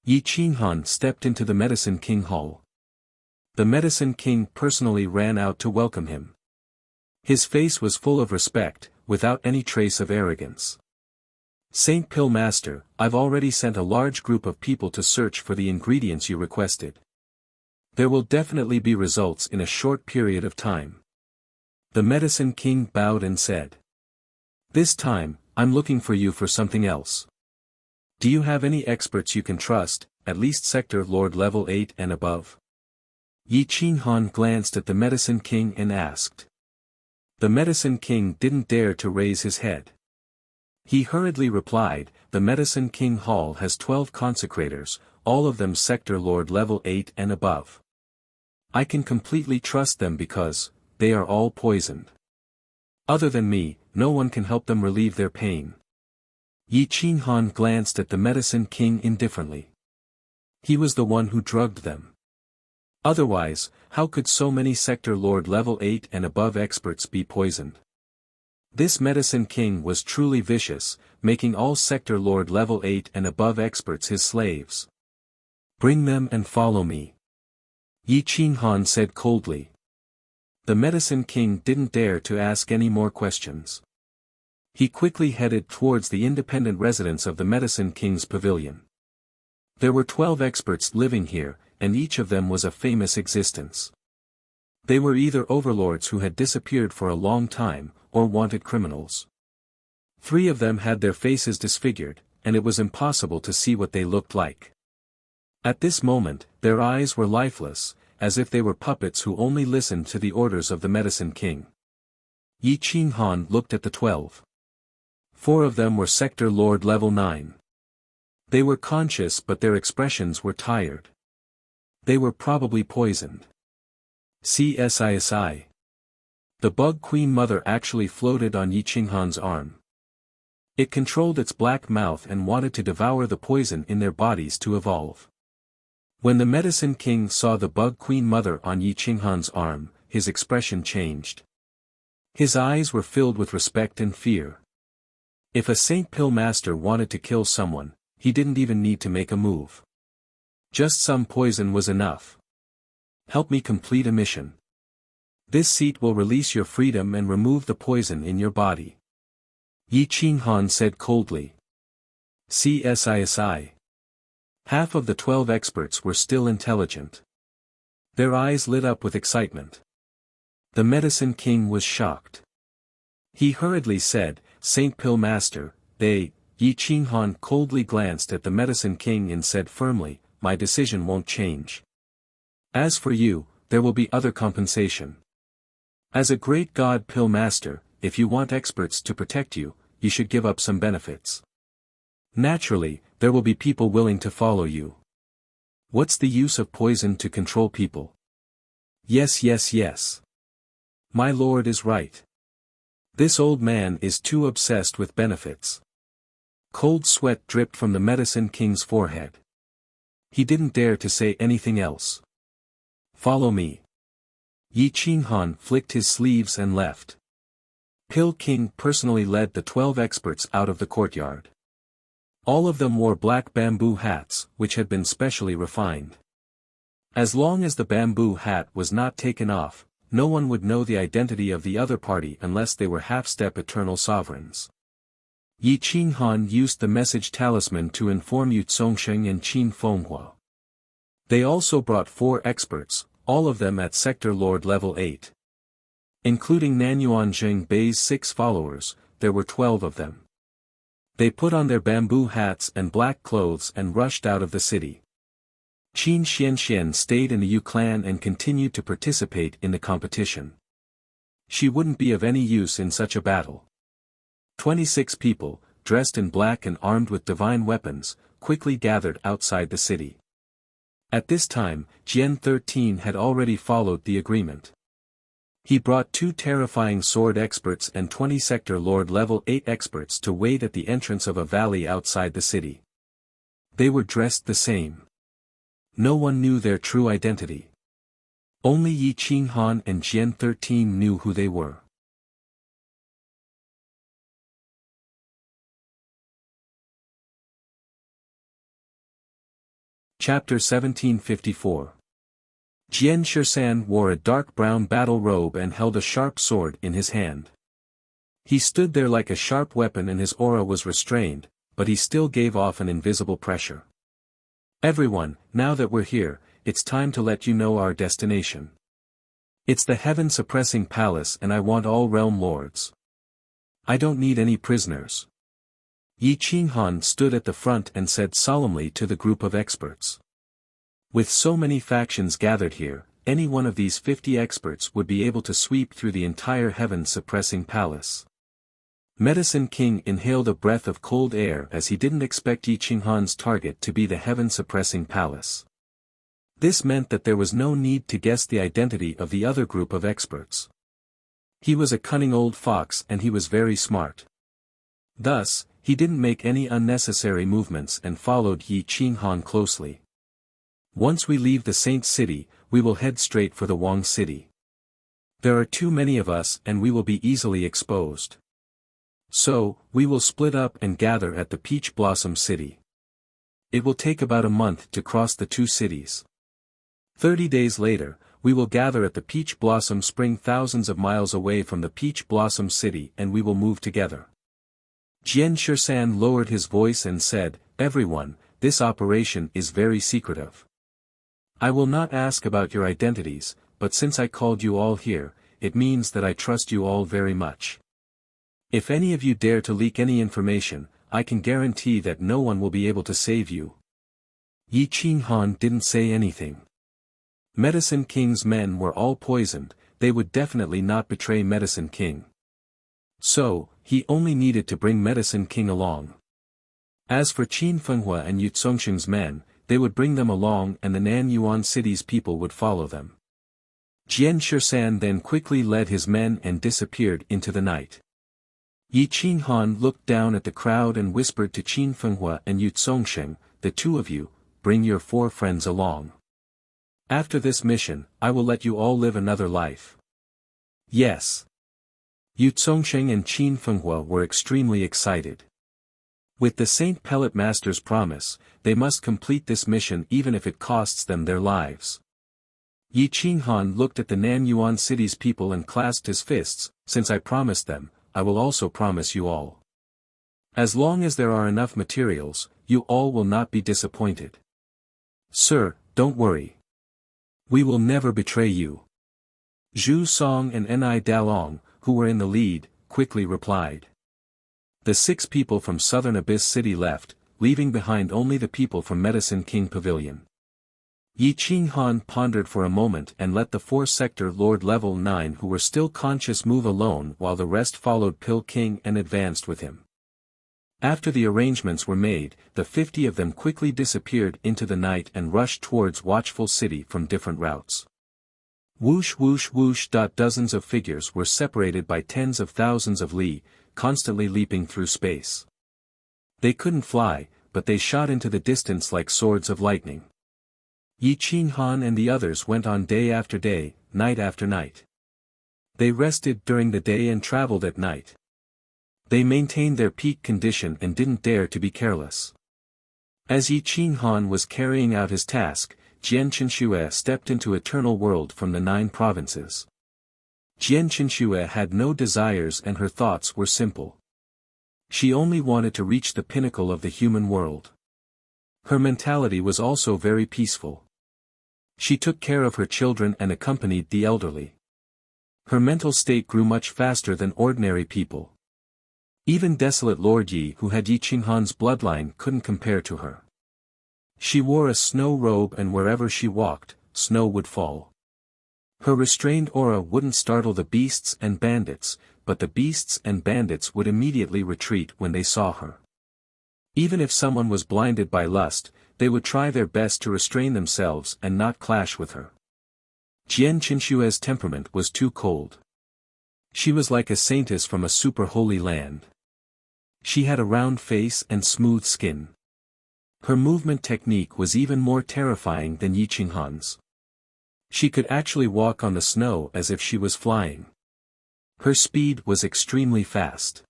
Yi Qinghan stepped into the Medicine King Hall. The Medicine King personally ran out to welcome him. His face was full of respect, without any trace of arrogance. Saint Pill Master, I've already sent a large group of people to search for the ingredients you requested. There will definitely be results in a short period of time. The Medicine King bowed and said. This time, I'm looking for you for something else. Do you have any experts you can trust, at least Sector Lord level 8 and above? Yi Qinghan glanced at the Medicine King and asked. The Medicine King didn't dare to raise his head. He hurriedly replied, the Medicine King Hall has 12 consecrators, all of them Sector Lord level 8 and above. I can completely trust them because, they are all poisoned. Other than me, no one can help them relieve their pain. Yi Qinghan glanced at the Medicine King indifferently. He was the one who drugged them. Otherwise, how could so many Sector Lord level 8 and above experts be poisoned? This Medicine King was truly vicious, making all Sector Lord level 8 and above experts his slaves. Bring them and follow me. Yi Qinghan said coldly. The Medicine King didn't dare to ask any more questions. He quickly headed towards the independent residence of the Medicine King's pavilion. There were 12 experts living here, and each of them was a famous existence. They were either overlords who had disappeared for a long time, or wanted criminals. 3 of them had their faces disfigured, and it was impossible to see what they looked like. At this moment, their eyes were lifeless, as if they were puppets who only listened to the orders of the Medicine King. Yi Qinghan looked at the 12. 4 of them were Sector Lord level 9. They were conscious but their expressions were tired. They were probably poisoned. CSISI. The Bug Queen Mother actually floated on Yi Qinghan's arm. It controlled its black mouth and wanted to devour the poison in their bodies to evolve. When the Medicine King saw the Bug Queen Mother on Yi Qinghan's arm, his expression changed. His eyes were filled with respect and fear. If a Saint Pill Master wanted to kill someone, he didn't even need to make a move. Just some poison was enough. Help me complete a mission. This seat will release your freedom and remove the poison in your body. Yi Qinghan said coldly. CSISI. Half of the 12 experts were still intelligent. Their eyes lit up with excitement. The Medicine King was shocked. He hurriedly said, Saint Pill Master, Yi Qinghan coldly glanced at the Medicine King and said firmly, my decision won't change. As for you, there will be other compensation. As a great god Pill Master, if you want experts to protect you, you should give up some benefits. Naturally, there will be people willing to follow you. What's the use of poison to control people? Yes. My lord is right. This old man is too obsessed with benefits. Cold sweat dripped from the Medicine King's forehead. He didn't dare to say anything else. Follow me. Yi Qinghan flicked his sleeves and left. Pill King personally led the 12 experts out of the courtyard. All of them wore black bamboo hats, which had been specially refined. As long as the bamboo hat was not taken off, no one would know the identity of the other party unless they were half-step eternal sovereigns. Yi Qinghan used the message talisman to inform Yu Zongsheng and Qin Fenghua. They also brought 4 experts, all of them at Sector Lord level 8. Including Nanyuan Zheng Bei's 6 followers, there were 12 of them. They put on their bamboo hats and black clothes and rushed out of the city. Qin Xianxian stayed in the Yu clan and continued to participate in the competition. She wouldn't be of any use in such a battle. 26 people, dressed in black and armed with divine weapons, quickly gathered outside the city. At this time, Jian 13 had already followed the agreement. He brought 2 terrifying sword experts and 20 Sector Lord level 8 experts to wait at the entrance of a valley outside the city. They were dressed the same. No one knew their true identity. Only Yi Qinghan and Jian 13 knew who they were. Chapter 1754. Jian Shisan wore a dark brown battle robe and held a sharp sword in his hand. He stood there like a sharp weapon and his aura was restrained, but he still gave off an invisible pressure. Everyone, now that we're here, it's time to let you know our destination. It's the heaven-suppressing palace and I want all realm lords. I don't need any prisoners. Yi Qinghan stood at the front and said solemnly to the group of experts. With so many factions gathered here, any one of these 50 experts would be able to sweep through the entire heaven-suppressing palace. Medicine King inhaled a breath of cold air as he didn't expect Yi Qinghan's target to be the heaven-suppressing palace. This meant that there was no need to guess the identity of the other group of experts. He was a cunning old fox and he was very smart. Thus, he didn't make any unnecessary movements and followed Yi Qinghan closely. Once we leave the Saint City, we will head straight for the Wang City. There are too many of us and we will be easily exposed. So, we will split up and gather at the Peach Blossom City. It will take about a month to cross the 2 cities. 30 days later, we will gather at the Peach Blossom Spring thousands of miles away from the Peach Blossom City and we will move together. Jian Shisan lowered his voice and said, "Everyone, this operation is very secretive. I will not ask about your identities, but since I called you all here, it means that I trust you all very much. If any of you dare to leak any information, I can guarantee that no one will be able to save you." Yi Qinghan didn't say anything. Medicine King's men were all poisoned, they would definitely not betray Medicine King. So, he only needed to bring Medicine King along. As for Qin Fenghua and Yu Zongsheng's men, they would bring them along and the Nanyuan city's people would follow them. Jian Shisan then quickly led his men and disappeared into the night. Yi Qinghan looked down at the crowd and whispered to Qin Fenghua and Yu Zongsheng, "The 2 of you, bring your 4 friends along. After this mission, I will let you all live another life." Yes. Yu Zongsheng and Qin Fenghua were extremely excited. With the Saint Pellet Master's promise, they must complete this mission even if it costs them their lives. Yi Qinghan looked at the Nanyuan city's people and clasped his fists, "Since I promised them, I will also promise you all. As long as there are enough materials, you all will not be disappointed. Sir, don't worry. We will never betray you." Zhu Song and Ni Dalong, who were in the lead, quickly replied. The 6 people from Southern Abyss City left, leaving behind only the people from Medicine King Pavilion. Yi Qinghan pondered for a moment and let the 4 Sector Lord level 9 who were still conscious move alone while the rest followed Pill King and advanced with him. After the arrangements were made, the 50 of them quickly disappeared into the night and rushed towards Watchful City from different routes. Whoosh whoosh whoosh. Dozens of figures were separated by tens of thousands of li, constantly leaping through space. They couldn't fly, but they shot into the distance like swords of lightning. Yi Qinghan and the others went on day after day, night after night. They rested during the day and traveled at night. They maintained their peak condition and didn't dare to be careless. As Yi Qinghan was carrying out his task, Jian Qinxue stepped into eternal world from the 9 provinces. Jian Qinxue had no desires and her thoughts were simple. She only wanted to reach the pinnacle of the human world. Her mentality was also very peaceful. She took care of her children and accompanied the elderly. Her mental state grew much faster than ordinary people. Even desolate Lord Yi, who had Yi Qinghan's bloodline, couldn't compare to her. She wore a snow robe and wherever she walked, snow would fall. Her restrained aura wouldn't startle the beasts and bandits, but the beasts and bandits would immediately retreat when they saw her. Even if someone was blinded by lust, they would try their best to restrain themselves and not clash with her. Jian Qinshue's temperament was too cold. She was like a saintess from a super-holy land. She had a round face and smooth skin. Her movement technique was even more terrifying than Yi Qinghan's. She could actually walk on the snow as if she was flying. Her speed was extremely fast.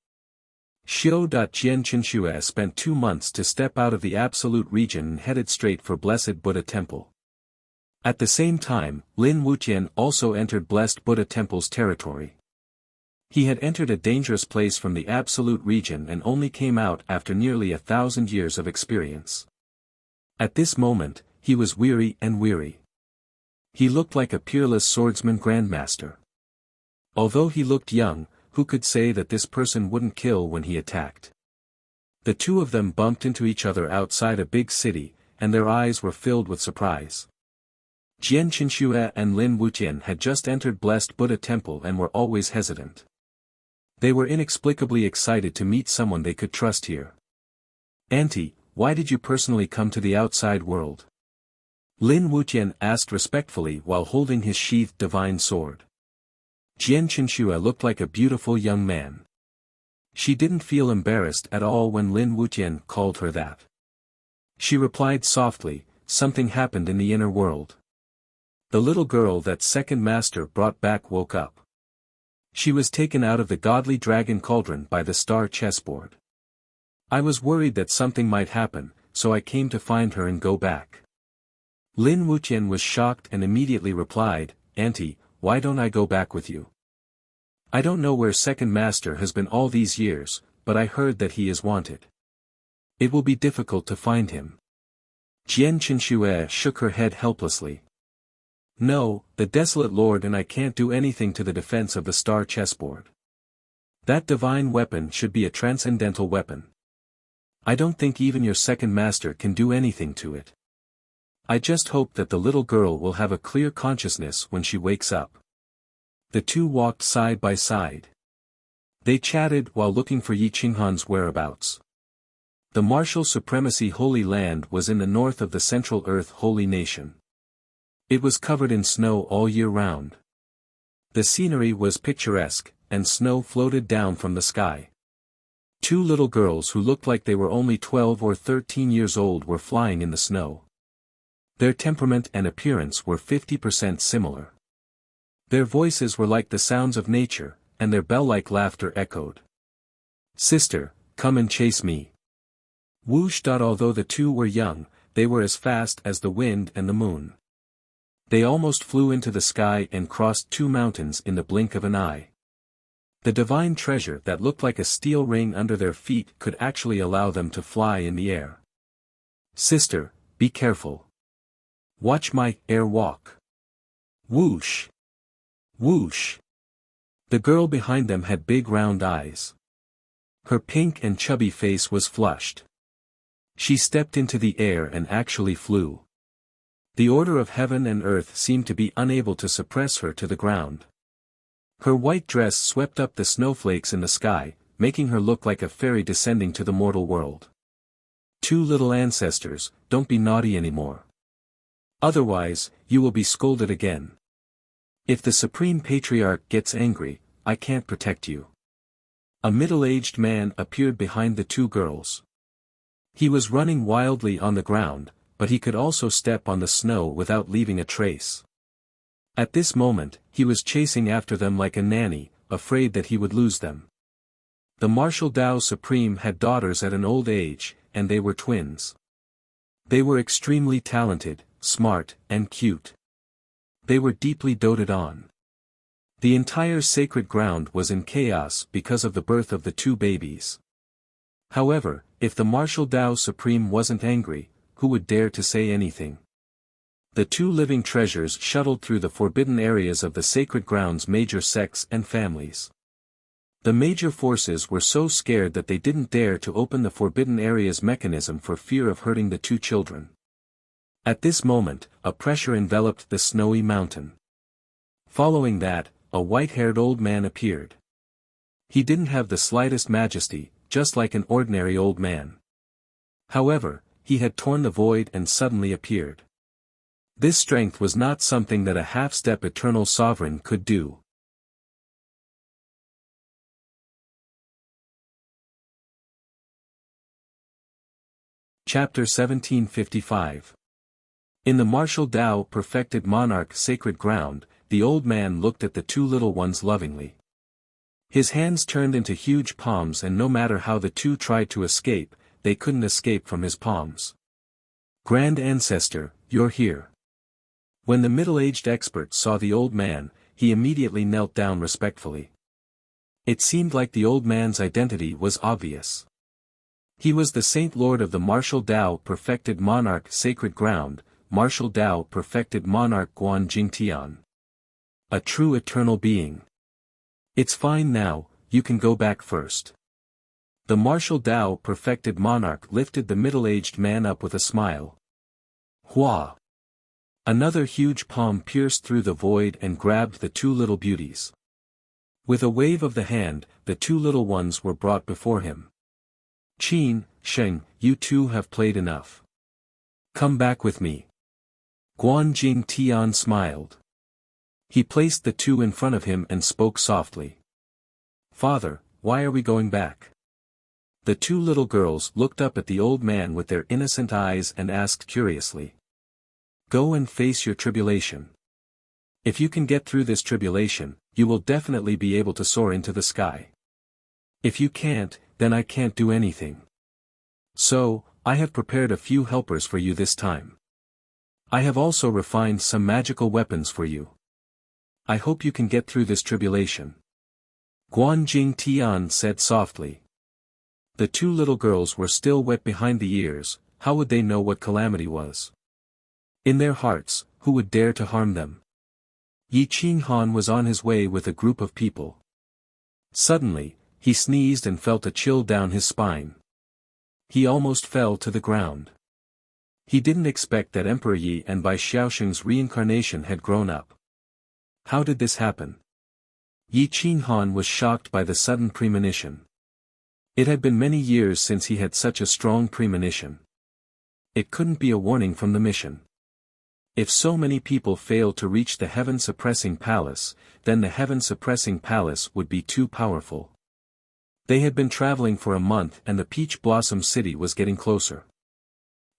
Jian Qinshue spent 2 months to step out of the Absolute region and headed straight for Blessed Buddha Temple. At the same time, Lin Wuqian also entered Blessed Buddha Temple's territory. He had entered a dangerous place from the Absolute region and only came out after nearly 1,000 years of experience. At this moment, he was weary and weary. He looked like a peerless swordsman grandmaster. Although he looked young, who could say that this person wouldn't kill when he attacked? The two of them bumped into each other outside a big city, and their eyes were filled with surprise. Jian Qinshue and Lin Wuqian had just entered Blessed Buddha Temple and were always hesitant. They were inexplicably excited to meet someone they could trust here. "Auntie, why did you personally come to the outside world?" Lin Wuqian asked respectfully while holding his sheathed divine sword. Jian Qinshue looked like a beautiful young man. She didn't feel embarrassed at all when Lin Wuqian called her that. She replied softly, "Something happened in the inner world. The little girl that second master brought back woke up. She was taken out of the godly dragon cauldron by the star chessboard. I was worried that something might happen, so I came to find her and go back." Lin Wuqian was shocked and immediately replied, "Auntie, why don't I go back with you? I don't know where second master has been all these years, but I heard that he is wanted. It will be difficult to find him." Jian Qinshue shook her head helplessly. "No, the desolate lord and I can't do anything to the defense of the star chessboard. That divine weapon should be a transcendental weapon. I don't think even your second master can do anything to it. I just hope that the little girl will have a clear consciousness when she wakes up." The two walked side by side. They chatted while looking for Yi Qinghan's whereabouts. The martial supremacy Holy Land was in the north of the Central Earth Holy Nation. It was covered in snow all year round. The scenery was picturesque, and snow floated down from the sky. 2 little girls who looked like they were only 12 or 13 years old were flying in the snow. Their temperament and appearance were 50% similar. Their voices were like the sounds of nature, and their bell-like laughter echoed. "Sister, come and chase me." Whoosh! Although the two were young, they were as fast as the wind and the moon. They almost flew into the sky and crossed 2 mountains in the blink of an eye. The divine treasure that looked like a steel ring under their feet could actually allow them to fly in the air. "Sister, be careful. Watch my air walk." Whoosh! Whoosh! The girl behind them had big round eyes. Her pink and chubby face was flushed. She stepped into the air and actually flew. The order of heaven and earth seemed to be unable to suppress her to the ground. Her white dress swept up the snowflakes in the sky, making her look like a fairy descending to the mortal world. "2 little ancestors, don't be naughty anymore. Otherwise, you will be scolded again. If the Supreme Patriarch gets angry, I can't protect you." A middle-aged man appeared behind the 2 girls. He was running wildly on the ground, but he could also step on the snow without leaving a trace. At this moment, he was chasing after them like a nanny, afraid that he would lose them. The martial Tao Supreme had daughters at an old age, and they were twins. They were extremely talented, smart, and cute. They were deeply doted on. The entire sacred ground was in chaos because of the birth of the two babies. However, if the martial Tao Supreme wasn't angry, who would dare to say anything? The two living treasures shuttled through the forbidden areas of the sacred ground's major sects and families. The major forces were so scared that they didn't dare to open the forbidden area's mechanism for fear of hurting the two children. At this moment, a pressure enveloped the snowy mountain. Following that, a white-haired old man appeared. He didn't have the slightest majesty, just like an ordinary old man. However, he had torn the void and suddenly appeared. This strength was not something that a half-step eternal sovereign could do. Chapter 1755. In the martial Tao perfected monarch sacred ground, the old man looked at the two little ones lovingly. His hands turned into huge palms, and no matter how the two tried to escape, they couldn't escape from his palms. Grand Ancestor, you're here. When the middle-aged expert saw the old man, he immediately knelt down respectfully. It seemed like the old man's identity was obvious. He was the Saint Lord of the martial Tao perfected monarch sacred ground, martial Tao perfected monarch Guan Jingtian. A true eternal being. It's fine now, you can go back first. The martial Tao perfected monarch lifted the middle-aged man up with a smile. Hua! Another huge palm pierced through the void and grabbed the two little beauties. With a wave of the hand, the two little ones were brought before him. Qin, Sheng, you two have played enough. Come back with me. Guan Jingtian smiled. He placed the two in front of him and spoke softly. Father, why are we going back? The two little girls looked up at the old man with their innocent eyes and asked curiously. Go and face your tribulation. If you can get through this tribulation, you will definitely be able to soar into the sky. If you can't, then I can't do anything. So, I have prepared a few helpers for you this time. I have also refined some magical weapons for you. I hope you can get through this tribulation. Guan Jingtian said softly. The two little girls were still wet behind the ears. How would they know what calamity was? In their hearts, who would dare to harm them? Yi Qinghan was on his way with a group of people. Suddenly, he sneezed and felt a chill down his spine. He almost fell to the ground. He didn't expect that Emperor Yi and Bai Xiaosheng's reincarnation had grown up. How did this happen? Yi Qinghan was shocked by the sudden premonition. It had been many years since he had such a strong premonition. It couldn't be a warning from the mission. If so many people failed to reach the heaven-suppressing palace, then the heaven-suppressing palace would be too powerful. They had been traveling for a month and the Peach Blossom City was getting closer.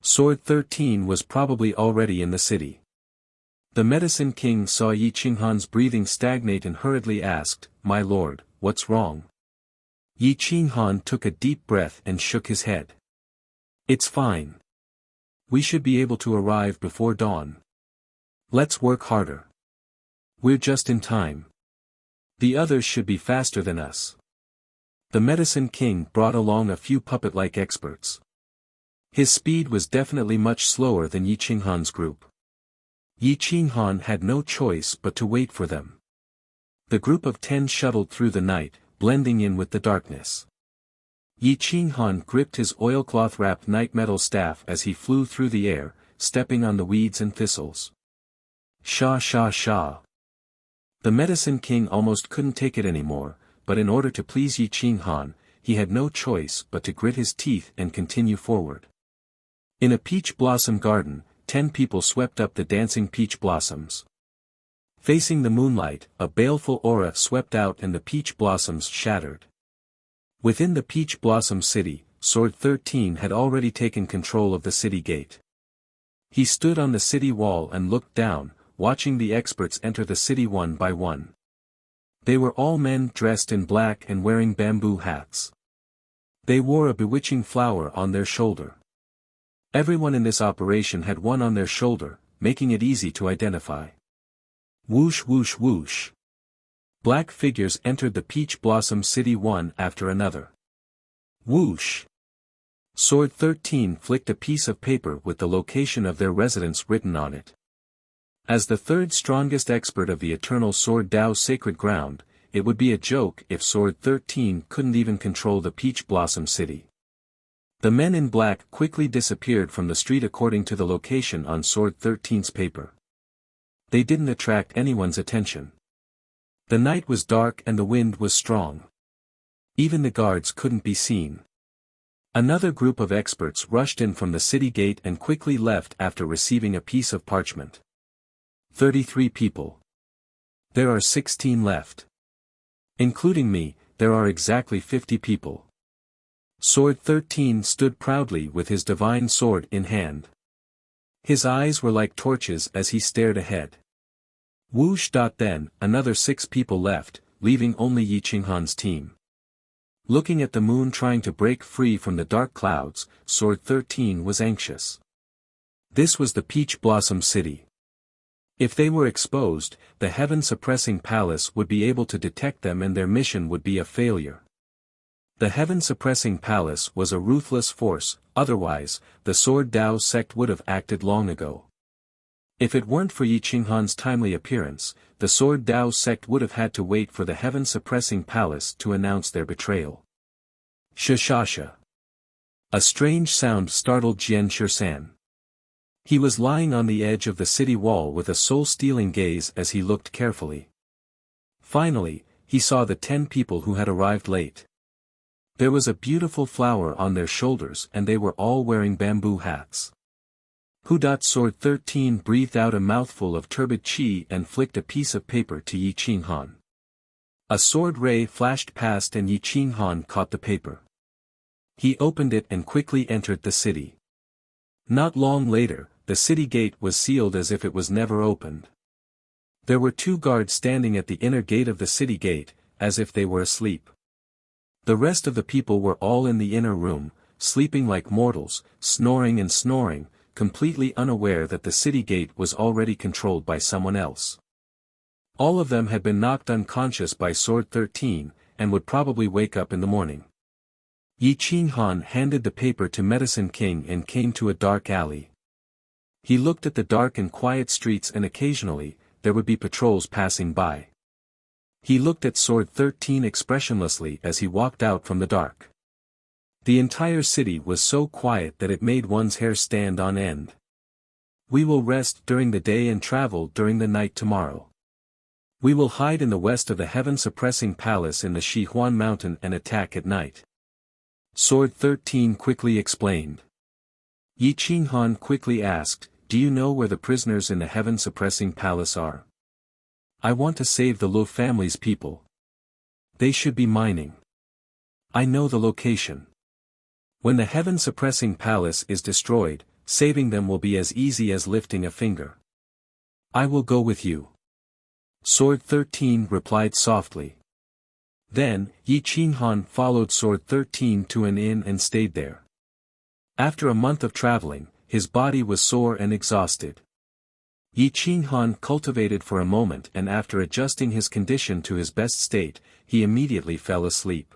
Sword 13 was probably already in the city. The Medicine King saw Yi Qinghan's breathing stagnate and hurriedly asked, My lord, what's wrong? Yi Qinghan took a deep breath and shook his head. It's fine. We should be able to arrive before dawn. Let's work harder. We're just in time. The others should be faster than us. The Medicine King brought along a few puppet-like experts. His speed was definitely much slower than Yi Qinghan's group. Yi Qinghan had no choice but to wait for them. The group of 10 shuttled through the night, blending in with the darkness. Yi Qinghan gripped his oilcloth-wrapped night metal staff as he flew through the air, stepping on the weeds and thistles. Sha sha sha. The Medicine King almost couldn't take it anymore, but in order to please Yi Qinghan, he had no choice but to grit his teeth and continue forward. In a peach blossom garden, 10 people swept up the dancing peach blossoms. Facing the moonlight, a baleful aura swept out and the peach blossoms shattered. Within the Peach Blossom City, Sword 13 had already taken control of the city gate. He stood on the city wall and looked down, watching the experts enter the city one by one. They were all men dressed in black and wearing bamboo hats. They wore a bewitching flower on their shoulder. Everyone in this operation had one on their shoulder, making it easy to identify. Whoosh whoosh whoosh. Black figures entered the Peach Blossom City one after another. Whoosh. Sword 13 flicked a piece of paper with the location of their residence written on it. As the third strongest expert of the Eternal Sword Tao's sacred ground, it would be a joke if Sword 13 couldn't even control the Peach Blossom City. The men in black quickly disappeared from the street according to the location on Sword 13's paper. They didn't attract anyone's attention. The night was dark and the wind was strong. Even the guards couldn't be seen. Another group of experts rushed in from the city gate and quickly left after receiving a piece of parchment. 33 people. There are 16 left. Including me, there are exactly 50 people. Sword 13 stood proudly with his divine sword in hand. His eyes were like torches as he stared ahead. Whoosh. Then, another 6 people left, leaving only Yi Qinghan's team. Looking at the moon trying to break free from the dark clouds, Sword 13 was anxious. This was the Peach Blossom City. If they were exposed, the heaven-suppressing palace would be able to detect them and their mission would be a failure. The heaven-suppressing palace was a ruthless force, otherwise, the Sword Tao sect would have acted long ago. If it weren't for Yi Qinghan's timely appearance, the Sword Tao sect would have had to wait for the heaven-suppressing palace to announce their betrayal. Shashasha. A strange sound startled Jian Shirsan. He was lying on the edge of the city wall with a soul-stealing gaze as he looked carefully. Finally, he saw the 10 people who had arrived late. There was a beautiful flower on their shoulders and they were all wearing bamboo hats. Sword 13 breathed out a mouthful of turbid qi and flicked a piece of paper to Yi Qinghan. A sword ray flashed past and Yi Qinghan caught the paper. He opened it and quickly entered the city. Not long later, the city gate was sealed as if it was never opened. There were 2 guards standing at the inner gate of the city gate, as if they were asleep. The rest of the people were all in the inner room, sleeping like mortals, snoring and snoring, completely unaware that the city gate was already controlled by someone else. All of them had been knocked unconscious by Sword 13, and would probably wake up in the morning. Yi Qinghan handed the paper to Medicine King and came to a dark alley. He looked at the dark and quiet streets and occasionally, there would be patrols passing by. He looked at Sword 13 expressionlessly as he walked out from the dark. The entire city was so quiet that it made one's hair stand on end. We will rest during the day and travel during the night tomorrow. We will hide in the west of the heaven-suppressing palace in the Shihuan mountain and attack at night. Sword 13 quickly explained. Yi Qinghan quickly asked, "Do you know where the prisoners in the heaven-suppressing palace are? I want to save the Lu family's people. They should be mining. I know the location. When the heaven-suppressing palace is destroyed, saving them will be as easy as lifting a finger. I will go with you." Sword 13 replied softly. Then, Yi Qinghan followed Sword 13 to an inn and stayed there. After a month of traveling, his body was sore and exhausted. Yi Qinghan cultivated for a moment and after adjusting his condition to his best state, he immediately fell asleep.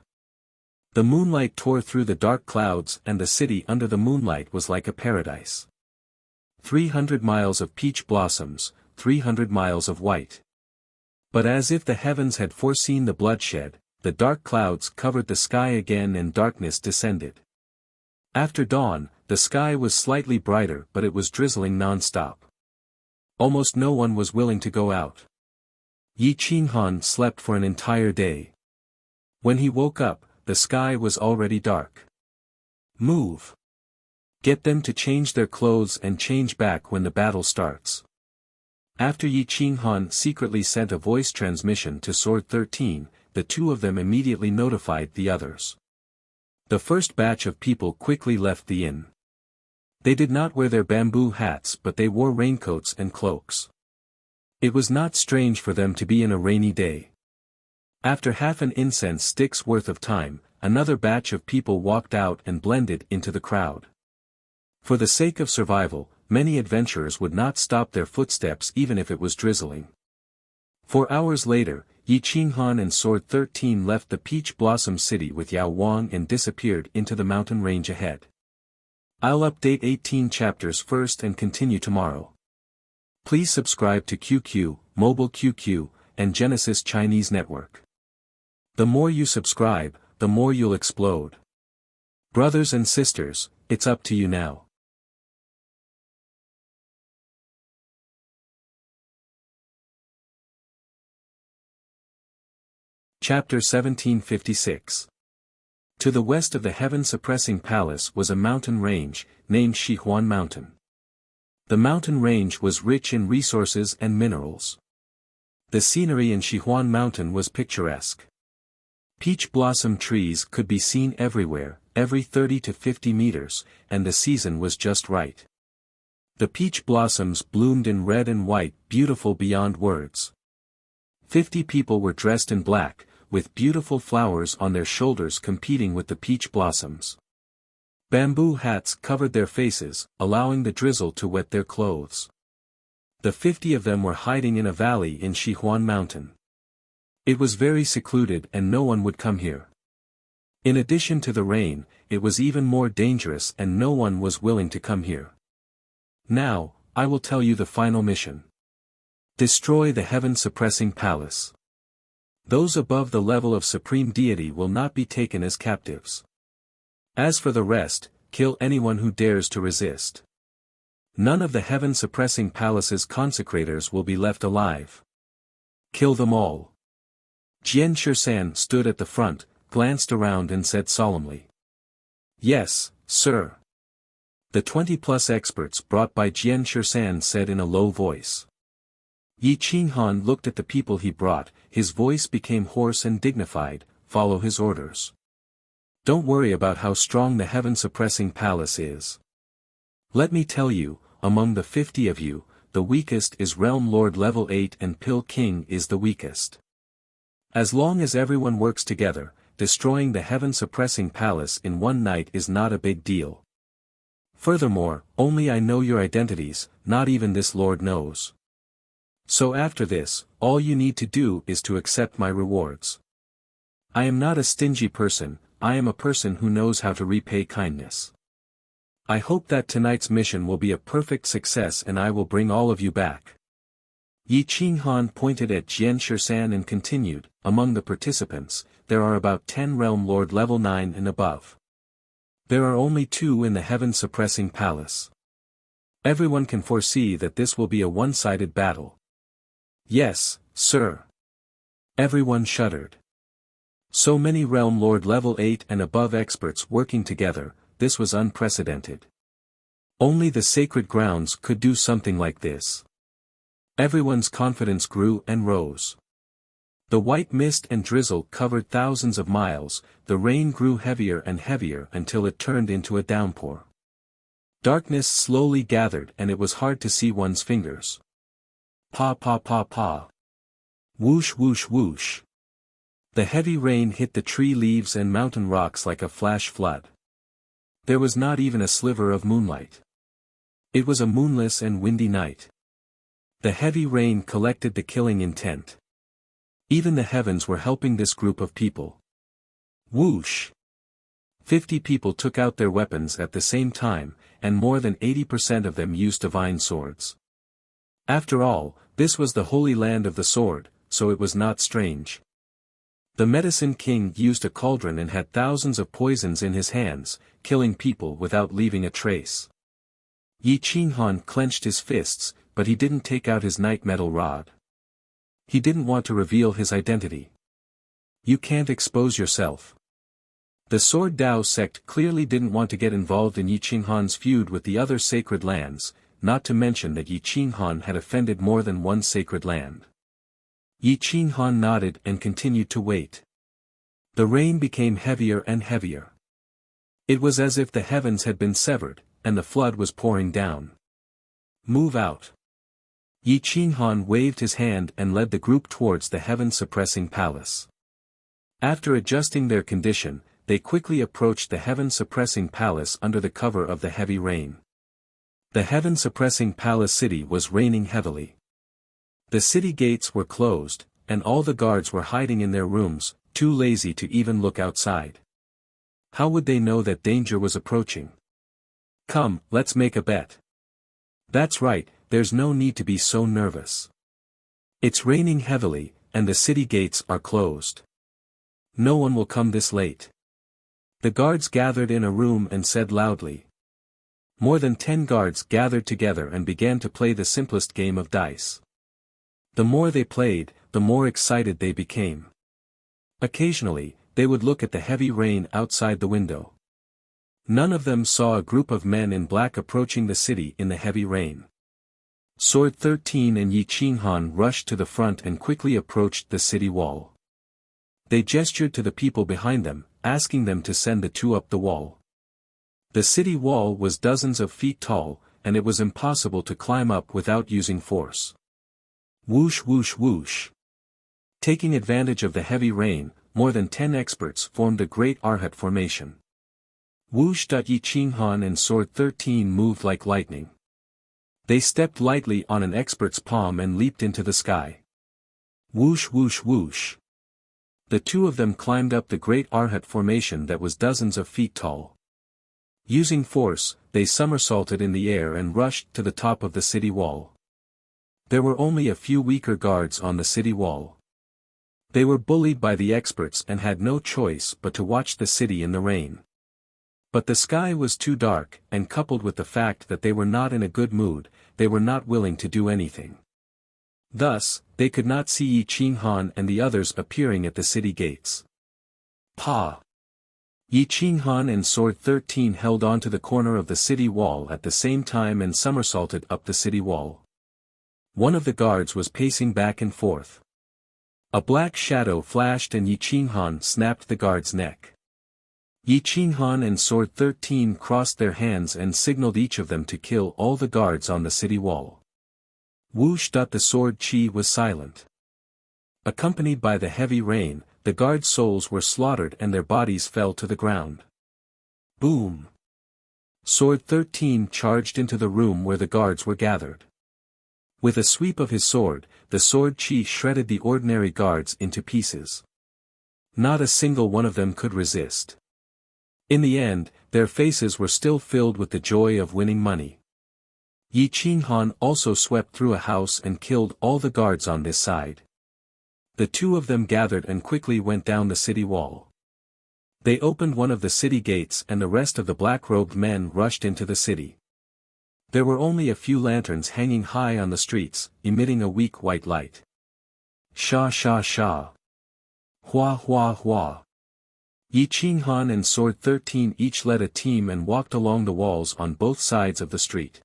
The moonlight tore through the dark clouds and the city under the moonlight was like a paradise. 300 miles of peach blossoms, 300 miles of white. But as if the heavens had foreseen the bloodshed, the dark clouds covered the sky again and darkness descended. After dawn, the sky was slightly brighter but it was drizzling non-stop. Almost no one was willing to go out. Yi Qinghan slept for an entire day. When he woke up, the sky was already dark. Move. Get them to change their clothes and change back when the battle starts. After Yi Qinghan secretly sent a voice transmission to Sword 13, the 2 of them immediately notified the others. The first batch of people quickly left the inn. They did not wear their bamboo hats but they wore raincoats and cloaks. It was not strange for them to be in a rainy day. After half an incense stick's worth of time, another batch of people walked out and blended into the crowd. For the sake of survival, many adventurers would not stop their footsteps even if it was drizzling. 4 hours later, Yi Qinghan and Sword 13 left the Peach Blossom City with Yao Wang and disappeared into the mountain range ahead. I'll update 18 chapters first and continue tomorrow. Please subscribe to QQ, Mobile QQ, and Genesis Chinese Network. The more you subscribe, the more you'll explode. Brothers and sisters, it's up to you now. Chapter 1756. To the west of the heaven-suppressing palace was a mountain range, named Shihuan Mountain. The mountain range was rich in resources and minerals. The scenery in Shihuan Mountain was picturesque. Peach blossom trees could be seen everywhere, every 30 to 50 meters, and the season was just right. The peach blossoms bloomed in red and white, beautiful beyond words. 50 people were dressed in black, with beautiful flowers on their shoulders competing with the peach blossoms. Bamboo hats covered their faces, allowing the drizzle to wet their clothes. The 50 of them were hiding in a valley in Shihuan Mountain. It was very secluded and no one would come here. In addition to the rain, it was even more dangerous and no one was willing to come here. Now, I will tell you the final mission. Destroy the heaven-suppressing palace. Those above the level of supreme deity will not be taken as captives. As for the rest, kill anyone who dares to resist. None of the heaven-suppressing palace's consecrators will be left alive. Kill them all. Jian Shisan stood at the front, glanced around and said solemnly. Yes, sir. The 20-plus experts brought by Jian Shisan said in a low voice. Yi Qinghan looked at the people he brought, his voice became hoarse and dignified, follow his orders. Don't worry about how strong the heaven-suppressing palace is. Let me tell you, among the 50 of you, the weakest is Realm Lord level 8 and Pill King is the weakest. As long as everyone works together, destroying the heaven-suppressing palace in one night is not a big deal. Furthermore, only I know your identities, not even this lord knows. So after this, all you need to do is to accept my rewards. I am not a stingy person, I am a person who knows how to repay kindness. I hope that tonight's mission will be a perfect success and I will bring all of you back. Yi Qinghan pointed at Jian Shisan and continued, among the participants, there are about 10 Realm Lord level 9 and above. There are only 2 in the heaven-suppressing palace. Everyone can foresee that this will be a one-sided battle. Yes, sir. Everyone shuddered. So many Realm Lord level 8 and above experts working together, this was unprecedented. Only the sacred grounds could do something like this. Everyone's confidence grew and rose. The white mist and drizzle covered thousands of miles, the rain grew heavier and heavier until it turned into a downpour. Darkness slowly gathered and it was hard to see one's fingers. Pa pa pa pa. Whoosh whoosh whoosh. The heavy rain hit the tree leaves and mountain rocks like a flash flood. There was not even a sliver of moonlight. It was a moonless and windy night. The heavy rain collected the killing intent. Even the heavens were helping this group of people. Whoosh! 50 people took out their weapons at the same time, and more than 80% of them used divine swords. After all, this was the holy land of the sword, so it was not strange. The Medicine King used a cauldron and had thousands of poisons in his hands, killing people without leaving a trace. Yi Qinghan clenched his fists, but he didn't take out his night metal rod. He didn't want to reveal his identity. You can't expose yourself. The Sword Dao sect clearly didn't want to get involved in Yi Qinghan's feud with the other sacred lands, not to mention that Yi Qinghan had offended more than one sacred land. Yi Qinghan nodded and continued to wait. The rain became heavier and heavier. It was as if the heavens had been severed, and the flood was pouring down. Move out. Yi Qinghan waved his hand and led the group towards the heaven-suppressing palace. After adjusting their condition, they quickly approached the heaven-suppressing palace under the cover of the heavy rain. The heaven-suppressing palace city was raining heavily. The city gates were closed, and all the guards were hiding in their rooms, too lazy to even look outside. How would they know that danger was approaching? Come, let's make a bet. That's right, there's no need to be so nervous. It's raining heavily, and the city gates are closed. No one will come this late. The guards gathered in a room and said loudly. More than 10 guards gathered together and began to play the simplest game of dice. The more they played, the more excited they became. Occasionally, they would look at the heavy rain outside the window. None of them saw a group of men in black approaching the city in the heavy rain. Sword 13 and Yi Qinghan rushed to the front and quickly approached the city wall. They gestured to the people behind them, asking them to send the two up the wall. The city wall was dozens of feet tall, and it was impossible to climb up without using force. Whoosh whoosh whoosh. Taking advantage of the heavy rain, more than 10 experts formed a great Arhat formation. Whoosh. Yi Qinghan and Sword 13 moved like lightning. They stepped lightly on an expert's palm and leaped into the sky. Whoosh whoosh whoosh. The two of them climbed up the great Arhat formation that was dozens of feet tall. Using force, they somersaulted in the air and rushed to the top of the city wall. There were only a few weaker guards on the city wall. They were bullied by the experts and had no choice but to watch the city in the rain. But the sky was too dark, and coupled with the fact that they were not in a good mood, they were not willing to do anything. Thus, they could not see Yi Qinghan and the others appearing at the city gates. Pa! Yi Qinghan and Sword 13 held on to the corner of the city wall at the same time and somersaulted up the city wall. One of the guards was pacing back and forth. A black shadow flashed and Yi Qinghan snapped the guard's neck. Yi Qinghan and Sword 13 crossed their hands and signaled each of them to kill all the guards on the city wall. Whoosh. The sword chi was silent. Accompanied by the heavy rain, the guards' souls were slaughtered and their bodies fell to the ground. Boom! Sword 13 charged into the room where the guards were gathered. With a sweep of his sword, the sword chi shredded the ordinary guards into pieces. Not a single one of them could resist. In the end, their faces were still filled with the joy of winning money. Yi Qinghan also swept through a house and killed all the guards on this side. The two of them gathered and quickly went down the city wall. They opened one of the city gates and the rest of the black-robed men rushed into the city. There were only a few lanterns hanging high on the streets, emitting a weak white light. Sha sha sha. Hua hua hua. Yi Qinghan and Sword 13 each led a team and walked along the walls on both sides of the street.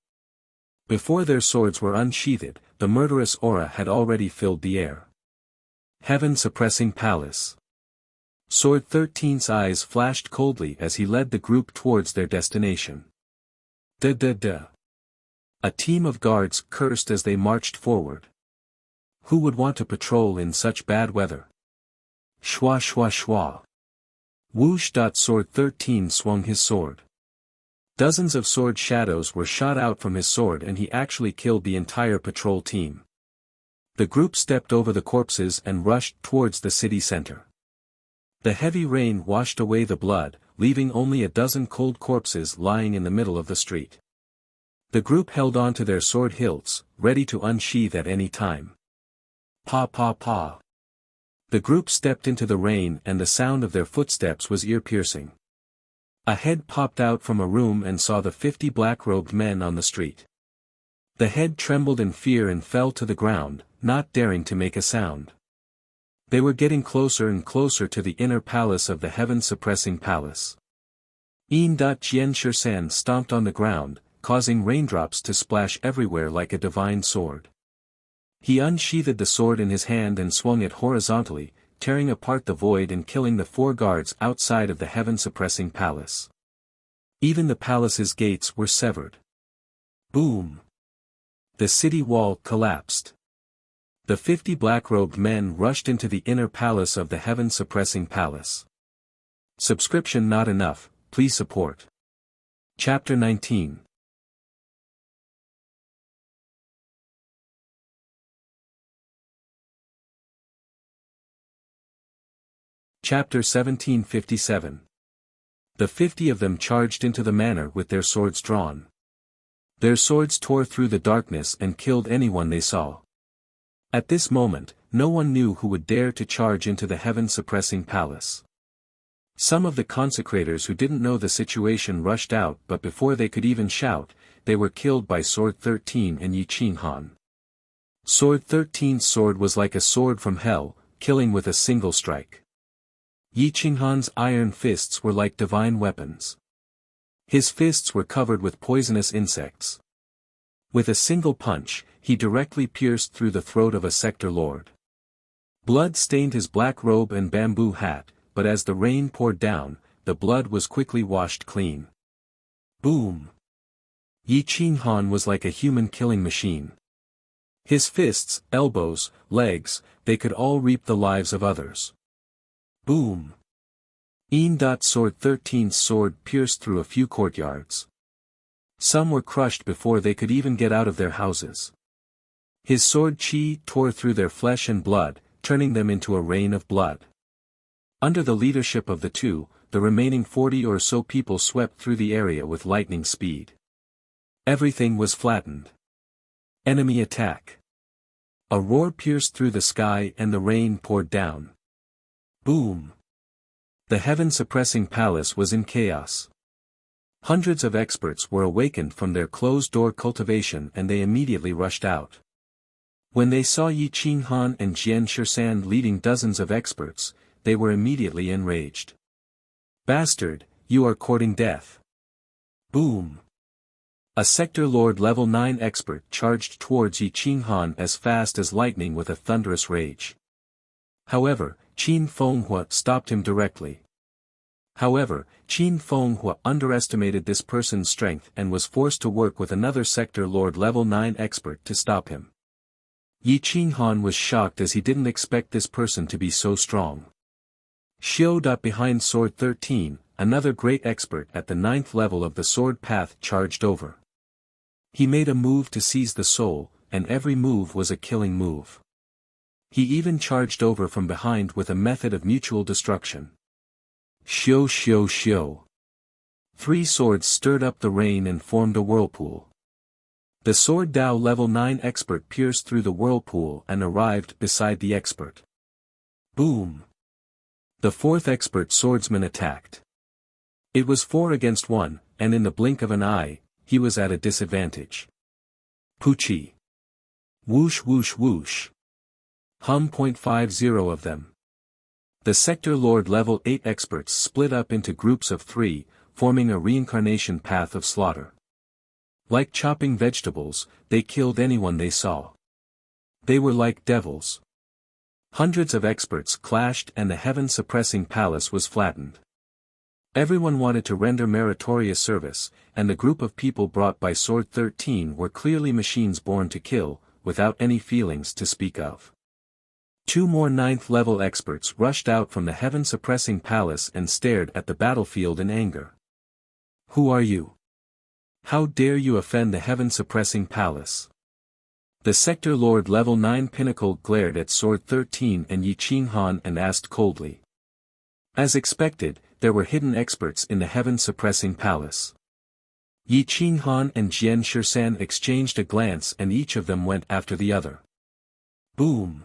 Before their swords were unsheathed, the murderous aura had already filled the air. Heaven-suppressing palace. Sword 13's eyes flashed coldly as he led the group towards their destination. Da. A team of guards cursed as they marched forward. Who would want to patrol in such bad weather? Shwa shwa shwa. Whoosh. Sword 13 swung his sword. Dozens of sword shadows were shot out from his sword and he actually killed the entire patrol team. The group stepped over the corpses and rushed towards the city center. The heavy rain washed away the blood, leaving only a dozen cold corpses lying in the middle of the street. The group held on to their sword hilts, ready to unsheath at any time. Pa pa pa. The group stepped into the rain and the sound of their footsteps was ear-piercing. A head popped out from a room and saw the 50 black-robed men on the street. The head trembled in fear and fell to the ground, not daring to make a sound. They were getting closer and closer to the inner palace of the heaven-suppressing palace. Jian Shirsan stomped on the ground, causing raindrops to splash everywhere like a divine sword. He unsheathed the sword in his hand and swung it horizontally, tearing apart the void and killing the 4 guards outside of the heaven-suppressing palace. Even the palace's gates were severed. Boom! The city wall collapsed. The 50 black-robed men rushed into the inner palace of the heaven-suppressing palace. Subscription not enough, please support. Chapter 19. Chapter 1757. The 50 of them charged into the manor with their swords drawn. Their swords tore through the darkness and killed anyone they saw. At this moment, no one knew who would dare to charge into the heaven-suppressing palace. Some of the consecrators who didn't know the situation rushed out, but before they could even shout, they were killed by Sword 13 and Yi Qinghan. Sword 13's sword was like a sword from hell, killing with a single strike. Yi Qinghan's iron fists were like divine weapons. His fists were covered with poisonous insects. With a single punch, he directly pierced through the throat of a sector lord. Blood stained his black robe and bamboo hat, but as the rain poured down, the blood was quickly washed clean. Boom! Yi Qinghan was like a human killing machine. His fists, elbows, legs, they could all reap the lives of others. Boom! Sword 13's sword pierced through a few courtyards. Some were crushed before they could even get out of their houses. His sword Qi tore through their flesh and blood, turning them into a rain of blood. Under the leadership of the two, the remaining 40 or so people swept through the area with lightning speed. Everything was flattened. Enemy attack. A roar pierced through the sky and the rain poured down. Boom! The heaven-suppressing palace was in chaos. Hundreds of experts were awakened from their closed-door cultivation and they immediately rushed out. When they saw Yi Qinghan and Jian Shisan leading dozens of experts, they were immediately enraged. Bastard, you are courting death. Boom! A Sector Lord Level 9 expert charged towards Yi Qinghan as fast as lightning with a thunderous rage. However, Qin Fenghua stopped him directly. Qin Fenghua underestimated this person's strength and was forced to work with another Sector Lord Level 9 expert to stop him. Yi Qinghan was shocked as he didn't expect this person to be so strong. Xiao behind Sword 13, another great expert at the 9th level of the sword path charged over. He made a move to seize the soul, and every move was a killing move. He even charged over from behind with a method of mutual destruction. Xiao. 3 swords stirred up the rain and formed a whirlpool. The Sword Dao Level 9 expert pierced through the whirlpool and arrived beside the expert. Boom! The 4th expert swordsman attacked. It was 4 against 1, and in the blink of an eye, he was at a disadvantage. Puchi. Whoosh. Hum.50 of them. The Sector Lord Level 8 experts split up into groups of 3, forming a reincarnation path of slaughter. Like chopping vegetables, they killed anyone they saw. They were like devils. Hundreds of experts clashed and the heaven-suppressing palace was flattened. Everyone wanted to render meritorious service, and the group of people brought by Sword 13 were clearly machines born to kill, without any feelings to speak of. 2 more 9th level experts rushed out from the heaven-suppressing palace and stared at the battlefield in anger. Who are you? How dare you offend the heaven-suppressing palace? The Sector Lord Level 9 Pinnacle glared at Sword 13 and Yi Qinghan and asked coldly. As expected, there were hidden experts in the heaven-suppressing palace. Yi Qinghan and Jian Shisan exchanged a glance and each of them went after the other. Boom!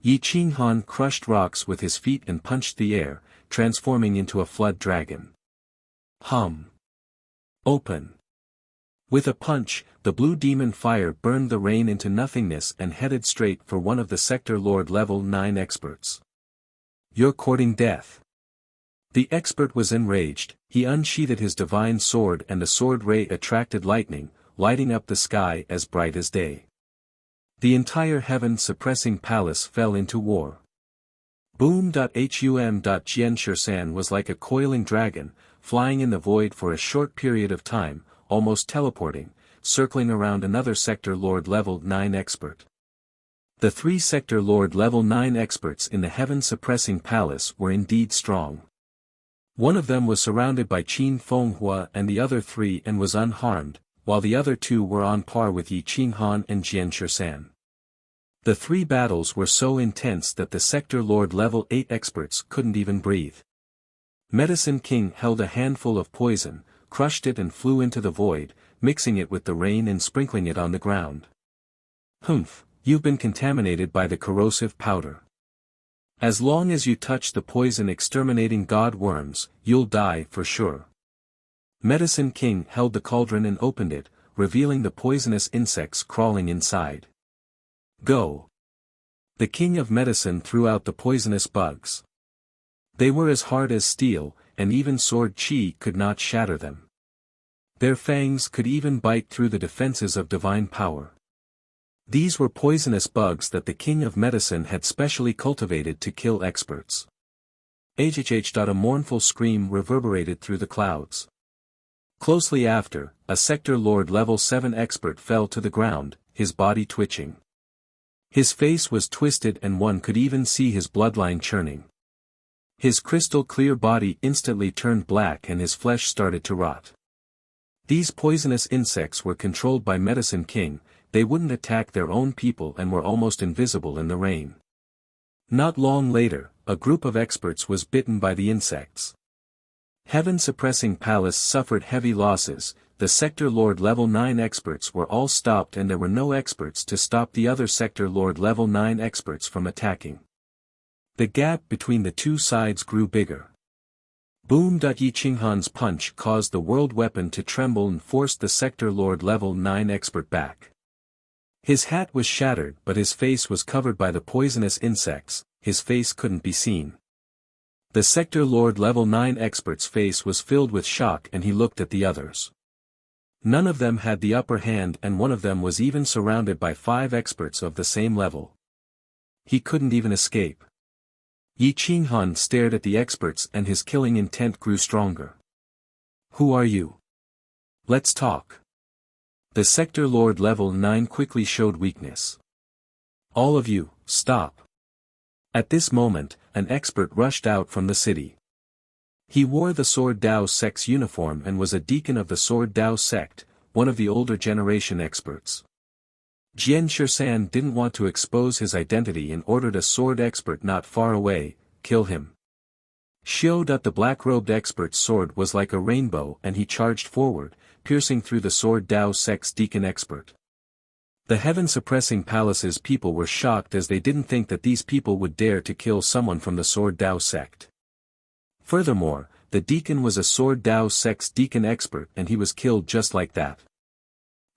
Yi Qinghan crushed rocks with his feet and punched the air, transforming into a flood dragon. Hum! Open! With a punch, the blue demon fire burned the rain into nothingness and headed straight for one of the Sector Lord Level 9 experts. You're courting death. The expert was enraged, he unsheathed his divine sword and the sword ray attracted lightning, lighting up the sky as bright as day. The entire heaven-suppressing palace fell into war. Boom. Jian Shisan was like a coiling dragon, flying in the void for a short period of time, almost teleporting, circling around another Sector Lord Level 9 expert. The 3 Sector Lord Level 9 experts in the Heaven-Suppressing Palace were indeed strong. One of them was surrounded by Qin Fenghua and the other 3 and was unharmed, while the other 2 were on par with Yi Qinghan and Jian Shisan. The 3 battles were so intense that the Sector Lord Level 8 experts couldn't even breathe. Medicine King held a handful of poison, crushed it and flew into the void, mixing it with the rain and sprinkling it on the ground. Humph, you've been contaminated by the corrosive powder. As long as you touch the poison-exterminating god worms, you'll die for sure. Medicine King held the cauldron and opened it, revealing the poisonous insects crawling inside. Go! The King of Medicine threw out the poisonous bugs. They were as hard as steel, and even sword chi could not shatter them. Their fangs could even bite through the defenses of divine power. These were poisonous bugs that the King of Medicine had specially cultivated to kill experts. A mournful scream reverberated through the clouds. Closely after, a Sector Lord Level 7 expert fell to the ground, his body twitching. His face was twisted and one could even see his bloodline churning. His crystal-clear body instantly turned black and his flesh started to rot. These poisonous insects were controlled by Medicine King. They wouldn't attack their own people and were almost invisible in the rain. Not long later, a group of experts was bitten by the insects. Heaven-Suppressing Palace suffered heavy losses. The Sector Lord Level 9 experts were all stopped and there were no experts to stop the other Sector Lord Level 9 experts from attacking. The gap between the 2 sides grew bigger. Boom! Yi Qinghan's punch caused the world weapon to tremble and forced the Sector Lord Level 9 expert back. His hat was shattered but his face was covered by the poisonous insects, his face couldn't be seen. The Sector Lord Level 9 expert's face was filled with shock and he looked at the others. None of them had the upper hand and one of them was even surrounded by 5 experts of the same level. He couldn't even escape. Yi Qinghan stared at the experts and his killing intent grew stronger. Who are you? Let's talk. The Sector Lord Level 9 quickly showed weakness. All of you, stop. At this moment, an expert rushed out from the city. He wore the Sword Dao sect's uniform and was a deacon of the Sword Dao sect, one of the older generation experts. Jian Shisan didn't want to expose his identity and ordered a sword expert not far away, kill him. Xiu the black-robed expert's sword was like a rainbow and he charged forward, piercing through the Sword Dao sect's deacon expert. The Heaven-Suppressing Palace's people were shocked as they didn't think that these people would dare to kill someone from the Sword Dao sect. Furthermore, the deacon was a Sword Dao sect's deacon expert and he was killed just like that.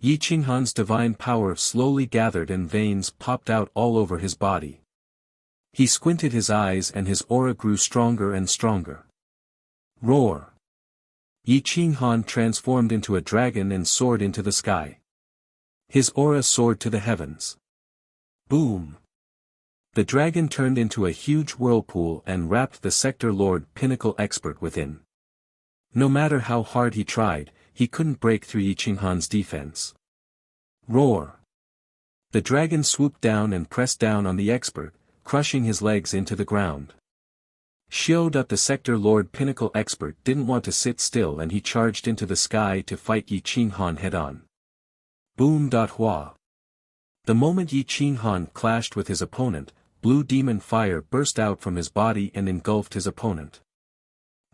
Yi Qinghan's divine power slowly gathered and veins popped out all over his body. He squinted his eyes and his aura grew stronger and stronger. Roar! Yi Qinghan transformed into a dragon and soared into the sky. His aura soared to the heavens. Boom! The dragon turned into a huge whirlpool and wrapped the Sector Lord Pinnacle expert within. No matter how hard he tried, he couldn't break through Yi Qinghan's defense. Roar! The dragon swooped down and pressed down on the expert, crushing his legs into the ground. Xiu the Sector Lord Pinnacle expert didn't want to sit still and he charged into the sky to fight Yi Qinghan head-on. Boom! Hua! The moment Yi Qinghan clashed with his opponent, blue demon fire burst out from his body and engulfed his opponent.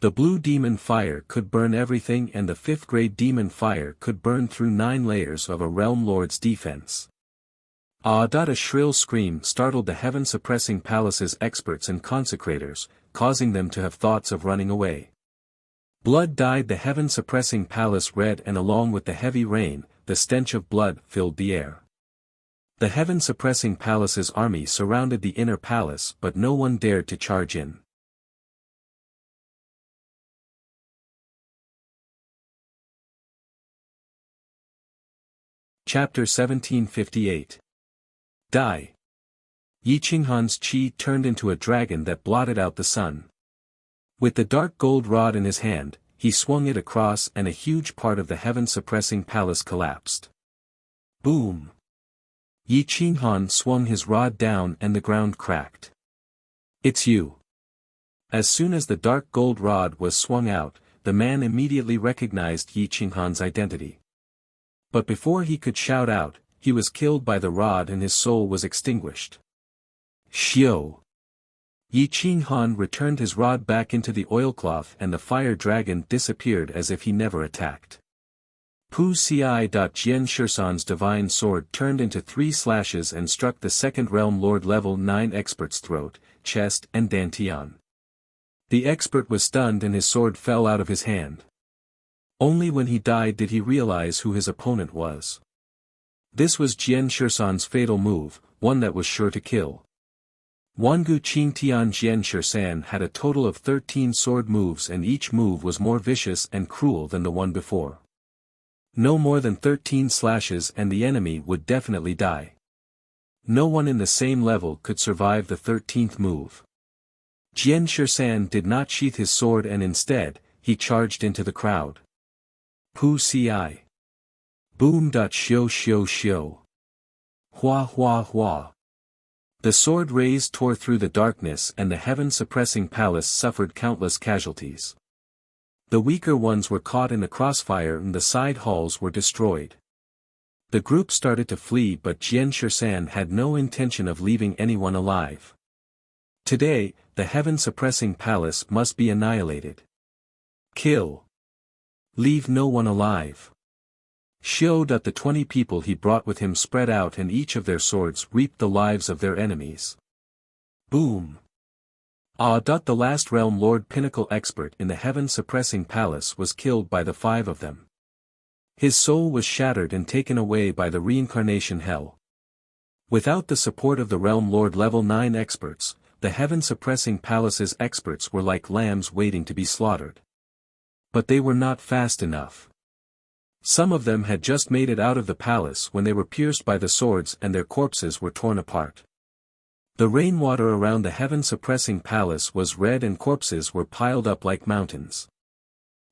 The blue demon fire could burn everything and the 5th grade demon fire could burn through 9 layers of a realm lord's defense. A shrill scream startled the Heaven-Suppressing Palace's experts and consecrators, causing them to have thoughts of running away. Blood dyed the Heaven-Suppressing Palace red and along with the heavy rain, the stench of blood filled the air. The Heaven-Suppressing Palace's army surrounded the inner palace but no one dared to charge in. Chapter 1758. Die. Yi Qinghan's chi turned into a dragon that blotted out the sun. With the dark gold rod in his hand, he swung it across and a huge part of the Heaven-Suppressing Palace collapsed. Boom! Yi Qinghan swung his rod down and the ground cracked. It's you. As soon as the dark gold rod was swung out, the man immediately recognized Yi Qinghan's identity. But before he could shout out, he was killed by the rod and his soul was extinguished. Xiao! Yi Qinghan returned his rod back into the oilcloth and the fire dragon disappeared as if he never attacked. Pu Ci. Jian Shisan's divine sword turned into 3 slashes and struck the second realm lord level 9 expert's throat, chest and dantian. The expert was stunned and his sword fell out of his hand. Only when he died did he realize who his opponent was. This was Jian Shisan's fatal move, one that was sure to kill. Wangu Qingtian Jian Shisan had a total of 13 sword moves and each move was more vicious and cruel than the one before. No more than 13 slashes and the enemy would definitely die. No one in the same level could survive the 13th move. Jian Shisan did not sheath his sword and instead, he charged into the crowd. Pu Ci. Boom. Xiao xiao xiao. Hua hua hua. The sword rays tore through the darkness and the heaven-suppressing palace suffered countless casualties. The weaker ones were caught in the crossfire and the side halls were destroyed. The group started to flee but Jian Shisan had no intention of leaving anyone alive. Today, the heaven-suppressing palace must be annihilated. Kill. Leave no one alive. Showed that the 20 people he brought with him spread out and each of their swords reaped the lives of their enemies. Boom! The last realm lord pinnacle expert in the heaven-suppressing palace was killed by the 5 of them. His soul was shattered and taken away by the reincarnation hell. Without the support of the realm lord level 9 experts, the heaven-suppressing palace's experts were like lambs waiting to be slaughtered. But they were not fast enough. Some of them had just made it out of the palace when they were pierced by the swords and their corpses were torn apart. The rainwater around the heaven-suppressing palace was red and corpses were piled up like mountains.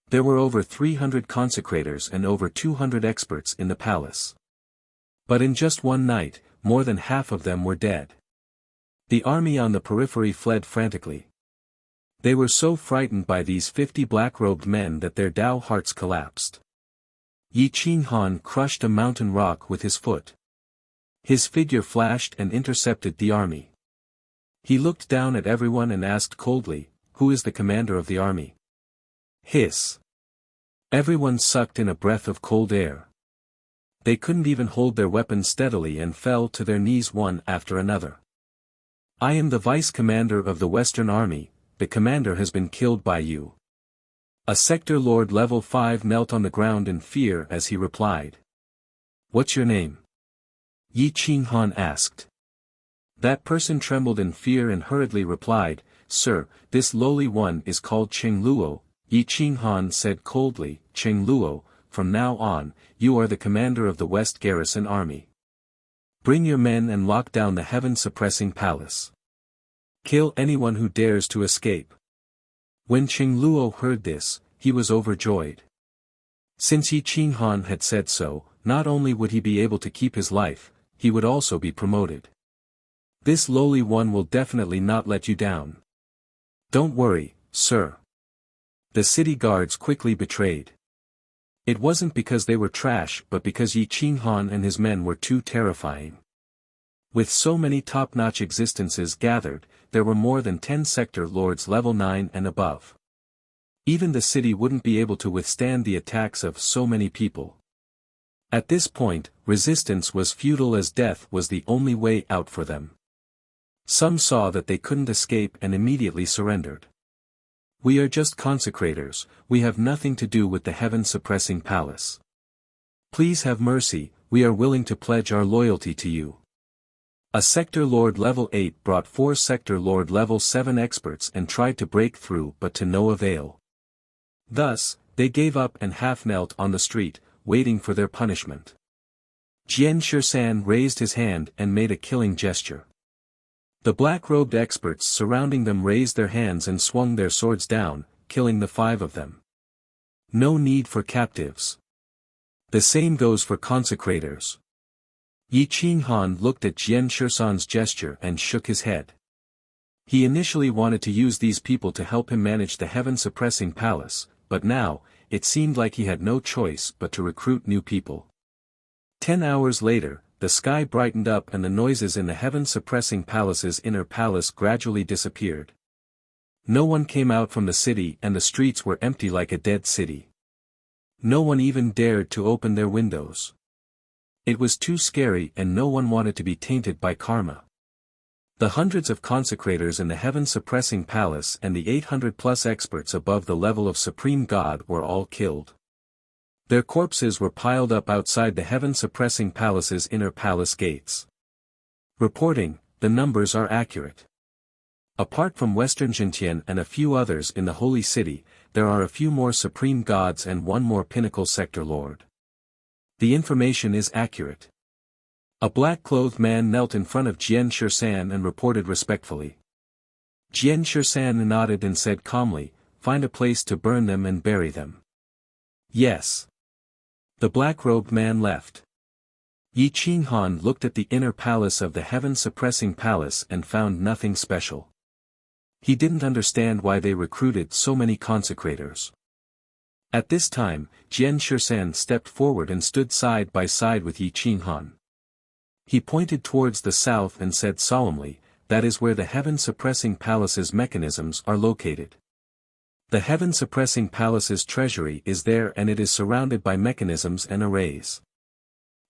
There were over 300 consecrators and over 200 experts in the palace. But in just one night, more than half of them were dead. The army on the periphery fled frantically. They were so frightened by these 50 black-robed men that their Dao hearts collapsed. Yi Qinghan crushed a mountain rock with his foot. His figure flashed and intercepted the army. He looked down at everyone and asked coldly, "Who is the commander of the army?" Hiss. Everyone sucked in a breath of cold air. They couldn't even hold their weapons steadily and fell to their knees one after another. "I am the vice commander of the Western Army, the commander has been killed by you." A sector lord level 5 knelt on the ground in fear as he replied. "What's your name?" Yi Qinghan asked. That person trembled in fear and hurriedly replied, "Sir, this lowly one is called Cheng Luo." Yi Qinghan said coldly, "Cheng Luo, from now on, you are the commander of the West Garrison Army. Bring your men and lock down the heaven-suppressing palace. Kill anyone who dares to escape." When Cheng Luo heard this, he was overjoyed. Since Yi Qinghan had said so, not only would he be able to keep his life, he would also be promoted. "This lowly one will definitely not let you down. Don't worry, sir." The city guards quickly betrayed. It wasn't because they were trash but because Yi Qinghan and his men were too terrifying. With so many top-notch existences gathered, there were more than 10 sector lords level 9 and above. Even the city wouldn't be able to withstand the attacks of so many people. At this point, resistance was futile as death was the only way out for them. Some saw that they couldn't escape and immediately surrendered. "We are just consecrators, we have nothing to do with the heaven-suppressing palace. Please have mercy, we are willing to pledge our loyalty to you." A sector lord level 8 brought 4 sector lord level 7 experts and tried to break through but to no avail. Thus, they gave up and half-knelt on the street, waiting for their punishment. Jian Shisan raised his hand and made a killing gesture. The black-robed experts surrounding them raised their hands and swung their swords down, killing the 5 of them. No need for captives. The same goes for consecrators. Yi Qinghan looked at Jian Shisan's gesture and shook his head. He initially wanted to use these people to help him manage the heaven-suppressing palace, but now, it seemed like he had no choice but to recruit new people. 10 hours later, the sky brightened up and the noises in the heaven-suppressing palace's inner palace gradually disappeared. No one came out from the city and the streets were empty like a dead city. No one even dared to open their windows. It was too scary and no one wanted to be tainted by karma. The hundreds of consecrators in the heaven-suppressing palace and the 800-plus experts above the level of Supreme God were all killed. Their corpses were piled up outside the heaven-suppressing palace's inner palace gates. Reporting, the numbers are accurate. Apart from Western Jintian and a few others in the Holy City, there are a few more Supreme Gods and one more Pinnacle Sector Lord. The information is accurate. A black-clothed man knelt in front of Jian Shisan and reported respectfully. Jian Shisan nodded and said calmly, "Find a place to burn them and bury them." "Yes." The black-robed man left. Yi Qinghan looked at the inner palace of the heaven-suppressing palace and found nothing special. He didn't understand why they recruited so many consecrators. At this time, Jian Shisan stepped forward and stood side by side with Yi Qinghan. He pointed towards the south and said solemnly, "That is where the heaven-suppressing palace's mechanisms are located. The heaven-suppressing palace's treasury is there and it is surrounded by mechanisms and arrays.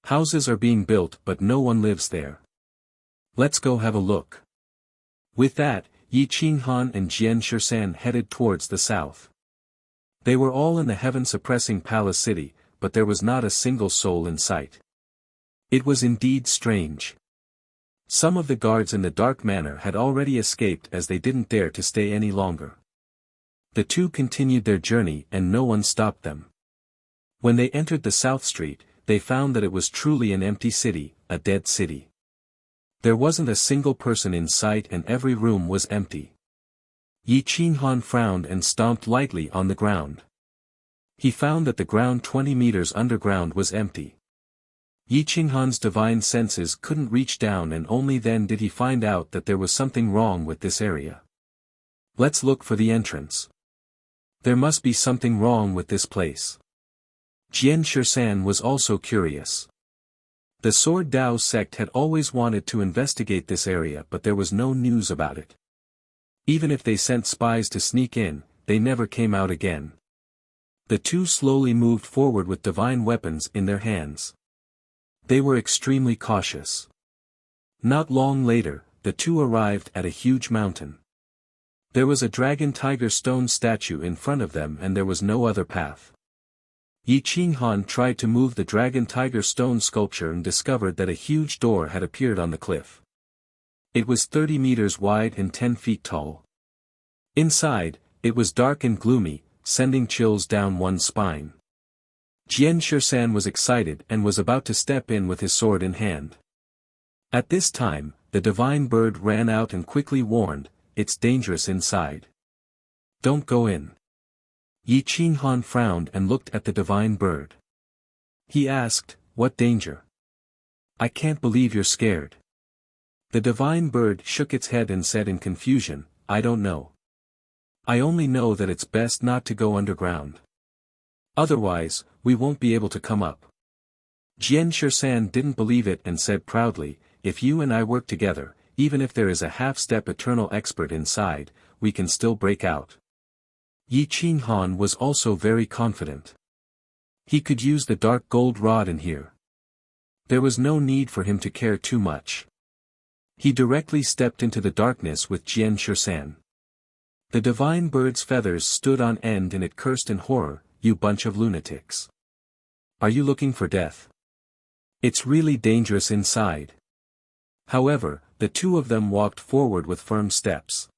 Houses are being built but no one lives there. Let's go have a look." With that, Yi Qinghan and Jian Shisan headed towards the south. They were all in the heaven-suppressing palace city, but there was not a single soul in sight. It was indeed strange. Some of the guards in the dark manor had already escaped as they didn't dare to stay any longer. The two continued their journey and no one stopped them. When they entered the South Street, they found that it was truly an empty city, a dead city. There wasn't a single person in sight and every room was empty. Yi Qinghan frowned and stomped lightly on the ground. He found that the ground 20 meters underground was empty. Yi Qinghan's divine senses couldn't reach down and only then did he find out that there was something wrong with this area. "Let's look for the entrance. There must be something wrong with this place." Jian Shisan was also curious. The Sword Dao sect had always wanted to investigate this area but there was no news about it. Even if they sent spies to sneak in, they never came out again. The two slowly moved forward with divine weapons in their hands. They were extremely cautious. Not long later, the two arrived at a huge mountain. There was a dragon tiger stone statue in front of them and there was no other path. Yi Qinghan tried to move the dragon tiger stone sculpture and discovered that a huge door had appeared on the cliff. It was 30 meters wide and 10 feet tall. Inside, it was dark and gloomy, sending chills down one's spine. Jian Shisan was excited and was about to step in with his sword in hand. At this time, the divine bird ran out and quickly warned, "It's dangerous inside. Don't go in." Yi Qinghan frowned and looked at the divine bird. He asked, "What danger? I can't believe you're scared." The divine bird shook its head and said in confusion, "I don't know. I only know that it's best not to go underground. Otherwise, we won't be able to come up." Jian Shisan didn't believe it and said proudly, "If you and I work together, even if there is a half-step eternal expert inside, we can still break out." Yi Qinghan was also very confident. He could use the dark gold rod in here. There was no need for him to care too much. He directly stepped into the darkness with Jian Shisan. The divine bird's feathers stood on end and it cursed in horror, "You bunch of lunatics. Are you looking for death? It's really dangerous inside." However, the two of them walked forward with firm steps.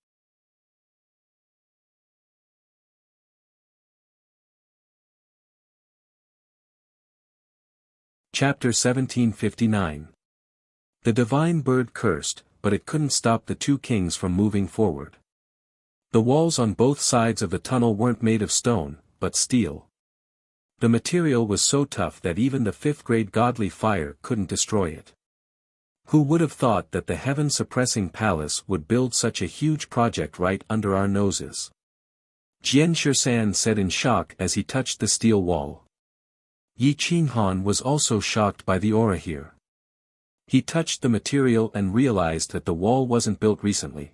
Chapter 1759. The divine bird cursed, but it couldn't stop the two kings from moving forward. The walls on both sides of the tunnel weren't made of stone, but steel. The material was so tough that even the fifth-grade godly fire couldn't destroy it. Who would have thought that the heaven-suppressing palace would build such a huge project right under our noses? Jian Shisan said in shock as he touched the steel wall. Yi Qinghan was also shocked by the aura here. He touched the material and realized that the wall wasn't built recently.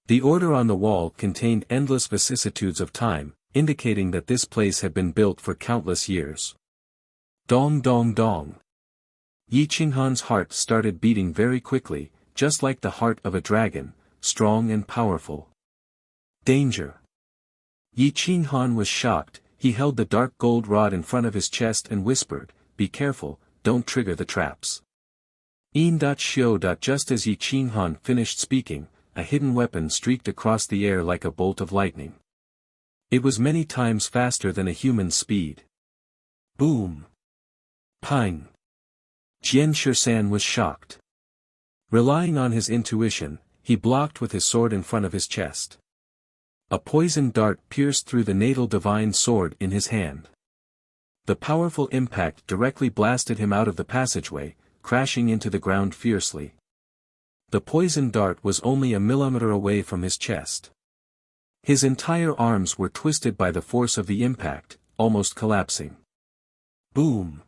The order on the wall contained endless vicissitudes of time, indicating that this place had been built for countless years. Dong dong dong. Yi Qinghan's heart started beating very quickly, just like the heart of a dragon, strong and powerful. Danger. Yi Qinghan was shocked. He held the dark gold rod in front of his chest and whispered, "Be careful, don't trigger the traps." Just as Yi Qinghan finished speaking, a hidden weapon streaked across the air like a bolt of lightning. It was many times faster than a human's speed. Boom! Pang! Jian Shisan was shocked. Relying on his intuition, he blocked with his sword in front of his chest. A poisoned dart pierced through the natal divine sword in his hand. The powerful impact directly blasted him out of the passageway, crashing into the ground fiercely. The poisoned dart was only a millimeter away from his chest. His entire arms were twisted by the force of the impact, almost collapsing. Boom!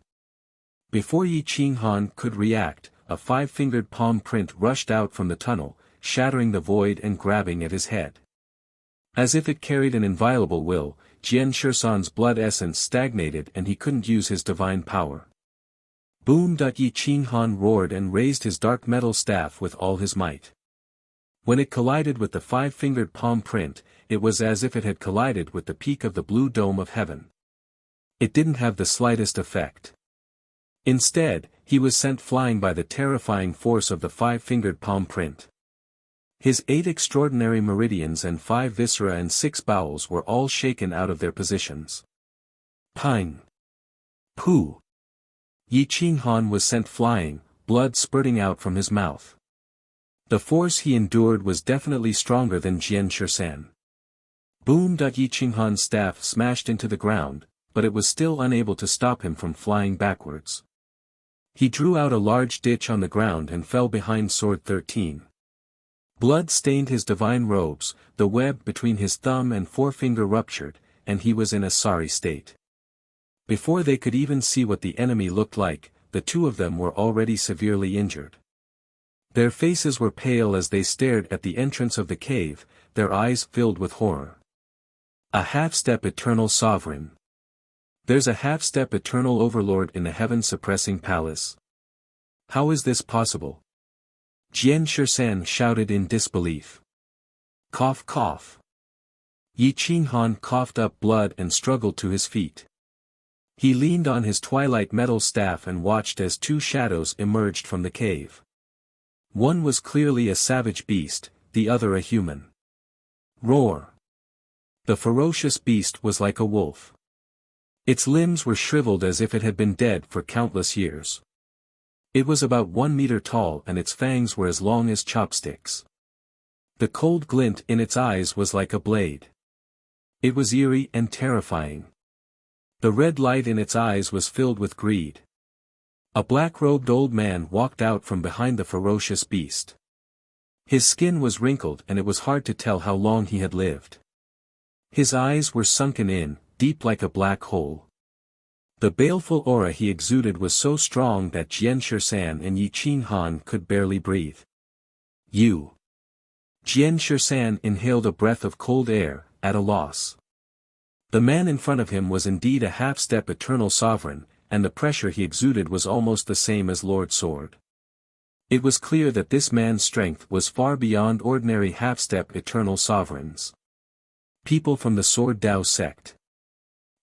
Before Yi Qinghan could react, a five-fingered palm print rushed out from the tunnel, shattering the void and grabbing at his head. As if it carried an inviolable will, Jian Shisan's blood essence stagnated and he couldn't use his divine power. Boom! Yi Qinghan roared and raised his dark metal staff with all his might. When it collided with the five-fingered palm print, it was as if it had collided with the peak of the blue dome of heaven. It didn't have the slightest effect. Instead, he was sent flying by the terrifying force of the five-fingered palm print. His 8 extraordinary meridians and 5 viscera and 6 bowels were all shaken out of their positions. Pang! Pooh! Yi Qinghan was sent flying, blood spurting out from his mouth. The force he endured was definitely stronger than Jian Shisan. Boom! Yi Qinghan's staff smashed into the ground, but it was still unable to stop him from flying backwards. He drew out a large ditch on the ground and fell behind Sword 13. Blood stained his divine robes, the web between his thumb and forefinger ruptured, and he was in a sorry state. Before they could even see what the enemy looked like, the two of them were already severely injured. Their faces were pale as they stared at the entrance of the cave, their eyes filled with horror. A half-step eternal sovereign. There's a half-step eternal overlord in the heaven-suppressing palace. How is this possible? Jian Shisan shouted in disbelief. Cough cough. Yi Qinghan coughed up blood and struggled to his feet. He leaned on his twilight metal staff and watched as 2 shadows emerged from the cave. One was clearly a savage beast, the other a human. Roar! The ferocious beast was like a wolf. Its limbs were shriveled as if it had been dead for countless years. It was about 1 meter tall and its fangs were as long as chopsticks. The cold glint in its eyes was like a blade. It was eerie and terrifying. The red light in its eyes was filled with greed. A black-robed old man walked out from behind the ferocious beast. His skin was wrinkled and it was hard to tell how long he had lived. His eyes were sunken in, deep like a black hole. The baleful aura he exuded was so strong that Jian Shisan and Yi Qinghan could barely breathe. You! Jian Shisan inhaled a breath of cold air, at a loss. The man in front of him was indeed a half-step eternal sovereign, and the pressure he exuded was almost the same as Lord Sword. It was clear that this man's strength was far beyond ordinary half-step eternal sovereigns. People from the Sword Dao sect.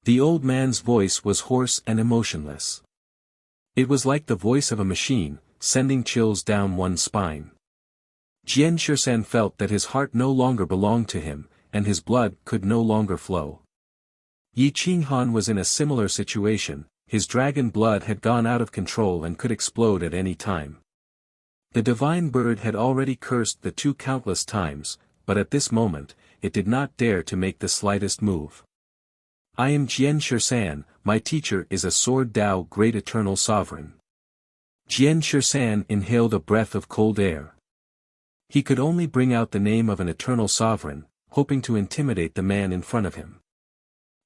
The old man's voice was hoarse and emotionless. It was like the voice of a machine, sending chills down one's spine. Jian Shisan felt that his heart no longer belonged to him, and his blood could no longer flow. Yi Qinghan was in a similar situation, his dragon blood had gone out of control and could explode at any time. The divine bird had already cursed the 2 countless times, but at this moment, it did not dare to make the slightest move. I am Jian Shisan, my teacher is a Sword Dao great eternal sovereign. Jian Shirshan inhaled a breath of cold air. He could only bring out the name of an eternal sovereign, hoping to intimidate the man in front of him.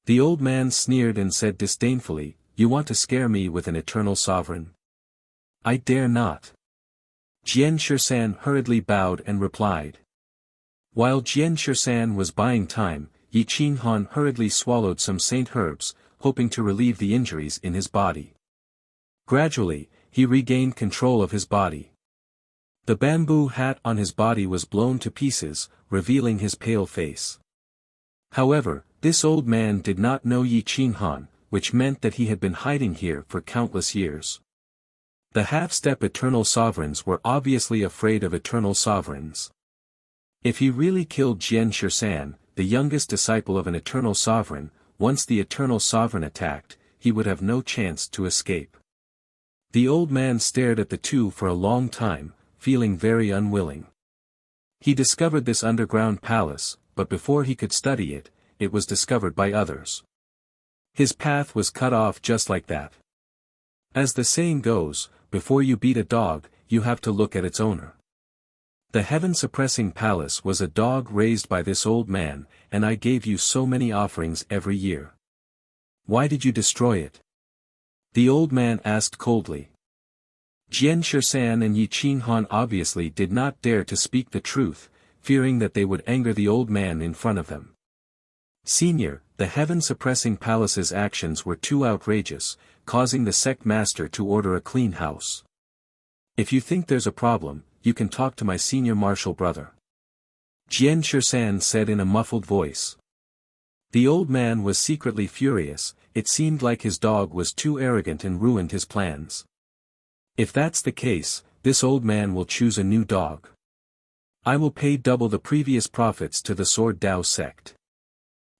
The old man sneered and said disdainfully, "You want to scare me with an eternal sovereign? I dare not." Jian Shirshan hurriedly bowed and replied. While Jian Shirshan was buying time, Yi Qinghan hurriedly swallowed some saint herbs, hoping to relieve the injuries in his body. Gradually, he regained control of his body. The bamboo hat on his body was blown to pieces, revealing his pale face. However, this old man did not know Yi Qinghan, which meant that he had been hiding here for countless years. The half-step eternal sovereigns were obviously afraid of eternal sovereigns. If he really killed Jian Shirshan, the youngest disciple of an eternal sovereign, once the eternal sovereign attacked, he would have no chance to escape. The old man stared at the two for a long time, feeling very unwilling. He discovered this underground palace, but before he could study it, it was discovered by others. His path was cut off just like that. As the saying goes, before you beat a dog, you have to look at its owner. The heaven-suppressing palace was a dog raised by this old man, and I gave you so many offerings every year. Why did you destroy it? The old man asked coldly. Jian Shirshan and Yi Qinghan obviously did not dare to speak the truth, fearing that they would anger the old man in front of them. Senior, the heaven-suppressing palace's actions were too outrageous, causing the sect master to order a clean house. If you think there's a problem, you can talk to my senior martial brother. Jian Shirshan said in a muffled voice. The old man was secretly furious. It seemed like his dog was too arrogant and ruined his plans. If that's the case, this old man will choose a new dog. I will pay double the previous profits to the Sword Dao sect.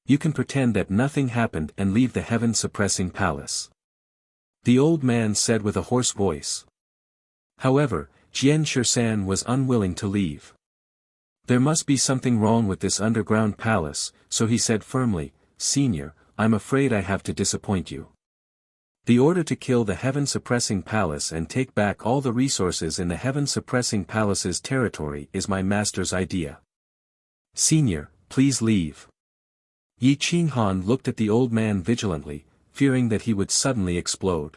You can pretend that nothing happened and leave the heaven-suppressing palace. The old man said with a hoarse voice. However, Jian Shirshan was unwilling to leave. There must be something wrong with this underground palace, so he said firmly, "Senior, I'm afraid I have to disappoint you. The order to kill the heaven-suppressing palace and take back all the resources in the heaven-suppressing palace's territory is my master's idea. Senior, please leave." Yi Qinghan looked at the old man vigilantly, fearing that he would suddenly explode.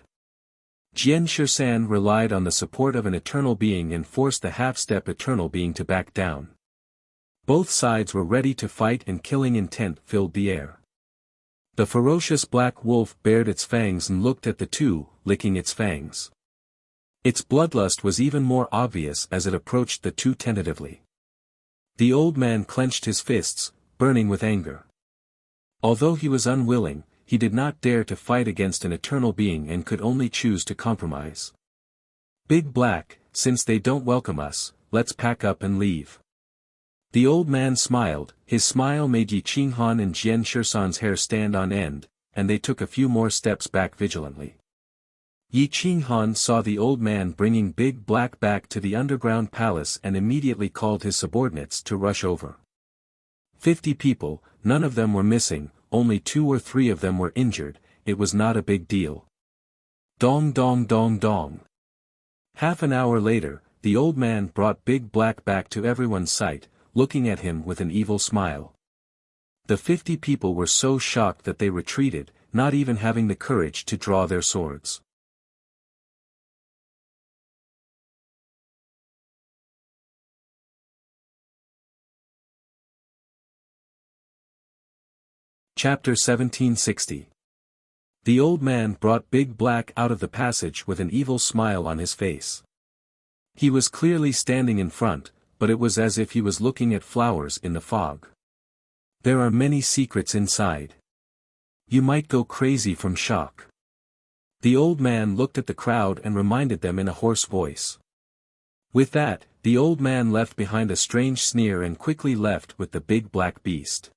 Jian Shirshan relied on the support of an eternal being and forced the half-step eternal being to back down. Both sides were ready to fight and killing intent filled the air. The ferocious black wolf bared its fangs and looked at the two, licking its fangs. Its bloodlust was even more obvious as it approached the two tentatively. The old man clenched his fists, burning with anger. Although he was unwilling, he did not dare to fight against an eternal being and could only choose to compromise. Big Black, since they don't welcome us, let's pack up and leave. The old man smiled. His smile made Yi Qinghan and Jian Shirshan's hair stand on end, and they took a few more steps back vigilantly. Yi Qinghan saw the old man bringing Big Black back to the underground palace and immediately called his subordinates to rush over. 50 people, none of them were missing, only 2 or 3 of them were injured. It was not a big deal. Dong dong dong dong. Half an hour later, the old man brought Big Black back to everyone's sight, looking at him with an evil smile. The 50 people were so shocked that they retreated, not even having the courage to draw their swords. Chapter 1760. The old man brought Big Black out of the passage with an evil smile on his face. He was clearly standing in front, but it was as if he was looking at flowers in the fog. There are many secrets inside. You might go crazy from shock. The old man looked at the crowd and reminded them in a hoarse voice. With that, the old man left behind a strange sneer and quickly left with the Big Black beast.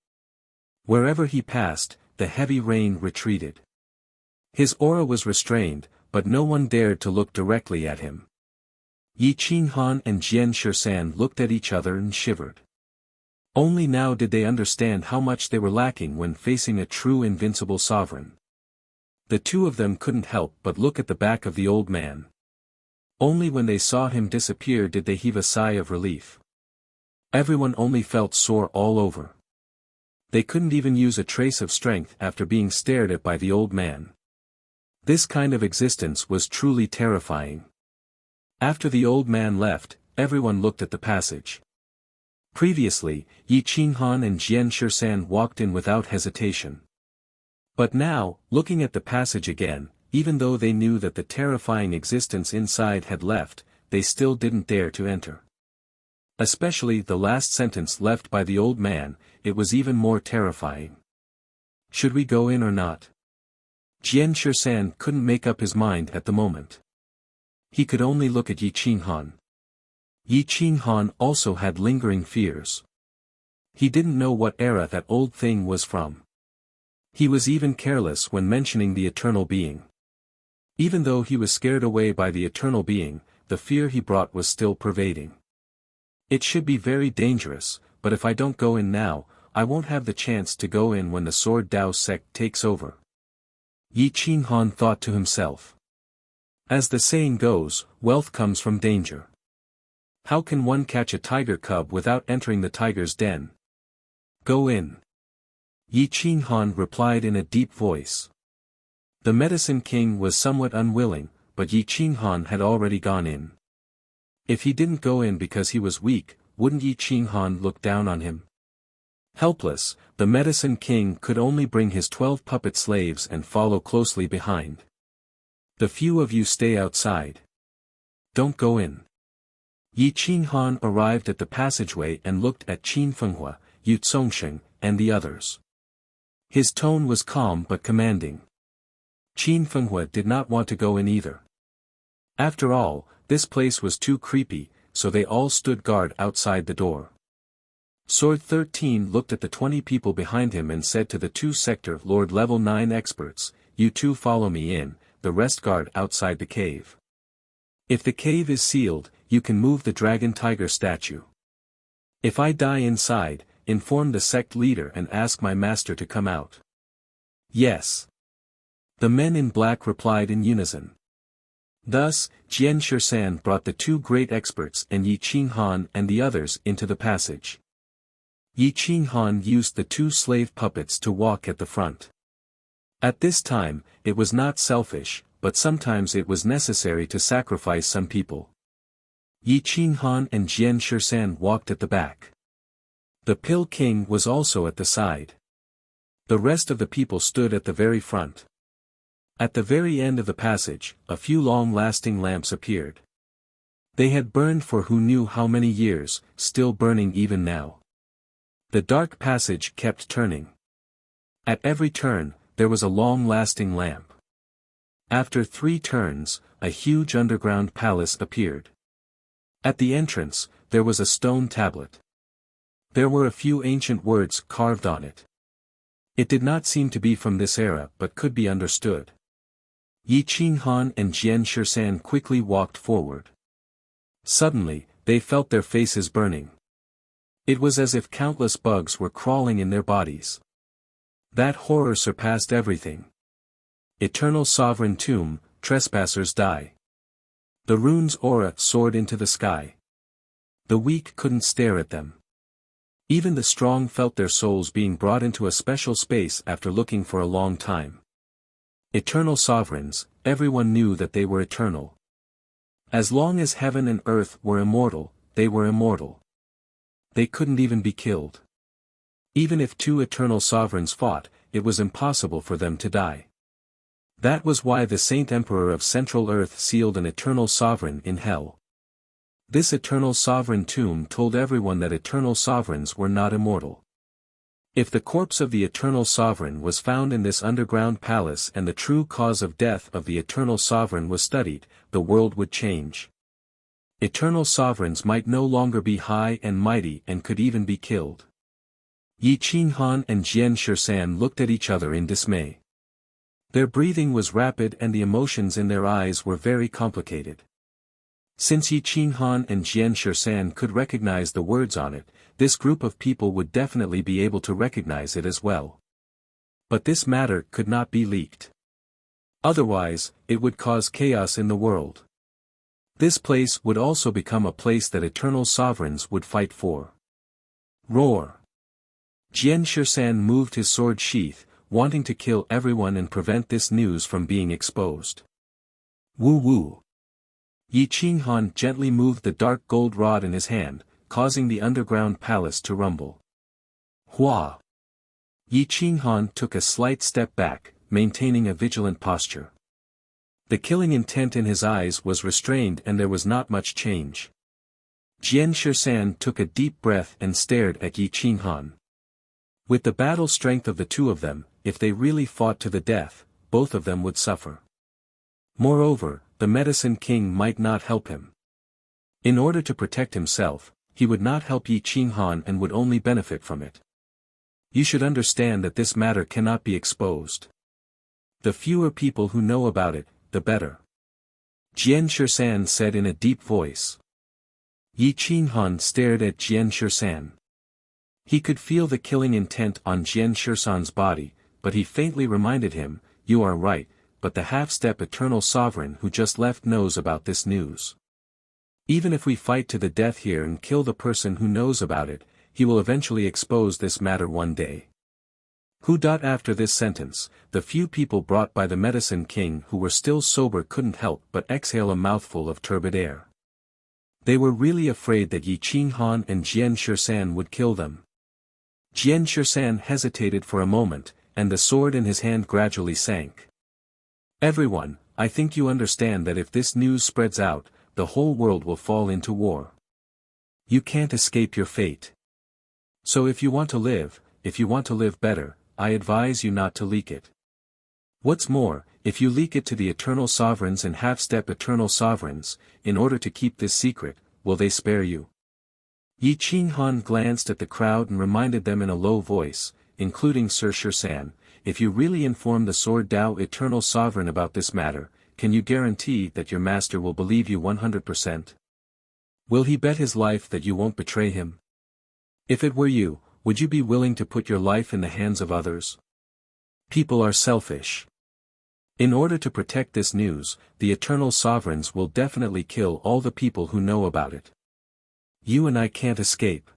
Wherever he passed, the heavy rain retreated. His aura was restrained, but no one dared to look directly at him. Yi Qinghan and Jian Shirshan looked at each other and shivered. Only now did they understand how much they were lacking when facing a true invincible sovereign. The two of them couldn't help but look at the back of the old man. Only when they saw him disappear did they heave a sigh of relief. Everyone only felt sore all over. They couldn't even use a trace of strength after being stared at by the old man. This kind of existence was truly terrifying. After the old man left, everyone looked at the passage. Previously, Yi Qinghan and Jian Shisan walked in without hesitation. But now, looking at the passage again, even though they knew that the terrifying existence inside had left, they still didn't dare to enter. Especially the last sentence left by the old man, it was even more terrifying. Should we go in or not? Jian Shisan couldn't make up his mind at the moment. He could only look at Yi Qinghan. Yi Qinghan also had lingering fears. He didn't know what era that old thing was from. He was even careless when mentioning the eternal being. Even though he was scared away by the eternal being, the fear he brought was still pervading. It should be very dangerous, but if I don't go in now, I won't have the chance to go in when the Sword Dao sect takes over. Yi Qinghan thought to himself. As the saying goes, wealth comes from danger. How can one catch a tiger cub without entering the tiger's den? Go in. Yi Qinghan replied in a deep voice. The Medicine King was somewhat unwilling, but Yi Qinghan had already gone in. If he didn't go in because he was weak, wouldn't Yi Qinghan look down on him? Helpless, the Medicine King could only bring his 12 puppet slaves and follow closely behind. The few of you stay outside. Don't go in. Yi Qinghan arrived at the passageway and looked at Qin Fenghua, Yu Zongsheng, and the others. His tone was calm but commanding. Qin Fenghua did not want to go in either. After all, this place was too creepy, so they all stood guard outside the door. Sword 13 looked at the 20 people behind him and said to the 2 sector Lord Level 9 experts, "You two follow me in, the rest guard outside the cave. If the cave is sealed, you can move the dragon tiger statue. If I die inside, inform the sect leader and ask my master to come out." Yes. The men in black replied in unison. Thus, Jian Shisan brought the 2 great experts and Yi Qinghan and the others into the passage. Yi Qinghan used the 2 slave puppets to walk at the front. At this time, it was not selfish, but sometimes it was necessary to sacrifice some people. Yi Qinghan and Jian Shisan walked at the back. The Pill King was also at the side. The rest of the people stood at the very front. At the very end of the passage, a few long-lasting lamps appeared. They had burned for who knew how many years, still burning even now. The dark passage kept turning. At every turn, there was a long-lasting lamp. After 3 turns, a huge underground palace appeared. At the entrance, there was a stone tablet. There were a few ancient words carved on it. It did not seem to be from this era but could be understood. Yi Qinghan and Jian Shisan quickly walked forward. Suddenly, they felt their faces burning. It was as if countless bugs were crawling in their bodies. That horror surpassed everything. Eternal Sovereign Tomb, trespassers die. The rune's aura soared into the sky. The weak couldn't stare at them. Even the strong felt their souls being brought into a special space after looking for a long time. Eternal sovereigns, everyone knew that they were eternal. As long as heaven and earth were immortal, they were immortal. They couldn't even be killed. Even if 2 eternal sovereigns fought, it was impossible for them to die. That was why the Saint Emperor of Central Earth sealed an eternal sovereign in hell. This eternal sovereign tomb told everyone that eternal sovereigns were not immortal. If the corpse of the eternal sovereign was found in this underground palace and the true cause of death of the eternal sovereign was studied, the world would change. Eternal sovereigns might no longer be high and mighty and could even be killed. Yi Qinghan and Jian Shisan looked at each other in dismay. Their breathing was rapid and the emotions in their eyes were very complicated. Since Yi Qinghan and Jian Shisan could recognize the words on it, this group of people would definitely be able to recognize it as well. But this matter could not be leaked. Otherwise, it would cause chaos in the world. This place would also become a place that eternal sovereigns would fight for. Roar! Jian Shisan moved his sword sheath, wanting to kill everyone and prevent this news from being exposed. Woo woo! Yi Qinghan gently moved the dark gold rod in his hand, causing the underground palace to rumble. Hua! Yi Qinghan took a slight step back, maintaining a vigilant posture. The killing intent in his eyes was restrained and there was not much change. Jian Shisan took a deep breath and stared at Yi Qinghan. With the battle strength of the two of them, if they really fought to the death, both of them would suffer. Moreover, the Medicine King might not help him. In order to protect himself, he would not help Yi Qinghan and would only benefit from it. You should understand that this matter cannot be exposed. The fewer people who know about it, the better. Jian Shisan said in a deep voice. Yi Qinghan stared at Jian Shisan. He could feel the killing intent on Jian Shisan's body, but he faintly reminded him, "You are right, but the half-step eternal sovereign who just left knows about this news. Even if we fight to the death here and kill the person who knows about it, he will eventually expose this matter one day." After this sentence, the few people brought by the Medicine King who were still sober couldn't help but exhale a mouthful of turbid air. They were really afraid that Yi Qinghan and Jian Shisan would kill them. Jian Shisan hesitated for a moment, and the sword in his hand gradually sank. "Everyone, I think you understand that if this news spreads out, the whole world will fall into war. You can't escape your fate. So if you want to live better, I advise you not to leak it. What's more, if you leak it to the eternal sovereigns and half-step eternal sovereigns, in order to keep this secret, will they spare you?" Yi Qinghan glanced at the crowd and reminded them in a low voice, including Sir Shisan, "If you really inform the Sword Dao eternal sovereign about this matter, can you guarantee that your master will believe you 100%? Will he bet his life that you won't betray him? If it were you, would you be willing to put your life in the hands of others? People are selfish. In order to protect this news, the eternal sovereigns will definitely kill all the people who know about it. You and I can't escape."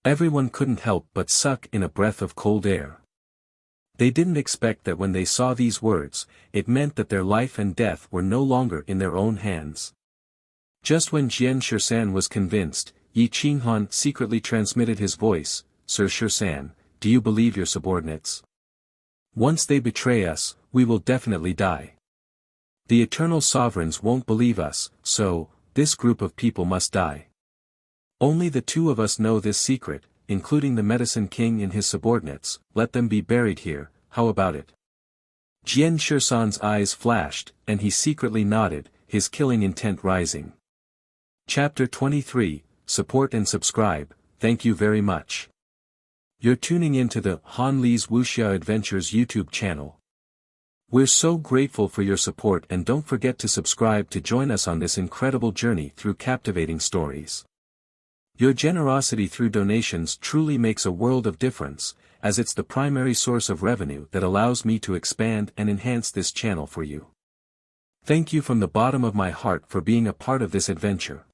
Everyone couldn't help but suck in a breath of cold air. They didn't expect that when they saw these words, it meant that their life and death were no longer in their own hands. Just when Jian Shisan was convinced, Yi Qinghan secretly transmitted his voice, "Sir Shisan, do you believe your subordinates? Once they betray us, we will definitely die. The eternal sovereigns won't believe us, so, this group of people must die. Only the two of us know this secret, including the Medicine King and his subordinates, let them be buried here, how about it?" Jian Shisan's eyes flashed, and he secretly nodded, his killing intent rising. Chapter 23, Support and subscribe, thank you very much. You're tuning into the Han Li's Wuxia Adventures YouTube channel. We're so grateful for your support and don't forget to subscribe to join us on this incredible journey through captivating stories. Your generosity through donations truly makes a world of difference, as it's the primary source of revenue that allows me to expand and enhance this channel for you. Thank you from the bottom of my heart for being a part of this adventure.